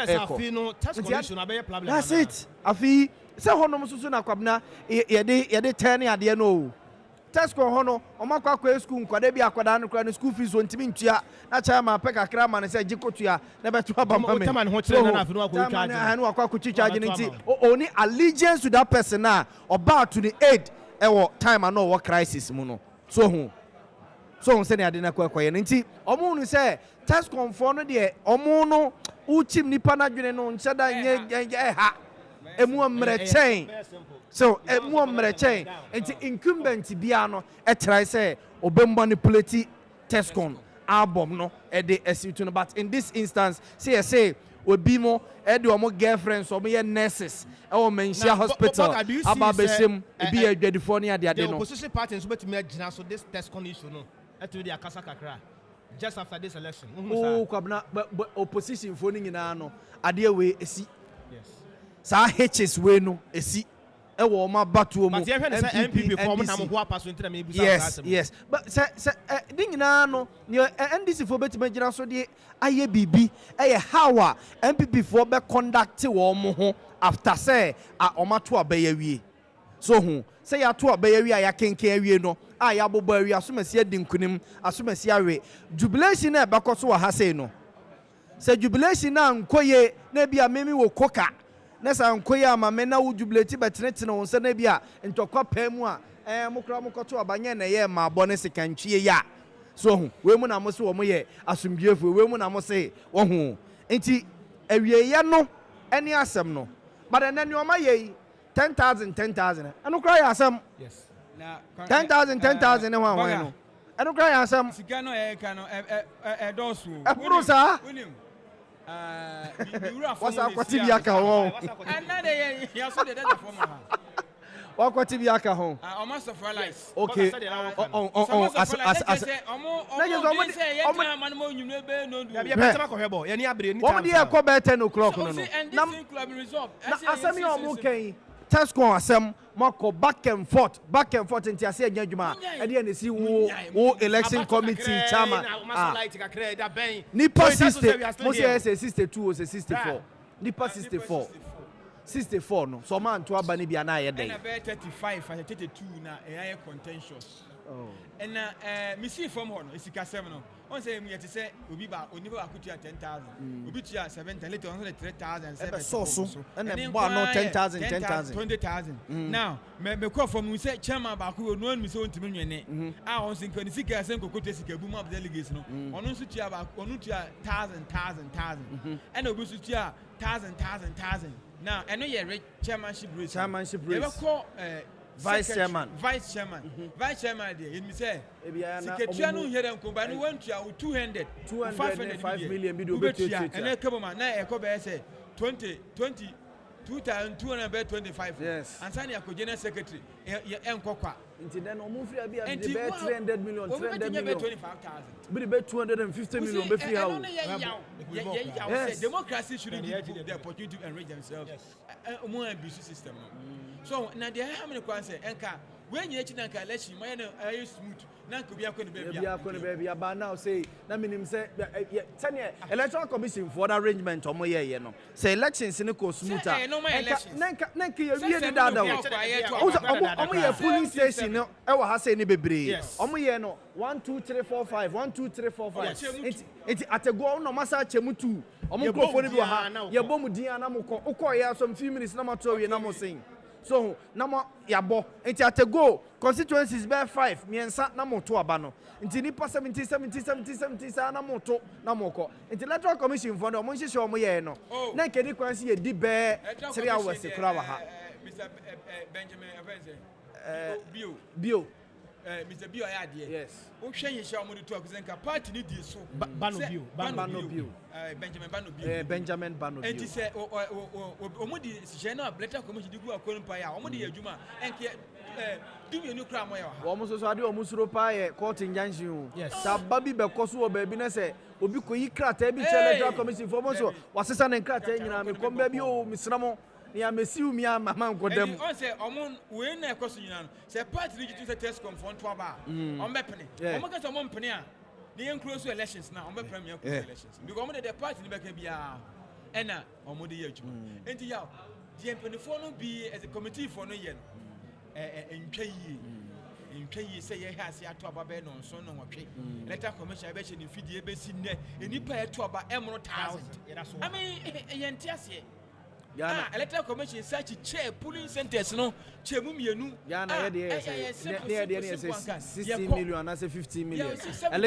that's it afi se honom susu na kwabna ye de 10 ade no test con hono omo akwa school nkwade bia akwada no kra no school fees ontimi ntua na cha ma peka kra ma ne se gikotua na beto abamba me taman ho kire na afi no akwa charge na no akwa charge nti oni allegiance to that person na about to the aid ewo time no wo crisis mu no so on say na ade na kwa ye nti omo nu say test conform no de omo no uchim nipa na dwene no ncheda nye ha emu mmerɛkyɛn so emu mmerɛkyɛn nti incumbent bia no try say obe manipulate Tescon album no de asitu no but in this instance say obi mo de omo girlfriends omo ye nurses e mention hospital aba besim ebi ye adwadifo ne ade the no opposition party nso betumi agina so this Tescon issue no eto dey akasa kakra just after this election oh kwabna opposition fo ni nyina no ade we esi yes sa hitches we no esi e wo ma batuo mu MPP form na mo ho apaso ntina me busa yes but say di nyina no NDC fo betime gina so de aye bibi e how MPP fo be conduct wo mo ho after say o ma to abaye wie so hu say ya to abaye wie ya kenken awie no ya bobo awie asomasi adi nkunim asomasi awe jubilation e be koso wa ha say no say jubilation na nkoye na bia memi wo koka nesa nkoye ama me na wo jubilate betenetene won se na bia ntokwa pamu a mokra mokoto abanye na ye ma bone sekantwie ya so hu we mu na mo se wo mo ye asomdwefo we mu na mo se wo hu enti awie ye no eni asem no but na ne o ma ye 10,000 eno kra ya asem yes na 10,000 ne ho no eno kra ya asem sika no ka no dosu eburu sa wasa kwati bi aka ho na de ya so de that form ha wa kwati bi aka ho almost of realize okay as ya betema ko hebo ya ni abire ni time what dey ko be 10 o'clock no na asemi o mo kan Tescon asem mako back and forth nti ase adwuma e dey na si wo election committee chairman nipa 60 mo say 62 or 64 nipa 64 no so man to aba ni bia na ye dey na be 35 and 32 na e contentious and me see from ho no esika 7 no on say me yete say obi ba oni ba akutua 10,000 obi tua 7,000 later on 3,000 7 so and then ba no 10,000 20,000 now me call from we say chairman ba ko no me say ontimi nwene on say kwani sika sen kokote sika bu map delegates no ono nso tua ba ono tua 1,000 and obi so tua 1,000 now eno ye chairmanship race e be call vice chairman there me say secretary no here dem ko ba no want to 200 500 million bi do betua and e kabo man na e ko be say 2,225 yes and sani akogena secretary enkokwa nti then omo free abi am the 300 million 25,000 bi be 250 million be free how yes democracy should give the opportunity to enrich themselves omo abuse system so na there how many kwan say enka when you echi na nka election mo na ayi smooth na nka bi akọ ne baby aba now say na minim say tane electoral commission for that arrangement omo ye no say elections ni ko smooth na nka ye wie de dada omo ye polling station no e wa ha say ni bebre omo ye no 1 2 3 4 5 1 2 3 4 5 enti atego no masa chemu tu omo krofo ni bi wa ha ye bom din na mo ko ye some few minutes na mo to we na mo sing so na mo yabo enti atego constituencies be 5 miensa na mo to aba no enti nipa 70 sa na mo to na mo ko enti electoral commission for no mo nhye mo ye no na nkedi kwansi ye di be 3 hours kura wa ha Mr. Benjamin Abenze bio Mr. Bio ya de yes o hwe ye hye omo de to akuzenka party ni di so Bano bio Benjamin Bano bio enti se omo di hye na electoral commission di gu akonu pa ya omo de adwuma enke dumi ni kra mo ya ha omo so ade omo suro pa ye court injunction sa babi be koso wo ba bi na se obi ko yi krata bi che electoral commission for mo so wasesa na krata nyina me kom ba bi o misramo ya mesiu mi ama man godam on say omon we na ekoso nyina no say party register say test confront to aba on be pene omon ka say omon pene a the inclusive elections now on be premier elections because omon the party ni be ka bia ena omon de yadwuma enti ya the pene for no be as a committee for no ye ntwayi say ye ha se ato aba be no nso no nwotwe electoral commission be che ni fidie be si ne enipa eto aba emro 1,000 I mean yenti ase electoral commission search chair polling centers no chair mu mienu Yana ye 16 million and 15 million a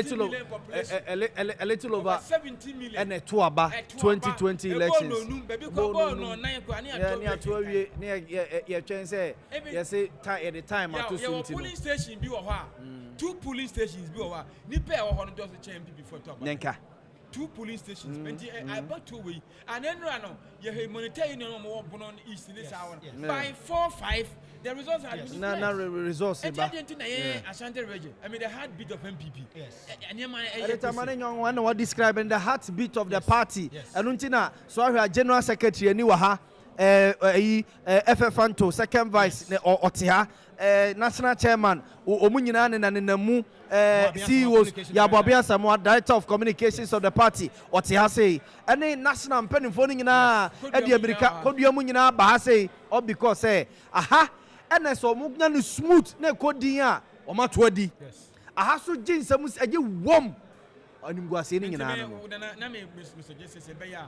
little over 70 million and a two aba 2020 elections at the time polling station bi wo ho two polling stations bi wo ho nipa e wo ho no do so chair MPP for top Nenka. Two polling stations I bought two way and then you monetary union bono east in this hour by 4-5 the results are results Ashanti region I mean the heartbeat of MPP and what describing the heartbeat of the party and untina so our general secretary ni wa ha FFanto second vice or Otiha national chairman omunyina ne namu CEOs Yabobia Samoa director of communications of the party Otiha say any national mpanimfo nyina e di America kodua mu nyina ba ha say all because aha ene so mugna no smooth na kodin a o mato adi aha so ginsam age wom animguase ni nyina no na me Mr. Jesus Ebeya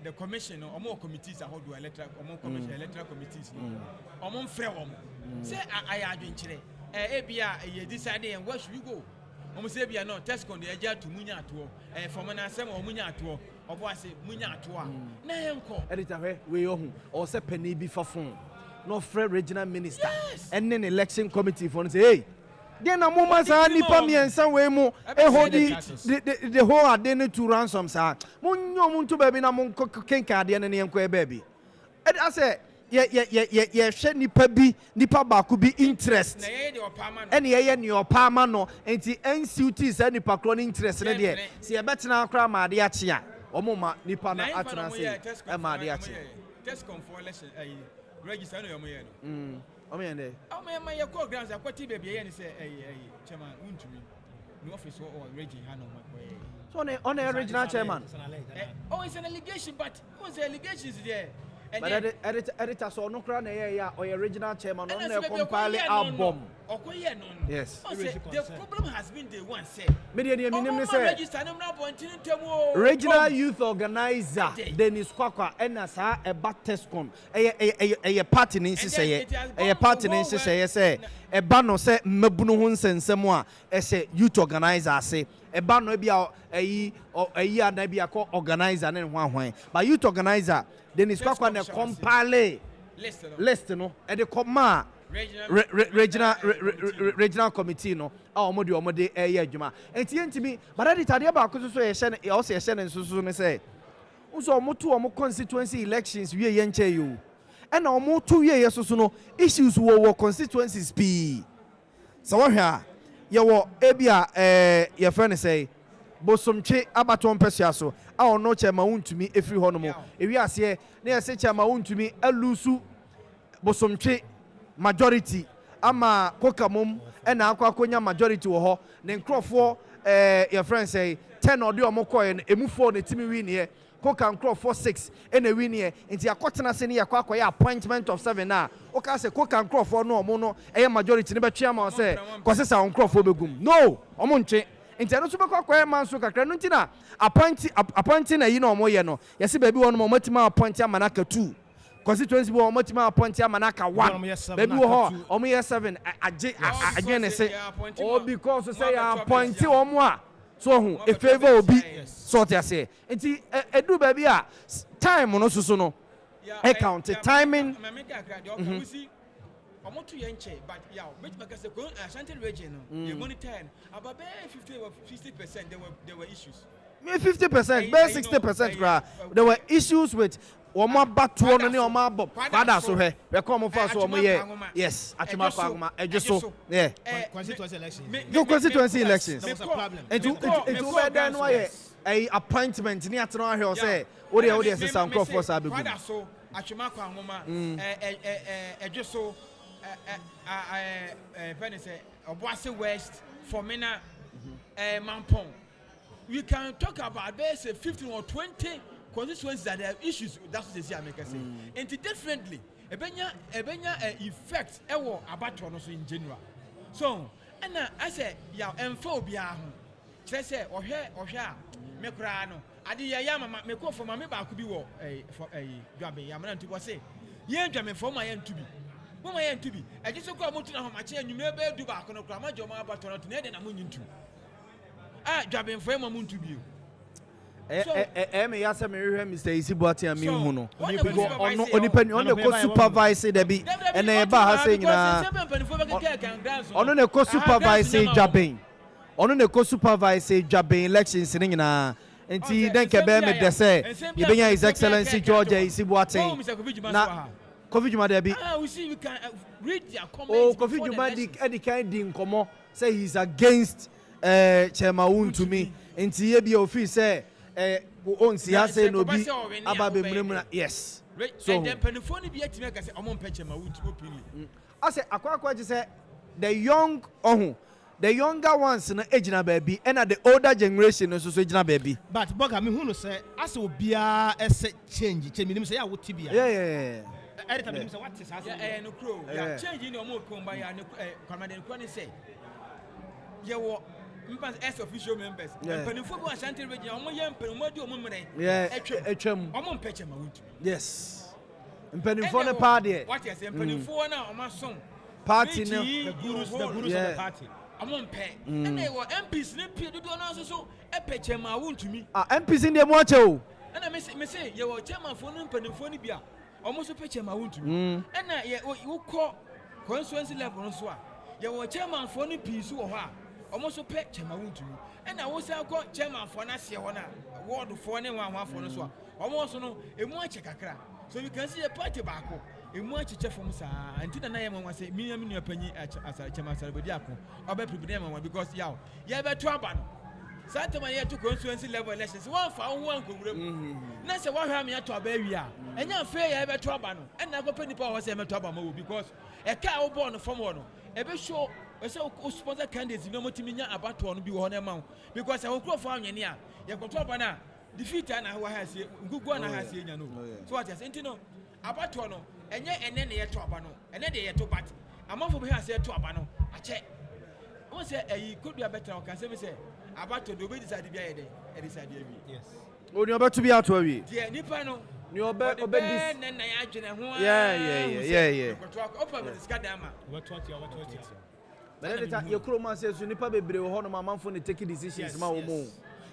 the commission or more committees are hold electoral commission electoral committees or more free say I adventure ebia ye decide and where should we go almost say no test con the eja to munya to from an asem or munya to or boy say munya to na enko editor we ohun or say penny bi fafon no free regional minister and then election committee for say hey then a moment nipa miensa we mu hold the whole adene to ransom sir munyo muntu baby na mun kenka ade ne enko baby I say ye hwe nipa ba ku bi interest na ye de opama no ene ye ne opama no enti NCT say nipa kro interest ne de se ye betena akra ma ade ache a omoma nipa na atena say e ma ade ache test for election register no yomo ye no omende my your call grounds akwati baby ye ni say chairman untumi no office or region ha no so on a regional chairman it's an allegation but what's the allegations there but editor so no kra na ya or original chairman on na compile album yes the problem has been the one say regional youth organizer Dennis Kwakwa and sa e batescon e party ni say e party ni say e ba no say mabunu ho nsensem a e say youth organizer say e ba no bia ayi ana bia ko organizer na ho ahwan but youth organizer Dennis Kwakwa na compile list no e de come regional committee no a omode adwuma enti entimi but editade ba ko so ye hye e o se hye ne nsusu ne say unso omoto omo constituency elections wie ye nche yo e na omoto wie ye soso no issues wo constituencies p so wo hwa ye wo ebia ye friend say bosomtwe abaton pesua so a ono chema untumi efiri ho no mo ewi ase na ye se chema untumi alusu bosomtwe majority ama kokamum ena akwakonya majority wo ho ne nkrofo your friend say 10 odi omokoye emu 4 ne timi win here koka nkrofo 6 ena win here nti akotena se ne yakwakoye appointment of 7 na o ka se koka nkrofo no omo no eye majority ne betwe ama se kosesa nkrofo begum no omo ntwe nti eno so bekwakoye manso kakra no nti na appointing na yi na omo ye no yesi baby won mo matima appoint amanaka 2 constituency bo omotima appoint amanaka 1 baby wo omo ye 7 again say all because say appoint omo a so hu e favor obi sort ya say nti edu baby a time no so no e count timing omo to yenche but yeah which because the Ashanti region you monitor about 50% there were issues 50% bare 60% there were issues with Oma batu no ne oma bob father so he we come for so omo ye yes atuma kwa aguma ejuso yeah constituency elections there was a problem it will then why a appointment ni atena ahwe o say wo dey say some crop for sa be father so atuma kwa aguma ejuso say Obuasi West Formina Mampong we can talk about there's 15 or 20 constituencies that have issues. That's what they say. I make say. And differently, ebenya effect ewo abato no so in general. So, and I say ya emphobia ho. Say ohwe me kra no ade ya mama me ko for mama ba ko bi wo for dwabe ya mana ntu say ye dwame for ma ye ntu bi mama ye ntu bi eje so ko amotu na ho ma che anwume be du ba ko no kra ma jo ma ba to no to na de na mo nyintu dwabe for ma mo ntu bi me yasa me hwe Mr. Isibuati ami hu no onipa on the co supervise there be and e ba ha say nyina ono ne co supervise dwaben ono ne co supervise dwaben elections ni nyina enti den ke be me de say ye benya His Excellency George Isibuati na Kofi Juma there be we see we can read their comments. Kofi Juma di kind di nkomo say he's against Chairman Wontumi enti ye bi office say on si ase no bi ababe mremra yes so and then penifo ni bi atime ka say omo mpeche ma Wontumi opinion ase akwa say the younger ones na ejina baby and the older generation no so ejina baby but boga me hu no say ase obia ese change minim say ya wo tibia yeah editor minim say what is ase no crow ya change ni omo komba ya kwamade ko ni say ye wo members as official members penifo bi Ashanti region omo ye penimo di omo mre etwam omo mpeche ma Wontumi yes penifo ne pa de what is penifo na omo son party no the gurus of the party amon pe and they were MPs ne pie dodo na so epeche ma Wontumi MPs in the moche o and me say ye wo chairman fo no mpanimfo ni bia omo so peche ma Wontumi and na ye wo ko constituency level no so a ye wo chairman fo no pie so wo ho a omo so peche ma Wontumi and na wo say ko chairman fo na se ho na ward fo ne wanwafo no so a omo so no emu ache kakra so you can see a party baako emu achiche from sa anti na ye mama say me nua panyi chema asarbedi ako oba prepare mama because yaw ye be to aba no Santama ye to constituency level elections one fa ho ankowuram na se wa hwa me to aba wi a enya fe ye be to aba no and na go pani pa ho say me to aba ma wo because e ka wo born from wo no e be show we say o sponsor candidates no motimi nya abato no bi wo na ma because e wo krofo anwene a ye ko to aba na defeat na ho ha sie ngugu na ha sie nya no so what you say no abato no enye ene ne ye to aba no ene de ye to bat amafo be ha say to aba no ache won say ayi kodua better o kan say me say abato do be decide bia ye dey e decide abi yes oni obeto bia to awi die nipa no ni obe dis ne na ya adwene ho yeah opa be skadama what benedita ye kroma say so nipa bebre ho no mamfo ne take decisions ma wo mo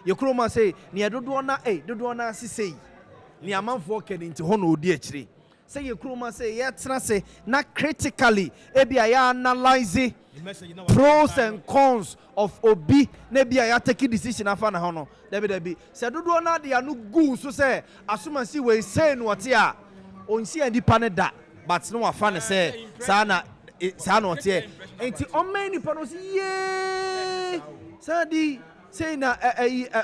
ye kroma say ni dodo na asisei ni amanfo kene nti ho no odi akire say ye kroma say ye tena say na critically e bia ya analyze pros and cons of obi na bia ya take decision afa na ho no debi say dodo na de anu gu so say asoma si we say no wote a onsi anipa ne da but no afa ne say sa na wote enti o many people say ye sadi say na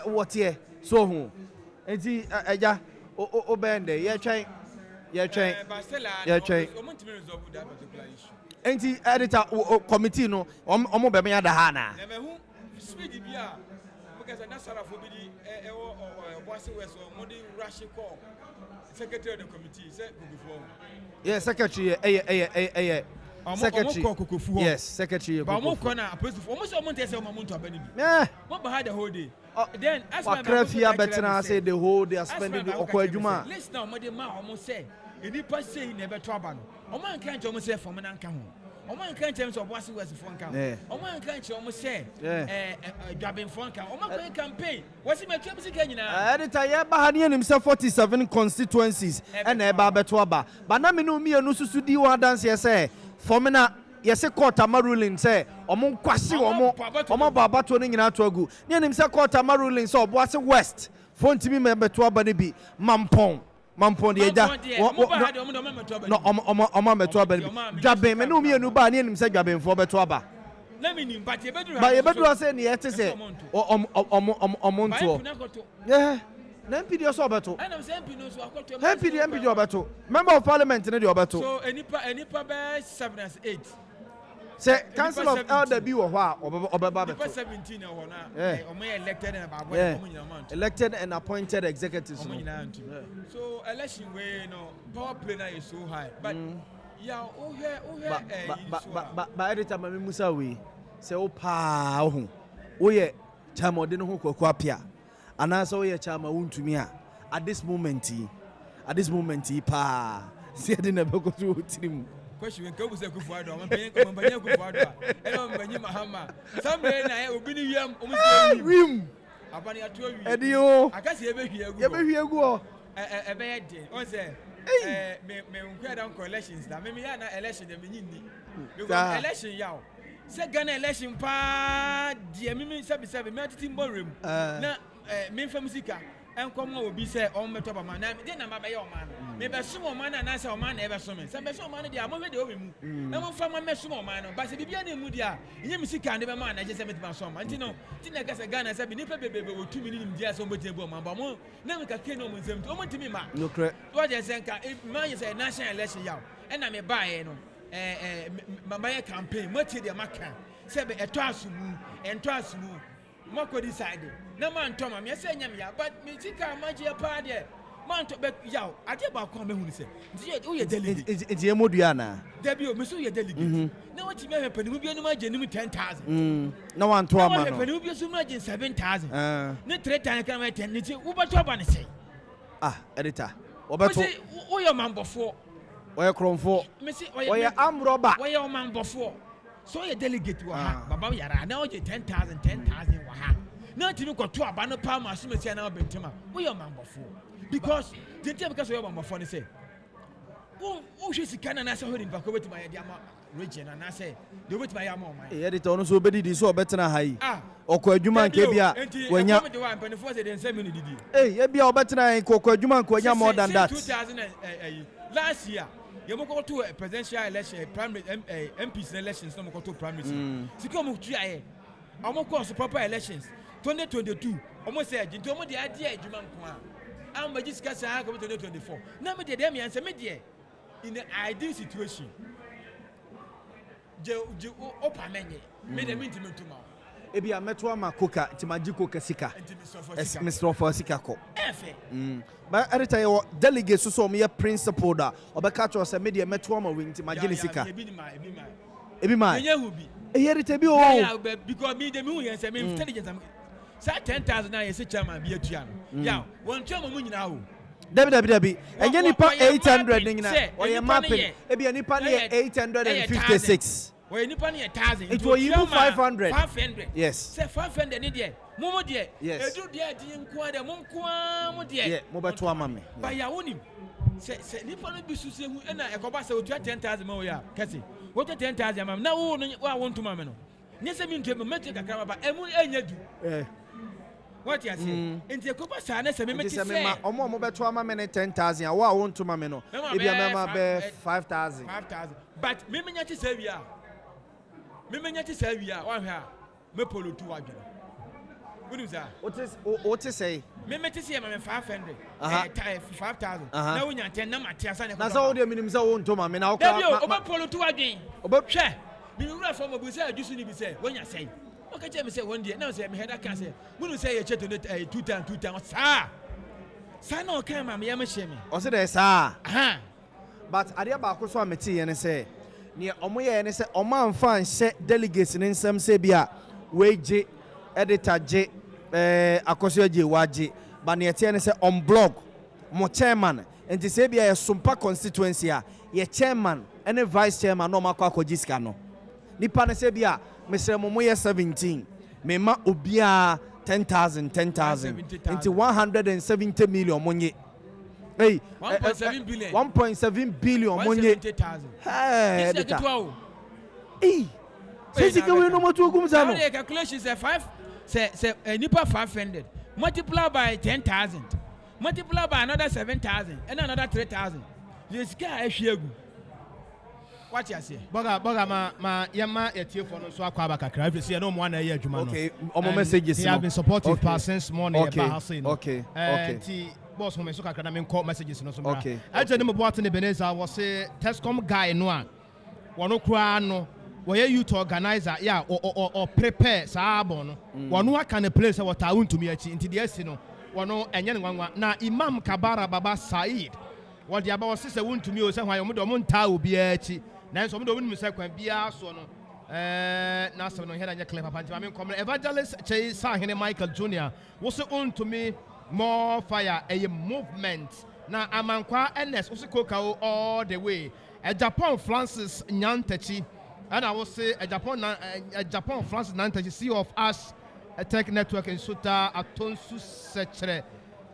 wote so ho enti eja o bende ye twen enti editor committee no omo be me ya da ha na na mehu speed bia because na sarafo bi di boase west o modi rush call secretary of the committee say go yeah secretary secretary yes secretary but mo ko na president almost o monte say o monto abani bi mo ba ha the whole day then as my grafia better say the whole day spending the okwadwuma listen now mo dey ma o mo say enipa say na be to aba no o man kan che o mo say for me na nka ho o man kan che so boase west for nka ho o man kan che o mo say dwaben for nka o man campaign wasi me twam sika nyina editor ye ba ha ne anim say 47 constituencies and e ba beto aba ba na me no mi enu susu di wa dance ye say for me na yese court ama ruling say omo nkwase omo baba to ne nyina to agu ne anim say court ama ruling say oboase west fontimi me beto aba ne bi mampon de eja no omo meto aba ne bi dwaben me no mi enu ba ne anim say dwaben fo beto aba na minim but ye bedu say ne yete say omo nto yeah na MPD also obeto and am say MP no so akoto MPD obeto member of parliament ne de obeto so enipa be 7 as 8 say council of elder bi wo ho a obeba beto 17 ho na omo elected and about omo nyina amount elected and appointed executives omo nyina antu so election way no power play na is so high but ya o he ba editor ma musa we say o pa ho wo ye chamode no ho kokwa pia anaso ye chama wontumi a at this moment pa see the never go to team question when go say kufuado am pay kufuado e no manyi mahama somewhere na obi ni wiam wim abani ato wi edio akase ye behwie egu o e be ye de on say me nkwa dan elections da me ya na election de me nyini because election yawo say Ghana election pa de me se me atiti mborem na me famsika enkom obi say on meto ba man na de na ma be ye o man me be sum o man na say o man na e be sum say be sum o man de amon de o mu na mo fa ma me sum o man no ba say bibia na mu dia enye misika de be man na je say metima sum man ntino ti na gasa Ghana say bi ni pe bebe o 2 minutes dia so mo tie bu o man ba mo na me ka ke no mo nsem o mo timi ma no cre to je say nka man say national election yaw e na me ba ye no mama ye campaign mo tie de maka say be eto asumu Mako decided. No man told me, I said, but me take a magic party. Man to be yaw. I did about come who say, oh, you're delegate. It's a Modiana. Debut, Miss, you're delegate. Now what you may happen will be an imagine 10,000. No one to a man. Will be so much in 7,000. Not 3 times can I tell you, Uber Top and say, editor. Oh, your man before. Where Chrome for? Missy, or your arm robber. Where your man before. So you delegate to Baba Yara. Now you 10,000 waha. Now you got to a banner palm as soon as you are Bentima. We are man before. Because the time because we are man before, say, oh, she's a cannon as I heard him back over to my region, and I say, do it by your mom. Editor also better this or better high. Or Juman Kebia when you're the one before they didn't send me. Hey, be our better than Juman more than that. 2000 last year. You go to a presidential election, primary MPs elections, no go to primaries. To come to try, almost course proper elections. 2022, almost said, you told me the idea, Juman Kwan. I'm by discuss how come 2024. Now, me the answer me in the ideal situation. Open many, made a meeting tomorrow. Ebi a metwa makoka timajiko kasika Mr. Fosikako but every time you delegate so me principal da obeka cho say media metwa ma win timajini sika ebi ma eheri tebi o because me dem hu yen say me intelligence say 10,000 na yes chairman bi atua no ya won twam mu nyina o Debi enye nipa 800 nyina oye mapping ebi nipa na 856 Well, you pay 1,000. It was even 500. 500. Yes. Say 500 ni there. Momo there. Yes. Edu there di nkwade mo nkwa mo there. Yeah, mo beto amame. Ba ya woni. Say nipa no bisu se hu na ekoba say otua 10,000 ma wo ya. Kesi. Wo 10,000 ma na wo no wa wonto ma me no. Nye se mi ntwe me metre kakra ba emu enya du. What you say? Enti ekoba sa na se me meti say. Omo beto amame 10,000. Wo wonto ma me no. Ebi amama be 5,000. 5,000. But me nya ti say wi a. Me menya ti say wi a wa hwa me polo tu adwene wonu za what is say me meti say me 500 5,000 na wonya 10 na matiasa na so wo de minim say wo ntoma me na wo ka oba polo tu adwene oba hwe me wura fo mo bu say ajusu ni bi say wonya say o ka che me say one day na say me heada ka say wonu say ye cheto 2 times sa na o ka ma me ya me hye me o say dey sa but ade ba ko so ameti ye ne say ne omoye ne se oman fan hye delegates ne nsam se bia weje editor je akoso je waje ba ne tie ne se on blog mo chairman enti se bia ye Sompa constituency a ye chairman ene vice chairman no makwa akojiska no nipa ne se bia mesre mo ye 17 me ma obia 10,000 enti 170 million monye. Hey, 1.7 billion. 1.7 billion money. 170,000. Hey, this is a hey. Say we no more to go mzano. The calculation say 5 say nipa 500 multiply by 10,000 multiply by another 7,000 and another 3,000. This guy ehwegu. What you say? Boga ma yama etie for no so akwa abakakra. If you no mo na ye adwuma no. Okay, omo messages. He have been supportive since morning about saying. Okay. Boss mo so kakra na me call messages no so mra. Aje ne mo boate ne Beneza was say Tescom guy no a wono kura no we youth organizer ya or prepare saabo no wono aka ne place what a untumi achi nti de asi no wono enye ne nwanwa na Imam Kabara Baba Said what the about say untumi o say hwan yo mo nta obi achi na so mo do mo se kwan bia so no na so no here na clear papa nti mame come evangelist Chey Sahene Michael Jr. was on to me more fire a movement na amankwa NS was koka all the way Japan Francis Nyantachi and I will say Japan Francis Nyantachi CEO of Ash Tech Network in Suta Atonsu Sechere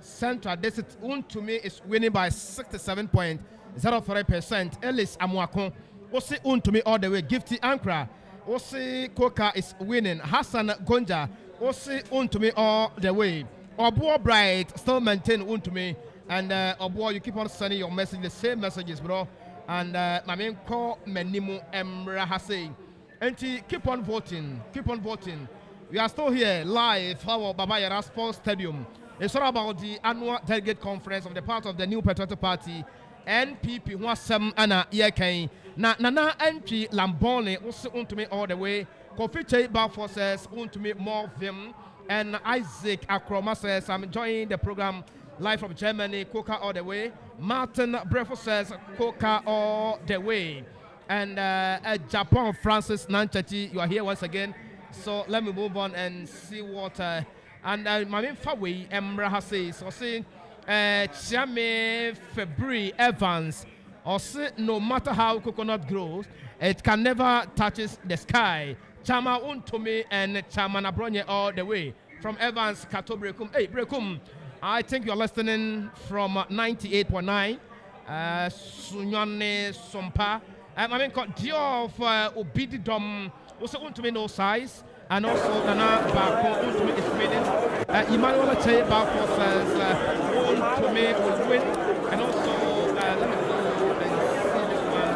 Central District to me is winning by 67.03%. Ellis Amwakon was to me all the way. Gifty Ankara Osi Koka is winning. Hassan Gonja Osi to me all the way. Obo Bright still maintain to me. And Obo, you keep on sending your message, the same messages, bro. And my main call Menimu Emra Hase. And keep on voting. Keep on voting. We are still here live for Baba Yara Sports Stadium. It's all about the annual delegate conference of the part of the new Patriotic Party, NPP, who was some Anna Yakain. Nana entry Lambone also to me all the way. Kofi Cheba forces to me more Vim and Isaac Akroma says I'm enjoying the program live from Germany. Coca all the way. Martin Brefo says Coca all the way. And Japan Francis Nanchati, you are here once again. So let me move on and see what and my main Fawi Emra says or say Chame February Evans or say no matter how coconut grows, it can never touches the sky. Chama Untome and Chama Nabronye all the way from Evans Kato Brekum. Hey Brekum, I think you're listening from 98.9 Sunyane Sompa. I mean got deal of Obididom also Untome no size. And also Nana Bako Untome is winning. Emmanuel Che Bako says Untome will win. And also let me go and see this one.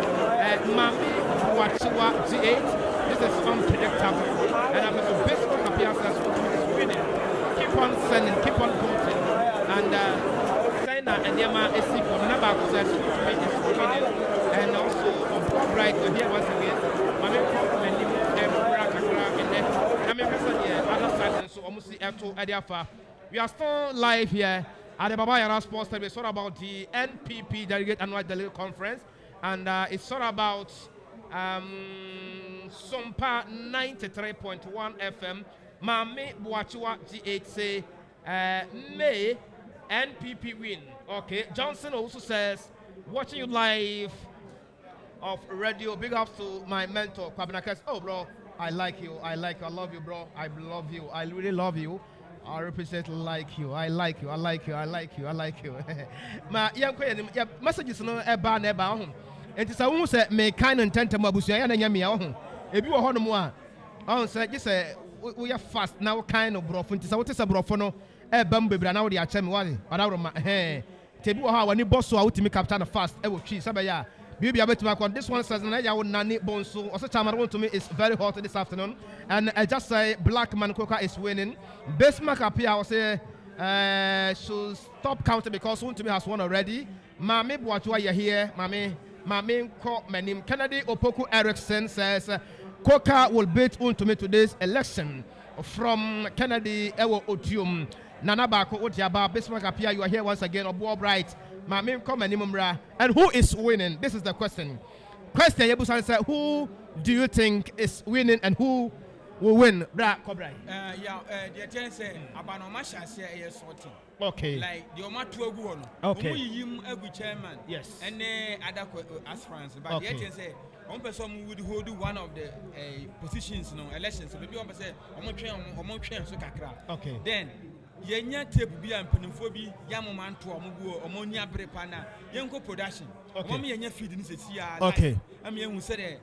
Mami Wachiwa G8. This is unpredictable. And I'm going to basically appear says Untome is winning. Keep on sending, keep on voting. And China and Yama Esiko Nana Bako says Untome is winning. And also on Bob Bright, you're here once again. Mami Menimu we are still live here at the Baba Yara Sports Stadium. It's all about the NPP Delegate Annual Delegate Conference, and it's all about Sompa 93.1 FM. Mame Buachua G8 say May NPP win. Okay, Johnson also says watching you live of radio. Big ups to my mentor Kwabinakas. Oh, bro. I like you. I love you, bro. I love you. I really love you. I represent like you. I like you. Ma yeah, messages no eba na eba ho. Enti sa wo say me kind intentem abusu ya na nya me ho. Ebi wo ho no mo a. On say just say we are fast now kind of brofo. Enti sa wo te say brofo no eba mbebra na wo de acha me wale. Wana roma Tebi wo ha wani boss a wutimi captain fast e wo twi sabe ya. This one says Nani Bonsu. Also, Chamaron to me is very hot this afternoon. And I just say Black Man Coca is winning. Bismarck up here, I will say should stop counting because one to me has won already. Mami Boatua, you're here. Mami Menim Kennedy Opoku Erickson says Coca will beat to me today's election from Kennedy Ewo Otium. Nana Bako Otiaba, Bismarck up here, you are here once again. Obo Bright. And who is winning? This is the question. Question Yebusan said, who do you think is winning and who will win? The attorney said, Abanomasha say sorting. Okay. Like the Omatu Oguon. Okay. Him every chairman. Yes. And other aspirants. But the attorney said, one person would hold one of the positions in elections. So maybe one person, okay. Then yenya tape bi ampanimfo bi yamoman to omugo omonya brepana yenko production omo yenya feed ni sesia okay am yehu se de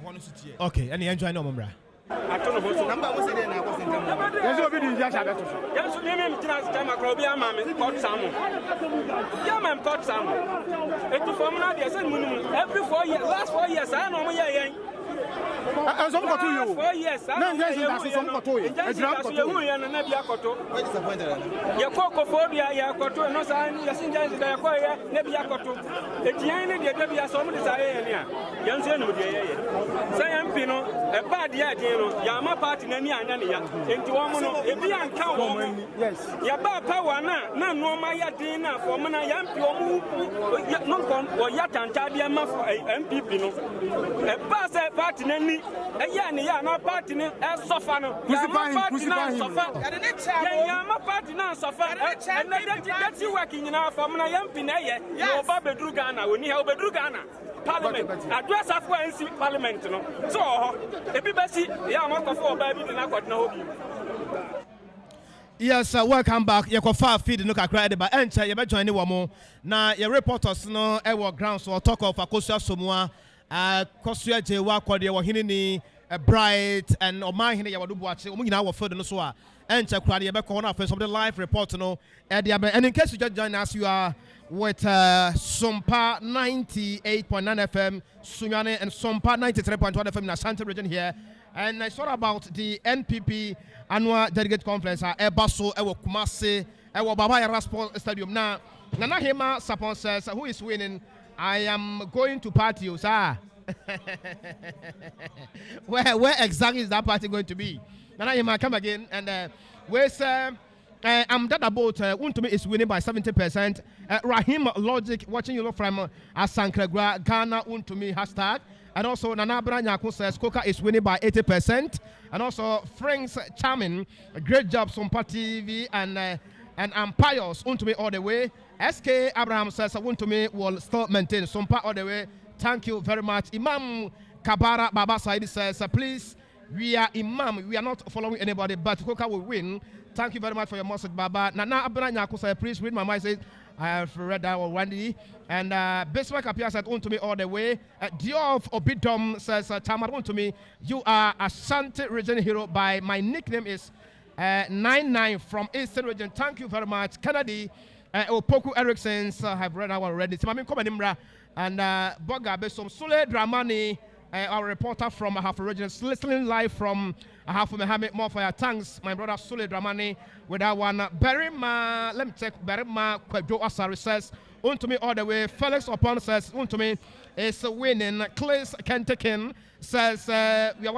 hono sutie okay and you enjoy no momra atono bo so number wo se de na ko senta mo yeso obi di ja beto so yeso me tina sta makro bi ama me court samu ya mam court samu etu form na de se munum every 4 years last 4 years I no mo yen some got to you 4 years no yes that's some got to you ejira got to you yen na bia koto what is the point there ye kokofobia ya koto no sa yasinja da ko ye na bia koto etian ne de bia so mo de sa ye ne a yen so enu de ye say MP no e bad ya din no ya ma party na ni anya ne ya enti wo mo no e bia nka wo mo yes ya ba power na no ma ya din na for mo na ya MP wo mo no kon o ya tanta bia ma for MPP no e ba say party na ni ni ɛyɛ ne yɛ na party ne ɛsɔfa no party na sɔfa yɛma party na sɔfa ɛnɛ dati work nyinaa fam na yɛmpi na ɛyɛ na ɔba beduru Ghana oni ha obeduru Ghana Parliament address afọ NC Parliament no so ebi besi ya amakofo oba bi na akọdina hobi. Yes, welcome back. Yekofa feed no kakra de ba enche ye be join ni wo mo na ye reporters no e wo ground so talk of Akosua Somua Kosua Jewa kwode wo hini ni Bright and Oman hini ya wadubu ache omu nyina wo field no so a enche kra ye be ko na first of the live report no and in case you just join us, you are with Sompa 98.9 FM Sunyane and Sompa 93.1 FM in Ashanti region here. And it's all about the NPP annual delegate conference at Ebaso, Ewo Kumasi, Ewo Baba Yara Sports Stadium. Now, Nana Hema Sapon says, who is winning? I am going to party, sir. Where exactly is that party going to be? Nana Hema, come again. And where's I'm that about Untumi is winning by 70%. Rahim Logic watching you from Asankregra Ghana Untumi hashtag. And also Nana Branyako says Coca is winning by 80%. And also Frank's Charming, great job Sompa TV and Empires Untumi all the way. SK Abraham says Untumi will still maintain Sompa all the way. Thank you very much. Imam Kabara Baba Saidi says please, we are Imam, we are not following anybody, but Coca will win. Thank you very much for your message, Baba. Nana Abranyako said please read my message. I have read that already. And Bismarck appears said to me all the way. Dior of Obidom says, Tamar to me, you are a Ashanti region hero by my nickname is 99 from Eastern region. Thank you very much. Kennedy, Opoku Erickson's have read that already. Timami Komanimra and Boga Besom Sule Dramani, our reporter from Ahafo region, listening live from Ahafo Mohammed. More for your thanks, my brother Sule Dramani. With that one, Berima, let me check. Berima Kwedo Asari says, to me all the way. Felix Upon says, to me is winning. Clays Kentakin says, we are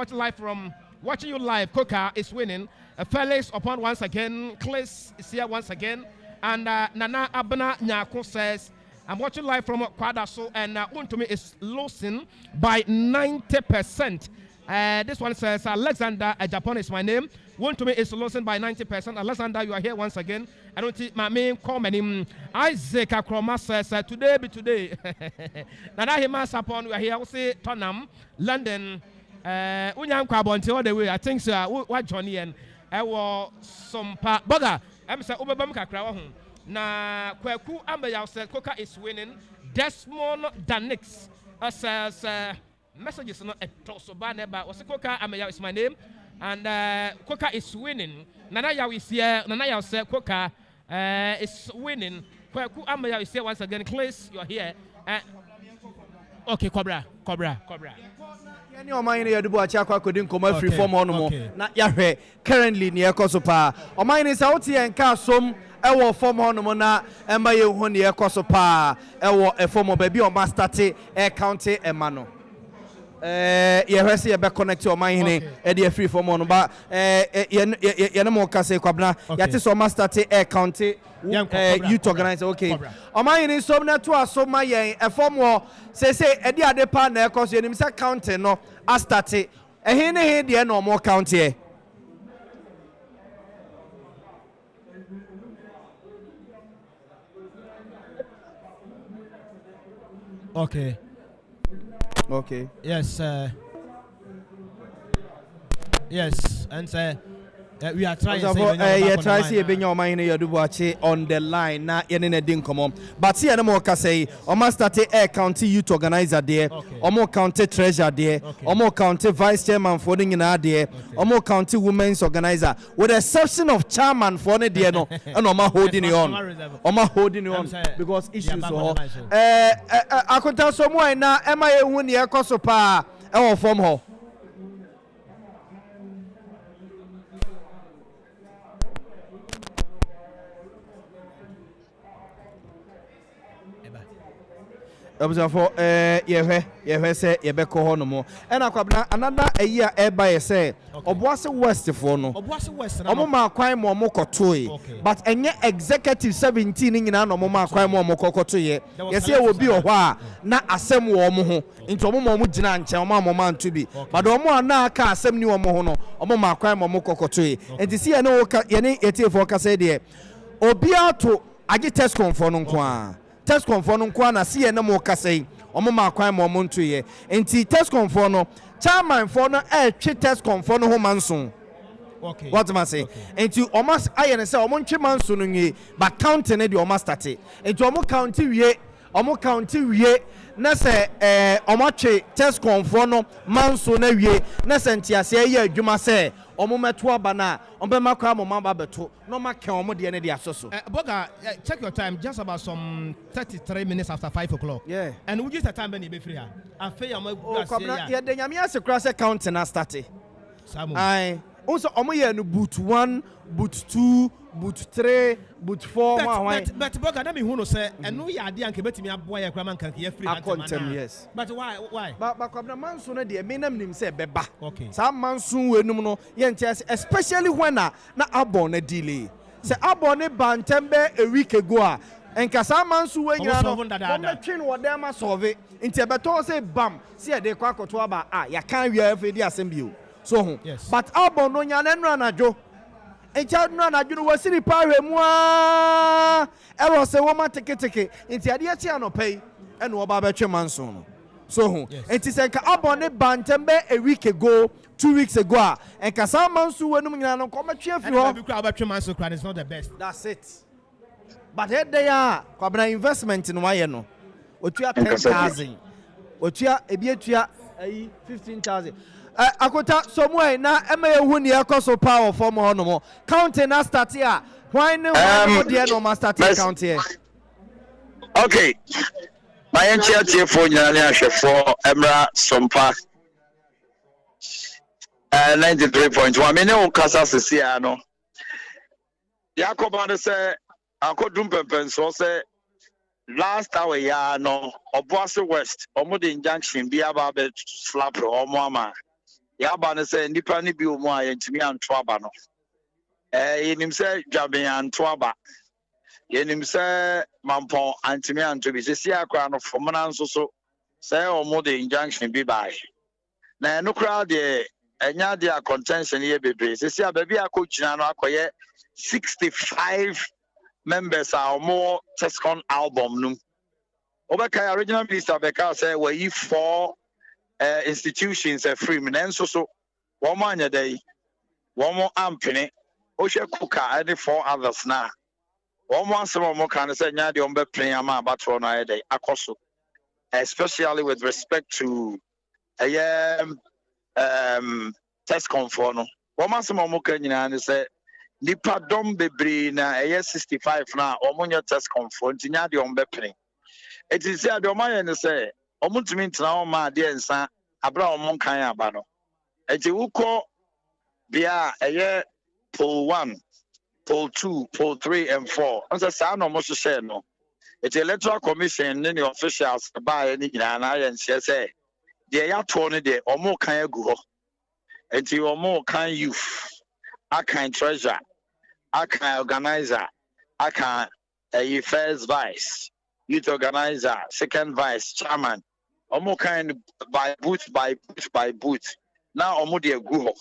watching you live. Coca is winning. Felix Upon once again. Clays is here once again. And Nana Abna Nyako says, I'm watching live from Kwadaso, and to me is losing by 90%. This one says, Alexander Japan is my name. To me is losing by 90%. Alexander, you are here once again. I don't think my main comment. Isaac Akroma says, today be today. Nana Hima Sapon, we are here. We say Tottenham, London, Unyam Kwabonti all the way. I think so. What Johnny and I was some Boga. I'm saying Ubabam Kakra. Na Kweku Ambeya says Coca is winning. Desmond Danix says messages not a toso banner, but was Coca Ambeya is my name. And Coca is winning. Nana Yaw is here. Nana Yaw said Coca is winning. Kweku Ambeya is here once again. Clays, you're here. Okay, Cobra. Any of mine here do a check couldn't come out free form on more. Not Yahweh currently near Kosopa. Or mine is out here and cast some. Ewo form on mona emba ye hu ne ekoso pa ewo e form baby o master te e county e mano ye hwese ye be connect o man hini e de free form on ba ye ne mo ka se kwabna ya te so master te e county youth organizer okay o man hini so na to aso ma yen e form wo se e de ade pa na ekoso ye nim se county no a start e he ne he de no mo county e. Okay. Yes. Yes. And we are trying to try see be your mind you do watch on the line na ye ne din komo but see na mo ka say o ma start air county youth organizer there o mo county treasurer there o mo county vice chairman for the nyina there o mo county women's organizer with the exception of chairman for ne there no and o ma holding it on because issues so akonta so mo na e ma ye hu ne e koso pa e won form ho. for yɛhwɛ sɛ yɛbɛkɔ hɔ no mo ɛna kwabena another a year ɛba yɛ sɛ Obuasi West for no ɔmo ma kwan mo ɔmo kɔtoe but ɛnyɛ executive 17 nyinaa na ɔmo ma kwan mo ɔmo kɔtoe yɛsɛ ɛwɔ bi wɔ hɔ a na asɛm wɔ ɔmo ho nti ɔmo ma ɔmo gyina nkyɛn ɔmo a ɔmo anto bi but ɔmo a na aka asɛm ni ɔmo ho no ɔmo ma kwan mo ɔmo kɔtoe nti si yɛne yɛtiefo kasa deɛ obi ato agye test conform no nko a test conform no nko a na si yɛ ne mo kasa yi ɔmo ma kwan mo ɔmo nto yɛ nti test conform no chairman for no twe test conform no ho manso okay what am I say nti ɔmo ayɛ ne sɛ ɔmo ntwe manso no nwie but counting ne de ɔmo start nti ɔmo count wie na sɛ ɔmo atwe test conform no manso na wie na sɛ ntiase yɛ adwuma sɛ ɔmo mɛto aba na ɔmo bɛma kwa mo mamba bɛto na ɔmo aka ɔmo de ne de asoso Boga, check your time just about some 33 minutes after 5 o'clock. Yeah. And we just a time when you be free. After you yeah, the nyame ase kura sɛ counting na start ai also ɔmo yɛ no boot 1 boot 2 boot 3 boot 4 but Boga, na me hu no say eno ya ade anke betimi aboa ya kura man kan ke free na yes but why but kwabna manso no de me nam nim say beba okay sa manso wenum no ye ntia especially when na abon na delay say abon ne bantembe a week ago a enka sa manso we nyina no mo twin wo dem ma solve ntia beto say bam see de kwa akoto aba ya kan wi afi di asem bio so ho but abon no nya na nura najo encha nura najo no wasiri pa hwemu a ero se wo ma teke ntia de achi anopai ene wo ba betwe manso no so ho enti se nka abon ne bantembe a week ago 2 weeks ago and kasa manso wenum nyina no ko metwe afi ho bi kra betwe manso kra is not the best that's it but head there kwabena investment no waye no otua 10,000 otua ebi etua 15,000 akota somwe na ema ehu ne ekoso power for mo no mo counting na start here why no dey no ma start count here okay my enchia for nyane ahwefo emra Sompa 93.1 me ne o kasa sesia no yakoba de say akodum pempen so say last hour ya no Obuasi West omo de injunction bi aba be slap omo ama ya ba ne say nipa ne bi omo a yentimi anto aba no yenim say dwaben anto aba yenim say mampon antimi anto bi sesi akra no fomana nso so say omo de injunction bi bai na no crowd de enya de a contention ye bebre sesi ababi akogina no akoye 65 members are more Tescon album no obeka original minister beka say we 4 institutions are free men so one man a day one more ampene o hwe kuka and 4 others na one more some more can say nya de ombe plan ama batro no a day akoso especially with respect to Tescon for no one more some more can nyina say nipa dom bebre na 65 na omonye test confront nya de ombepene etisi ade omaye ne se omuntumi ntena o ma de nsa abra omon kan aba no eti uko bia poll 1 poll 2 poll 3 and 4 onse sa no mo hye no eti electoral commission ne the officials ba ni nyina na ye nse se de ya to ne de omo kan agu ho eti omo kan youth akan treasure akan organizer akan first vice youth organizer second vice chairman omo kind by booth now omo de agu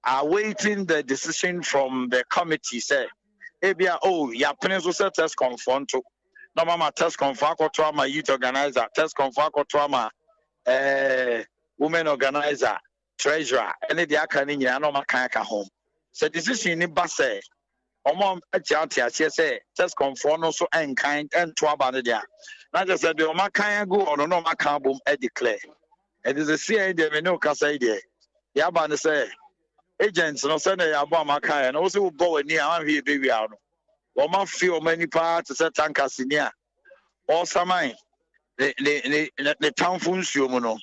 awaiting the decision from the committee say ebia ya pene so test confront no mama test confront ko trauma youth organizer test confront ko trauma women organizer treasurer ene de aka ni nyina no makan aka home so decision ni ba say omo ati ase say test confront no so enkind and to aba ne dia na just say the omo kan go ono no makan bom e declare it is a say de me no kasa ide ya ba ne say agents no say na ya bo amakan no so bo ani a hwe be wi a no omo fi omo ani pa to say tankers ni a o saman the town funsuo mu no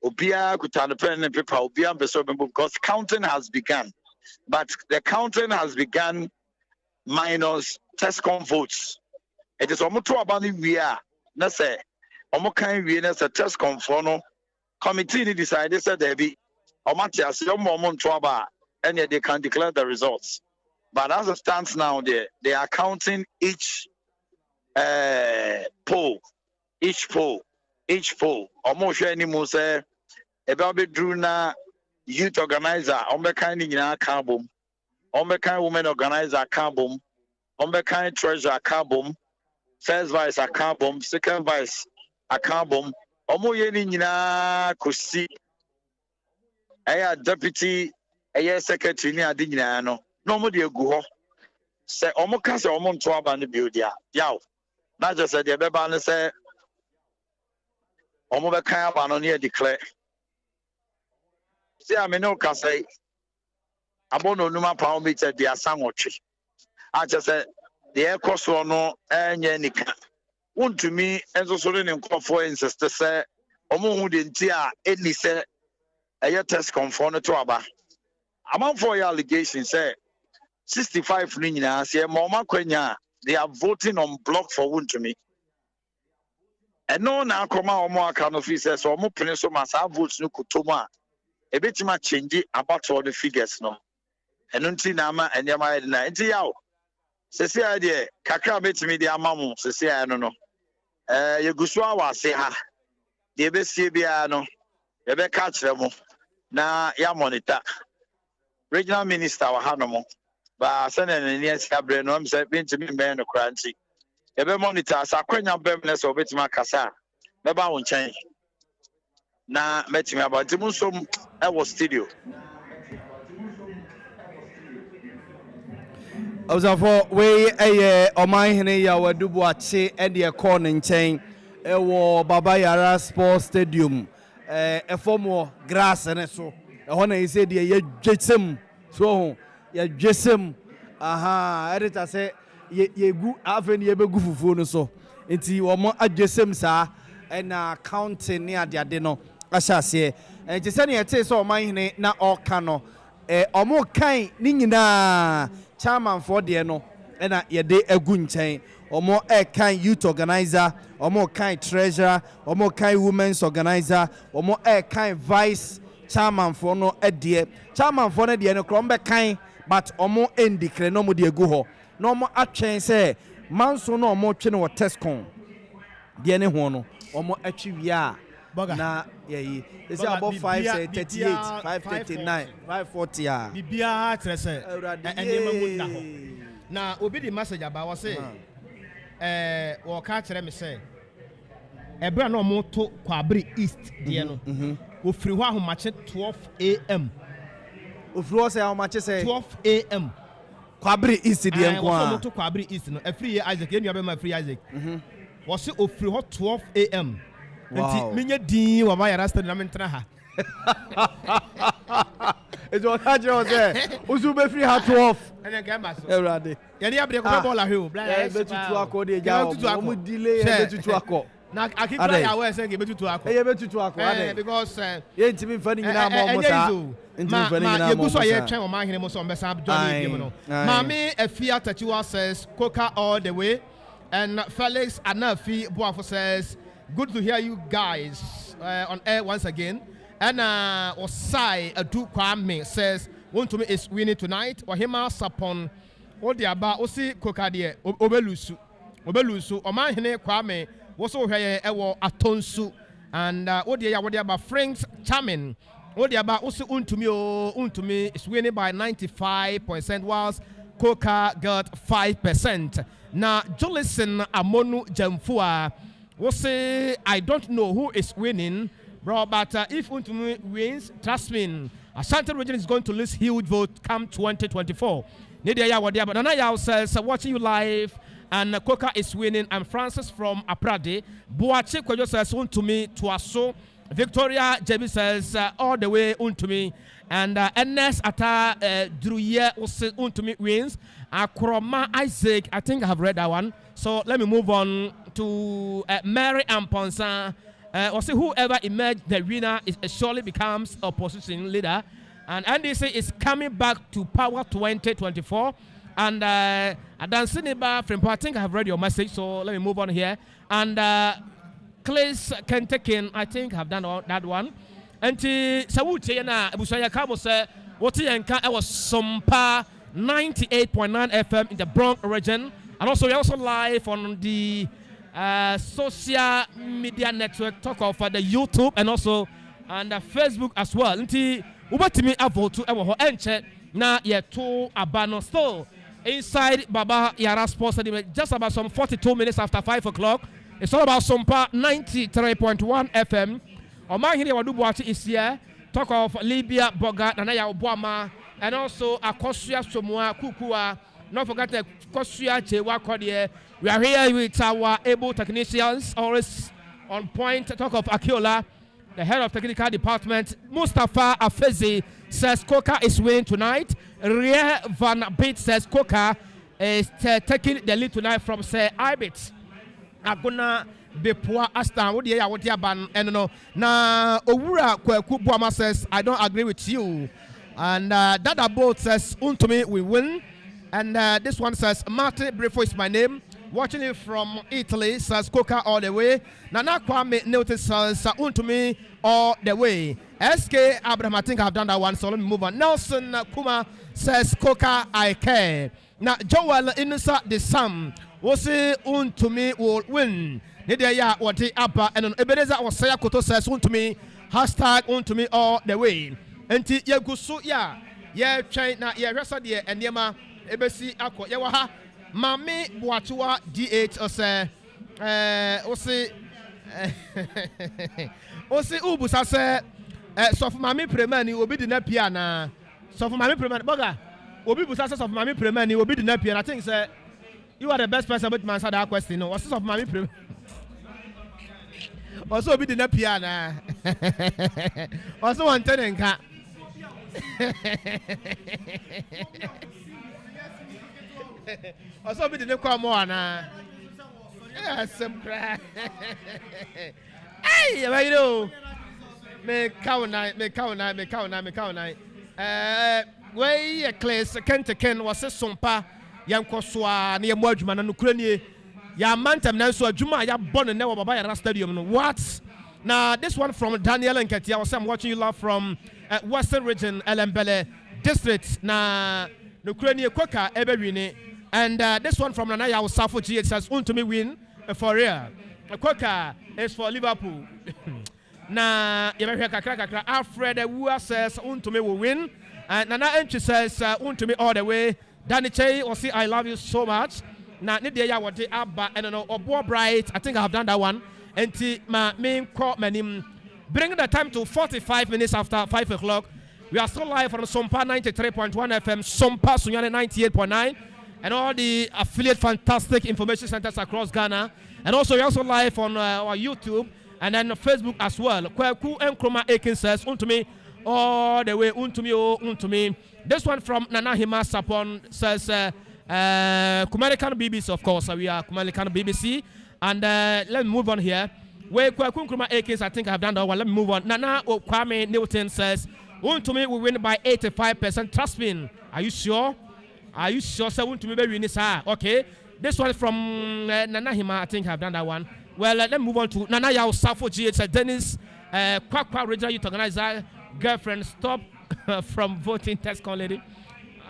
obia kutana pen and paper obia beso because counting has begun but the counting has begun minus Tescon votes it is omo to aba ni wi a na say Omo kan wie na se test confirm no committee ni decided said there be Omatias omo nto aba and they can declare the results. But as it stands now, they are counting each poll. Almost any more say about the Druna youth organizer, kind in carbon, kind women organizer carbon, kind treasurer carbon, first vice a carbon, second vice a carbon, almost any could see a deputy a secretary near Dinano. Nobody go ho. Say omo ka say omo nto aba ne build ya. Yaw. Na just say the beba ne say omo be kan aba no ne declare. See I me no ka say abono numa pa omo te dia sanwotwe. A just say the ekoso no enye nika. Wontumi enso so ne nkofo insist say omo hu de nti a eni say eye test conform to aba. Among for your allegations say 65 Nina say Mama Quenya, they are voting on block for Wuntumi. And no now come out more kind of says or more pencil must have votes no kutoma. A bit much change about all the figures no. And until Nama and Yama and Yao. Says idea, Kaka bet me the amamu, says I don't know. Yuguswa say ha. The best Sibiano, the best catch them. Na Yamonita. Regional Minister wa Hanomo. But sending an yes cabinet, no, I'm saying, to be man of crancy. Ebe monitor, Saquena Bemness of Betima Casa. Never won't change. Na met me about Timusum, I was studio. Observe we a Omahine Yawa Dubuache and the corner chain. Baba Yara Sports Stadium. A former grass and so. I want to say the Jetsam. So. Ya jesem editor say ye gu aven ye be gu fufu no so enti wo mo ajesem sa na counting ne ade no ahyase enti se ne yete so oman hene na oka no omo kan ni nyina chairman for de no na ye de agu nchen omo kan youth organizer omo kan treasurer omo kan women's organizer omo kan vice chairman for no ade chairman for no de no krombe kan but omo endicre no mo de egu ho no mo atwen say manso no omo twe no test con de ne ho no omo atwi wi a na yeyi is about 538 539 540 a bibia tre say enema mu da ho na obi di message aba wo say wo ka kire me say ebra no omo to kwabri east de no ofiri ho ahomache 12 am ofiri say how much say 12 am kwabri east de nko a so to kwabri east no afiri Isaac enu abema free Isaac wo say ofiri ho 12 am nti menye din wa ba Yara stand na mentra ha ejo haje o say usu be free ha 12 ene ga ma so erade ye ni abre ko ball ahwe o bla ya be tutu akọ de ja o mu delay be tutu akọ na akikura ya we say ge be tutu akọ ye be tutu akọ ade because ye ntimi fa ni nyina ma o mo sa ntimi fa ni nyina ma o mo sa ye twen o ma hene mo so mbesa Johnny game no mami afia tachiwa says Coca all the way and Felix Anafi Boafo says good to hear you guys on air once again. And Osai Adu Kwame says, want to me is winning tonight. Wahima Sapon, what the about Osi Kokadie, Obelusu, Omahine Kwame, was so here, Ewo Atonsu, and what the about Frank's Chairman, what the about Osi Untumi is winning by 95%, whilst Coca got 5%. Now, Jolison Amonu Jamfua. We'll say, I don't know who is winning, bro, but if Untumi wins, trust me, Ashanti region is going to lose huge vote come 2024. Nidia Yawadia, but Anaya says, watching you live, and Coca is winning, and Francis from Aprade, Boache Kwajo says, Untumi, Tuaso, Victoria Jebi says, all the way Untumi, and Ernest Ata Druye Untumi wins, Akroma Isaac, I think I have read that one, so let me move on to Mary Amponsa. Or say whoever emerged the winner surely becomes opposition leader. And NDC is coming back to power 2024. And Adan Siniba from I think I have read your message, so let me move on here. And Clays Kentucky, I think, have done that one. And Sawuti na Busaya Kabo say what yanka I was Sompa 98.9 FM in the Bronx region, and also we're also live on the social media network talk of the YouTube and also and Facebook as well. Nti ubatimi avotu ewo enche na yeto abano still inside Baba Yara Sports Stadium just about some 42 minutes after 5 o'clock. It's all about Sompa 93.1 FM. Oman here Wadubuati is here. Talk of Libya, Boga, Nanaya Obama, and also Akosia Somua, Kukua. Not forget Kosia Chewa Kodie. We are here with our able technicians, always on point. Talk of Akiola, the head of technical department. Mustafa Afezi says Coca is winning tonight. Ria Van Beet says Coca is taking the lead tonight from Sir Ibit. Aguna Bepua Aston, what the Yawatia ban, and no, na Owura Kweku Buama says, I don't agree with you. And Dada Boat says, Untumi, we win. And this one says, Martin Brefo is my name. Watching it from Italy, says Coca all the way. Nana Kwame notice says, Untumi all the way. SK Abraham, I think I've done that one, so let me move on. Nelson Kuma says, Coca, I care. Now, Joel Inusa the Sam, Wose Untumi will win. Nidia wati apa and Ebenezer was say Koto says Untumi hashtag Untumi all the way. Enti ye gusu ya ye train na ye resa de and yema ebesi akọ ye waha mame boatua D8 ose ose ubusa se so for mame premani obi di na pia na so for mame premani boga obi busa se so for mame premani obi di na pia. I think say you are the best person to answer that question. No, what's of mame premani also be the piano. Also one turning cat. Also be the Quamona. Yes, some cry. Hey, you know. Make cow night. Way a class Kentucky was a Sompa, Yankoswa, near Mojman and Ukraine. Ya mantem na so adwuma ya born in Newa Baba Yara Stadium. No what? Now this one from Daniel and Katia. I'm watching you live from Western Region, Elembele District. Na Ukraine Koka Ebewini. And this one from Nanaya Osafo G. It says Untumi win for real. Koka is for Liverpool. Na Kakra Alfred Wua says Untumi will win. And Nana Entry says Untumi all the way. Danny Che or see I love you so much. Na Nidia wati abba and no Obo Bright. I think I have done that one. And my main call manim. Bring the time to 45 minutes after 5 o'clock. We are still live on Sompa 93.1 FM, Sompa Sunyane 98.9, and all the affiliate fantastic information centers across Ghana. And also we're also live on our YouTube and then Facebook as well. Kweku Nkrumah Aiken says Untumi all the way Untumi. This one from Nana Hima Sapon says Kumalikan BBC, of course. We are Kumalikan BBC. And let me move on here. Where Kwakunkruma Akins, I think I've done that one. Let me move on. Nana Kwame Newton says, Untumi will win by 85%. Trust me. Are you sure? Are you sure? So Untumi will win this. Okay. This one from Nana Hima, I think I've done that one. Well, let me move on to Nana Yao Safo G. It's Dennis Kwakwa Regional Youth Organizer. Girlfriend, stop from voting. Test call lady.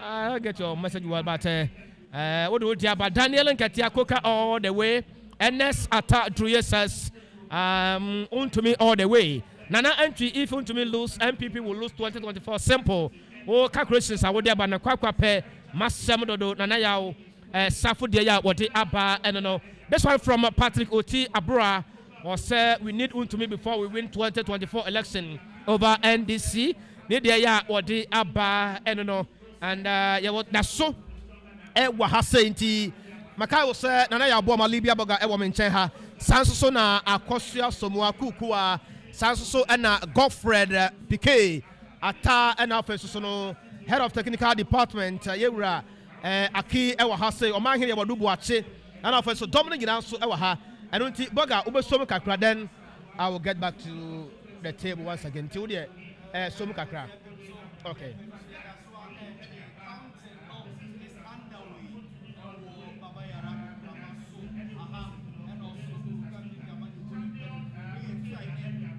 I'll get your message, but what do you do about Daniel and Katia Coca all the way? NS Ata Druye says, Untumi all the way. Nana entry, if Untumi lose, MPP will lose 2024. Simple. Oh, calculations are there, but Nakwa Pe, Masamodo, Nana Yao, Safu Dia, what the Abba, and no. This one from Patrick Oti Abura was we need Untumi before we win 2024 election over NDC. Nidia, what the Abba, and no. And that's so. Wahasenti Makai was Nana Yaboma Libya Boga Ewoman Cheha, Sanso na Akosia Somua Kukua, Sanso and Godfred Piquet, Ata and Alpha head of technical department, Yara, Aki Ewahase, Oman here Wadubuache, and Alpha Dominic Ganso Ewaha, and Unti Boga Ubesomukakra. Then I will get back to the table once again. Till the Somukakra. Okay.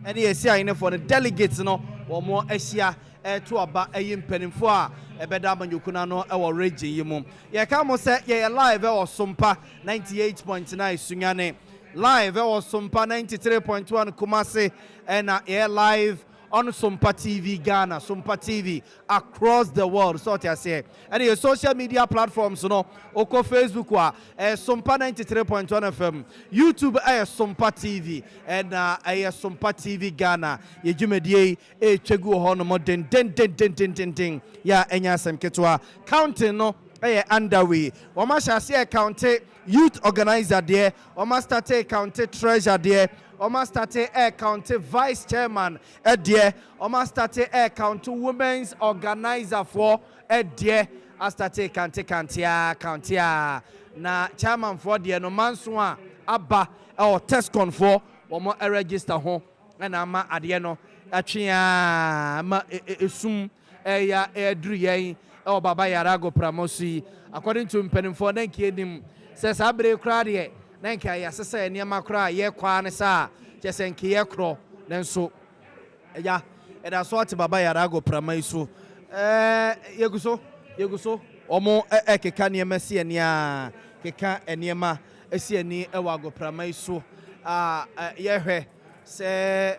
ɛne yɛsi ayene for the delegates no wɔn ahyia to aba ɛyi mpanimfo a ɛbɛda amanyɔkuna no ɛwɔ region yi mu yɛka mo sɛ yɛyɛ live ɛwɔ Sompa 98.9 Sunyane live ɛwɔ Sompa 93.1 Kumasi ɛna yɛyɛ live on Sompa TV Ghana, Sompa TV across the world. So I say, and your social media platforms, Oko Facebook wa Sompa 93.1 FM, YouTube Sompa TV, and Sompa TV Ghana. Ye jumedie chegu hono mo den. Ya enya sem ketwa counting no underway. Wama shall say county youth organizer there. Wama start county treasure there. Oma start county vice chairman there. Oma start county women's organizer for there. I start county na chairman for there no manswa abba or test con for omo register ho na ama ade no atwea ma esum ya edru yen e baba Yara go promosi according to mpanimfo na nkenim says abre kra de na nka ya sese niam akra ye kwa ne sa chese nke ye kro nenso ya eda so ate baba Yara go pramai so yeguso omo ekeka niam se ani a keka eniema esi ani e wa go pramai so ye hwe se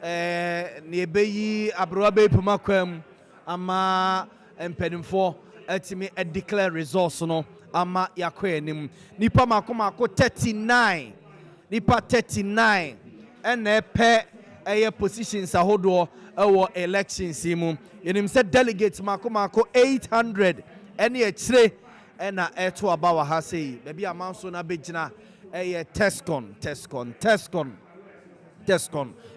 ne beyi abroa be puma kwam ama mpanimfo atimi declare results no ama yakɔ anim nipa mako 39 nipa 39 ɛna ɛpɛ ɛyɛ positions ahodoɔ ɛwɔ elections mu yenim sɛ delegates mako 800 ɛne akyire ɛna ɛto aba wɔ ha sei baabi amanso na bɛgyina ɛyɛ tescon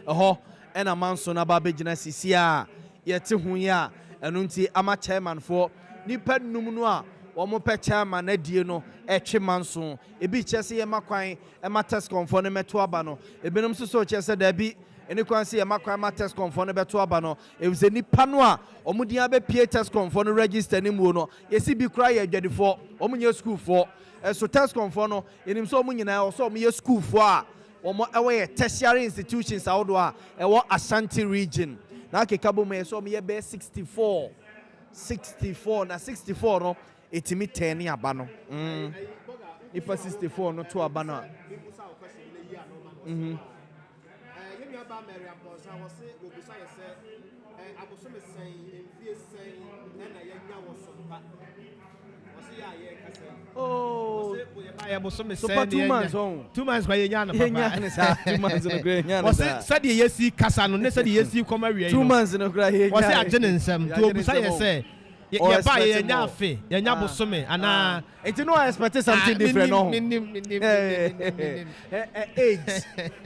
ɛhɔ ɛna amanso na ba bɛgyina sisi a yɛte ho yi a ɛno nti ama chairman for nipa num no a wɔn pɛ chairman adie no ɛtwe manso ebi kyɛ sɛ yɛma kwan ɛma test confor no mɛto aba no ebinom nso so kyɛ sɛ dabi ɛne kwan sɛ yɛma kwan ma test confor no bɛto aba no ɛwusɛ nipa no a wɔn din abɛpie test confor no register ne mu no yɛsi bi kora yɛ adwadifo wɔn nyɛ school for ɛso test confor no yɛnim sɛ wɔn nyinaa wɔsɔ wɔn yɛ school for a wɔn ɛwɔ yɛ tertiary institutions ahodoɔ a ɛwɔ Ashanti region na akeka bɔ mu yɛ sɛ wɔn yɛ bɛyɛ 64 na 64 no etimi 10 ni aba no ipa 64 no to aba no oh so for 2 months on 2 months kwa yenya na papa 2 months no gra yenya na said yesi kasa no ne said yesi koma wie 2 months no gra yenya was agene nsem to obusa yese ye ba ye nya afe ye nya bosome ana it no expect something different no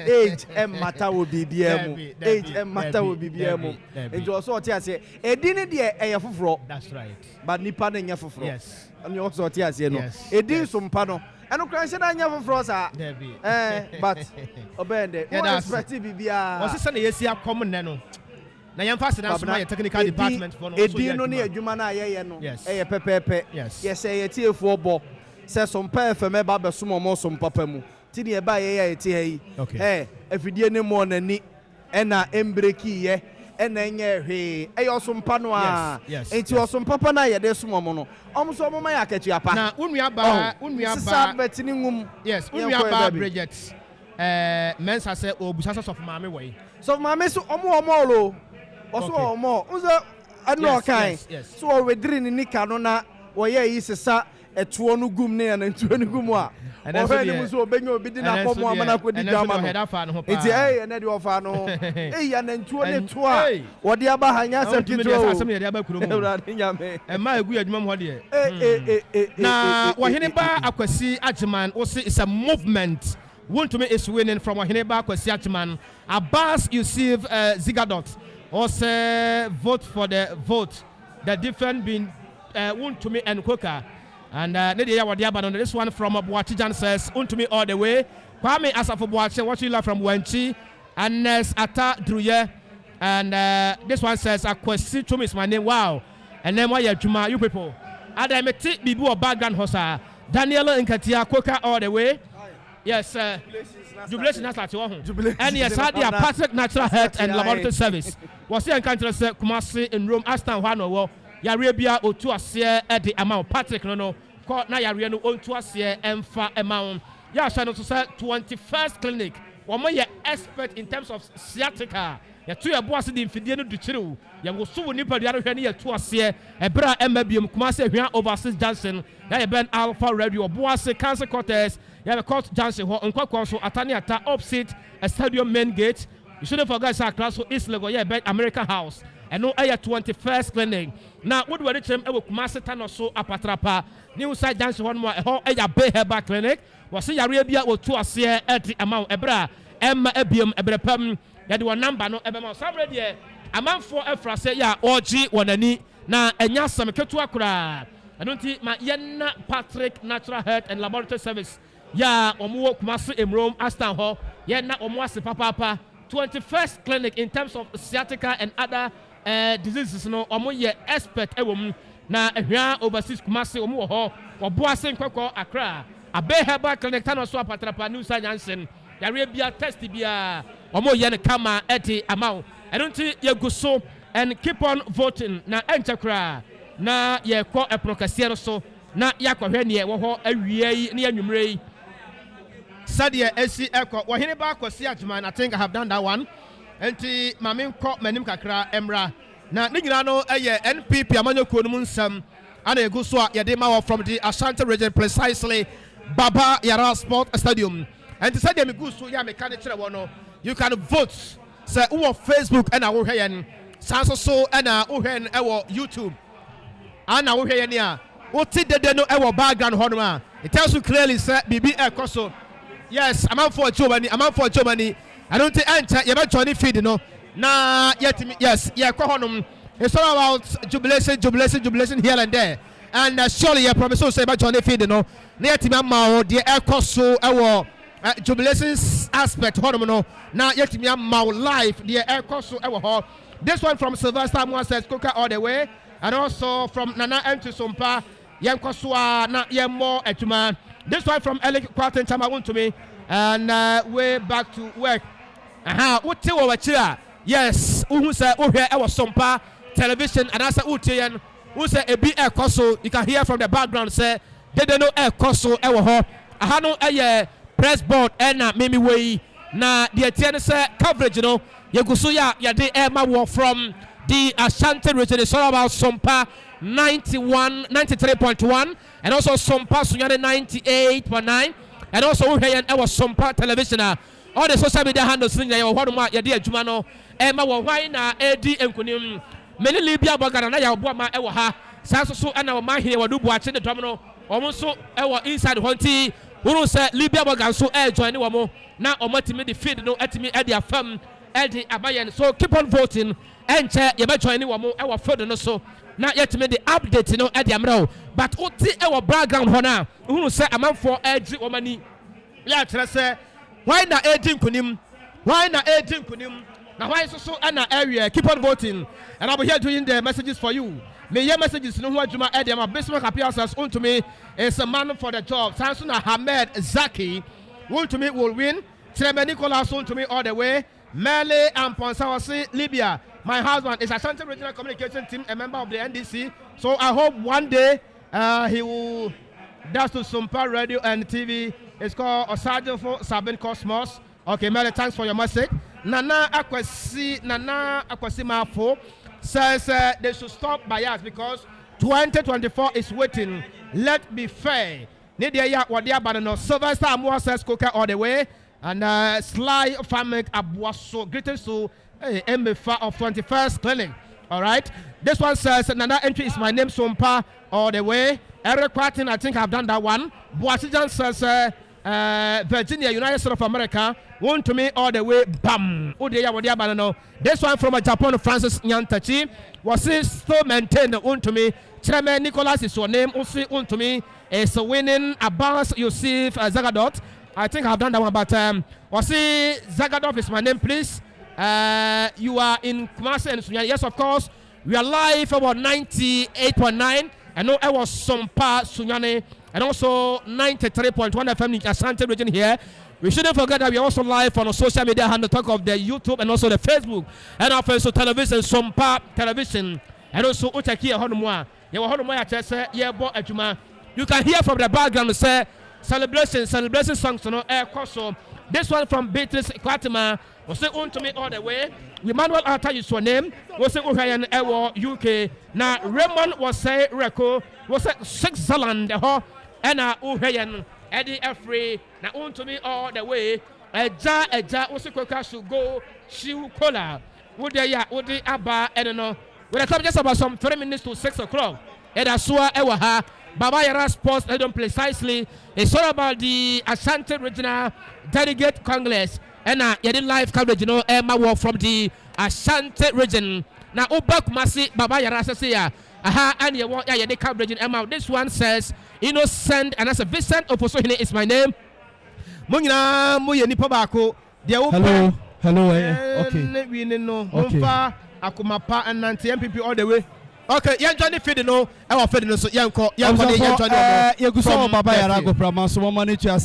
age matter will be biemu age matter will be biemu it also what you say edin de eye foforo that's right but nipa na nya foforo yes and you also what you say no edin Sompa no eno kran se na nya foforo sa but obende what expect bibia was say na yesi akom ne no na yɛmfa se na so my technical department for no so edin no ne adwuma na ayɛ no ɛyɛ pɛpɛpɛ yɛsɛ yɛtiefoɔ bɔ sɛ Sompa FM ba bɛsom ɔmo Sompa pa mu ti ne ɛba yɛ yɛte ha yi afidie ne mo nani ɛna embreki yɛ ɛna nyɛ hwee ɛyɛ Sompa no a enti Sompa pa na yɛde som ɔmo no ɔmo so ɔmo ma yɛ akatua pa na unua ba sisa betini ngum unua ba Bridget mensa sɛ obusa sɛ sɔfo maame wɔ yi sɔfo maame so ɔmo lo also omo unzo ano kan so we diri ni nika no na wo ye yi sesa etuo no gum ne na ntuo no gum a o he ni muso obenyo obi di na komo amana ko di dama no enti na de ofa no ya na ntuo ne to a wo de aba hanya asem kitro asem ye de aba kuro mu e ma egu adwuma mu ho de na wo hene ba akwasi agyeman wo se is a movement want to me is winning from hene ba akwasi agyeman Abbas Yusuf Zigadot also vote for the vote. The difference being Untumi and Koka. And this one from Abuachijan says Untumi all the way. Kwame Asafo Boache, watching live from Wenchi. And Ata Druye. And this one says Akwesi Chumi is my name. Wow. And then why Juma, you people. Adameti Bibu or background hosa. Daniela Nkatia Koka all the way. Yes, jubilation na start one. And yes, had their Patrick Natural Health and Laboratory Service. Was here in country say Kumasi in Rome, Aston Hanowo. Yarabia o to ase at the amount Patrick no. Na Yara no on to ase emfa amount. Ya shano to say 21st clinic. One ye expert in terms of sciatica. Ya two ya boss the infidie no duchiru. Ya go so nipa dia hwe ne ya to ase ebra emabiem Kumasi hwea overseas Johnson. Ya ben Alpha Radio boss cancer quarters. You have a court Johnson who on so atani ata opposite a stadium main gate. You shouldn't forget that class so East Lagos, yeah, bet American House. And no air 21st clinic. Now, what were the term ever Kumasi or so apatrapa? New side Johnson one more a whole air bay back clinic. Was see Arabia or two a seer at the amount ebra Emma Ebium Ebrepem. That one number no ebema. Somebody amount for a frase ya OG one any na enya some ketuakura. I don't think my Yenna Patrick Natural Health and Laboratory Service. Ya omo Kumasi in Rome Aston Hall. Ya na omo ase papa 21st clinic in terms of sciatica and other diseases no omo ye expert ewom na ehwa overseas Kumasi omo ho obo ase nkoko Accra abe herbal clinic tan so apatrapa new Jansen yare bia test bia omo ye ne kama eti amount I don't think ye go so and keep on voting na enchakra na ye ko eprokase no so na yakɔhwɛ ne wo ho awie yi ne anwumre yi Sadia AC Echo. Wahine ba kwasi adwuma. I think I have done that one. Enti mamin ko manim kakra emra. Na ne nyina no NPP amanyo kuo mu nsam ana egu so a yede ma from the Ashanti region precisely Baba Yara Sport Stadium. Enti sadia me gu so ya me kan kire wo no. You can vote. Say who on Facebook and wo hwe yen. Sanso so na wo hwe e wo YouTube. Ana wo hwe yen a. Wo ti dede no e wo background honoma. It tells you clearly say bibi ekoso. Yes, I'm out for Germany. I don't think enter. You better join feed, no. Nah, yet yes, yeah. It's all about jubilation here and there. And surely, you promise to say about join feed, no. Near to my mouth, the air cost so our jubilation aspect, no. Now yet to me mouth life, the air cost so our. This one from Sylvester Moore says Coca all the way, and also from Nana M to Sompa, Yankosua, na Yamo etuma. This one from Alec Quarton Chama to me, and way back to work. What tell our chair? Yes, who say, oh, here our Sompa television, and I say, Utian, who say a bit air coso. You can hear from the background say, they don't know air coso, our ho. I had no a press board, and maybe way. Na the Etienne coverage, you know, Yagusuya, Yade Emma war from the Ashanti region. It's all about Sompa 93.1. And also Sompa Sunyane 98.9, and also we have our Sompa television. All the social media handles in your Horma, Yadia Jumano, Emma Waina, Eddie and Kunim, many Libya Bagana, Yabama, Ewaha, Sanso, and our mind here, do watching the domino, almost so our inside Honti, who said Libya Bagan so air join more. Now, or multi defeat no at me at their firm, Eddie Abayan. So keep on voting and you might join anyone more, our further no so. Not yet to make the update, you know, at the Amro. But what our background honor, who say a man for edge or money. Yeah, say, why not 18 kunim? Why not 18 kunim? Now, why so an area? Keep on voting. And I'll be here doing the messages for you. May your messages know what you might add. My business appears on to me is a man for the job. Samsung Ahmed Zaki, will to me will win. Treme Nicholas on to me all the way. Mele and Ponsawasi, Libya. My husband is Ashanti Regional Communication Team, a member of the NDC. So I hope one day he will dash to Sompa Radio and TV. It's called Osajo for Sabin Cosmos. Okay, Mele, thanks for your message. Nana Akwasi Mafo says they should stop bias because 2024 is waiting. Let's be fair. Nidia Wadia Banano. Sylvester Amua says Coca all the way. And Sly Famek Abuaso. Greetings to MFA of 21st Clinic. All right. This one says Nana entry is my name Sompa all the way. Eric Martin, I think I've done that one. Boasijan says Virginia, United States of America. One to me all the way. Bam. This one from Japan, Francis Nyantachi. Was it still maintained? One to me. Chairman Nicholas is your name. Also, one to me is winning Abbas Yusuf Zagadot. I think I've done that one, but was it Zagadov is my name, please. You are in Kumasi and Sunyani. Yes, of course. We are live about 98.9 I know I was Sompa Sunyane, and also 93.1 FM in Ashanti region here. We shouldn't forget that we are also live on a social media handle, talk of the YouTube and also the Facebook, and also television, Sompa television, and also Utaki Honumwa. You can hear from the background say celebration songs, air course. This one from Beatrice Kwatima was say on to me all the way. Emmanuel Alta is your name. Was say Uhayan Ewo UK. Now Raymond was say Reco was say Switzerland and Uhayan Eddie Efrey. Now on to me all the way. Eja was say Koka should go Shiu Kola. Would they Abba and no. When I come just about some 3 minutes to 6 o'clock. Edasua Ewaha. Baba Yara Sports precisely. It's all about the Ashanti Regional Delegate Congress. And you live coverage, Emma from the Ashanti region. Now, Ubak Masi Baba Yara says, and you want the coverage in Emma. This one says, Innocent, and as a Vincent Oposohine is my name. Hello. Okay. Akumapa and Nanti MPP all the way. Okay, yan Johnny feed no. I will feed no so yan ko yan ko yan Johnny. You go so Baba Yara go promise so money to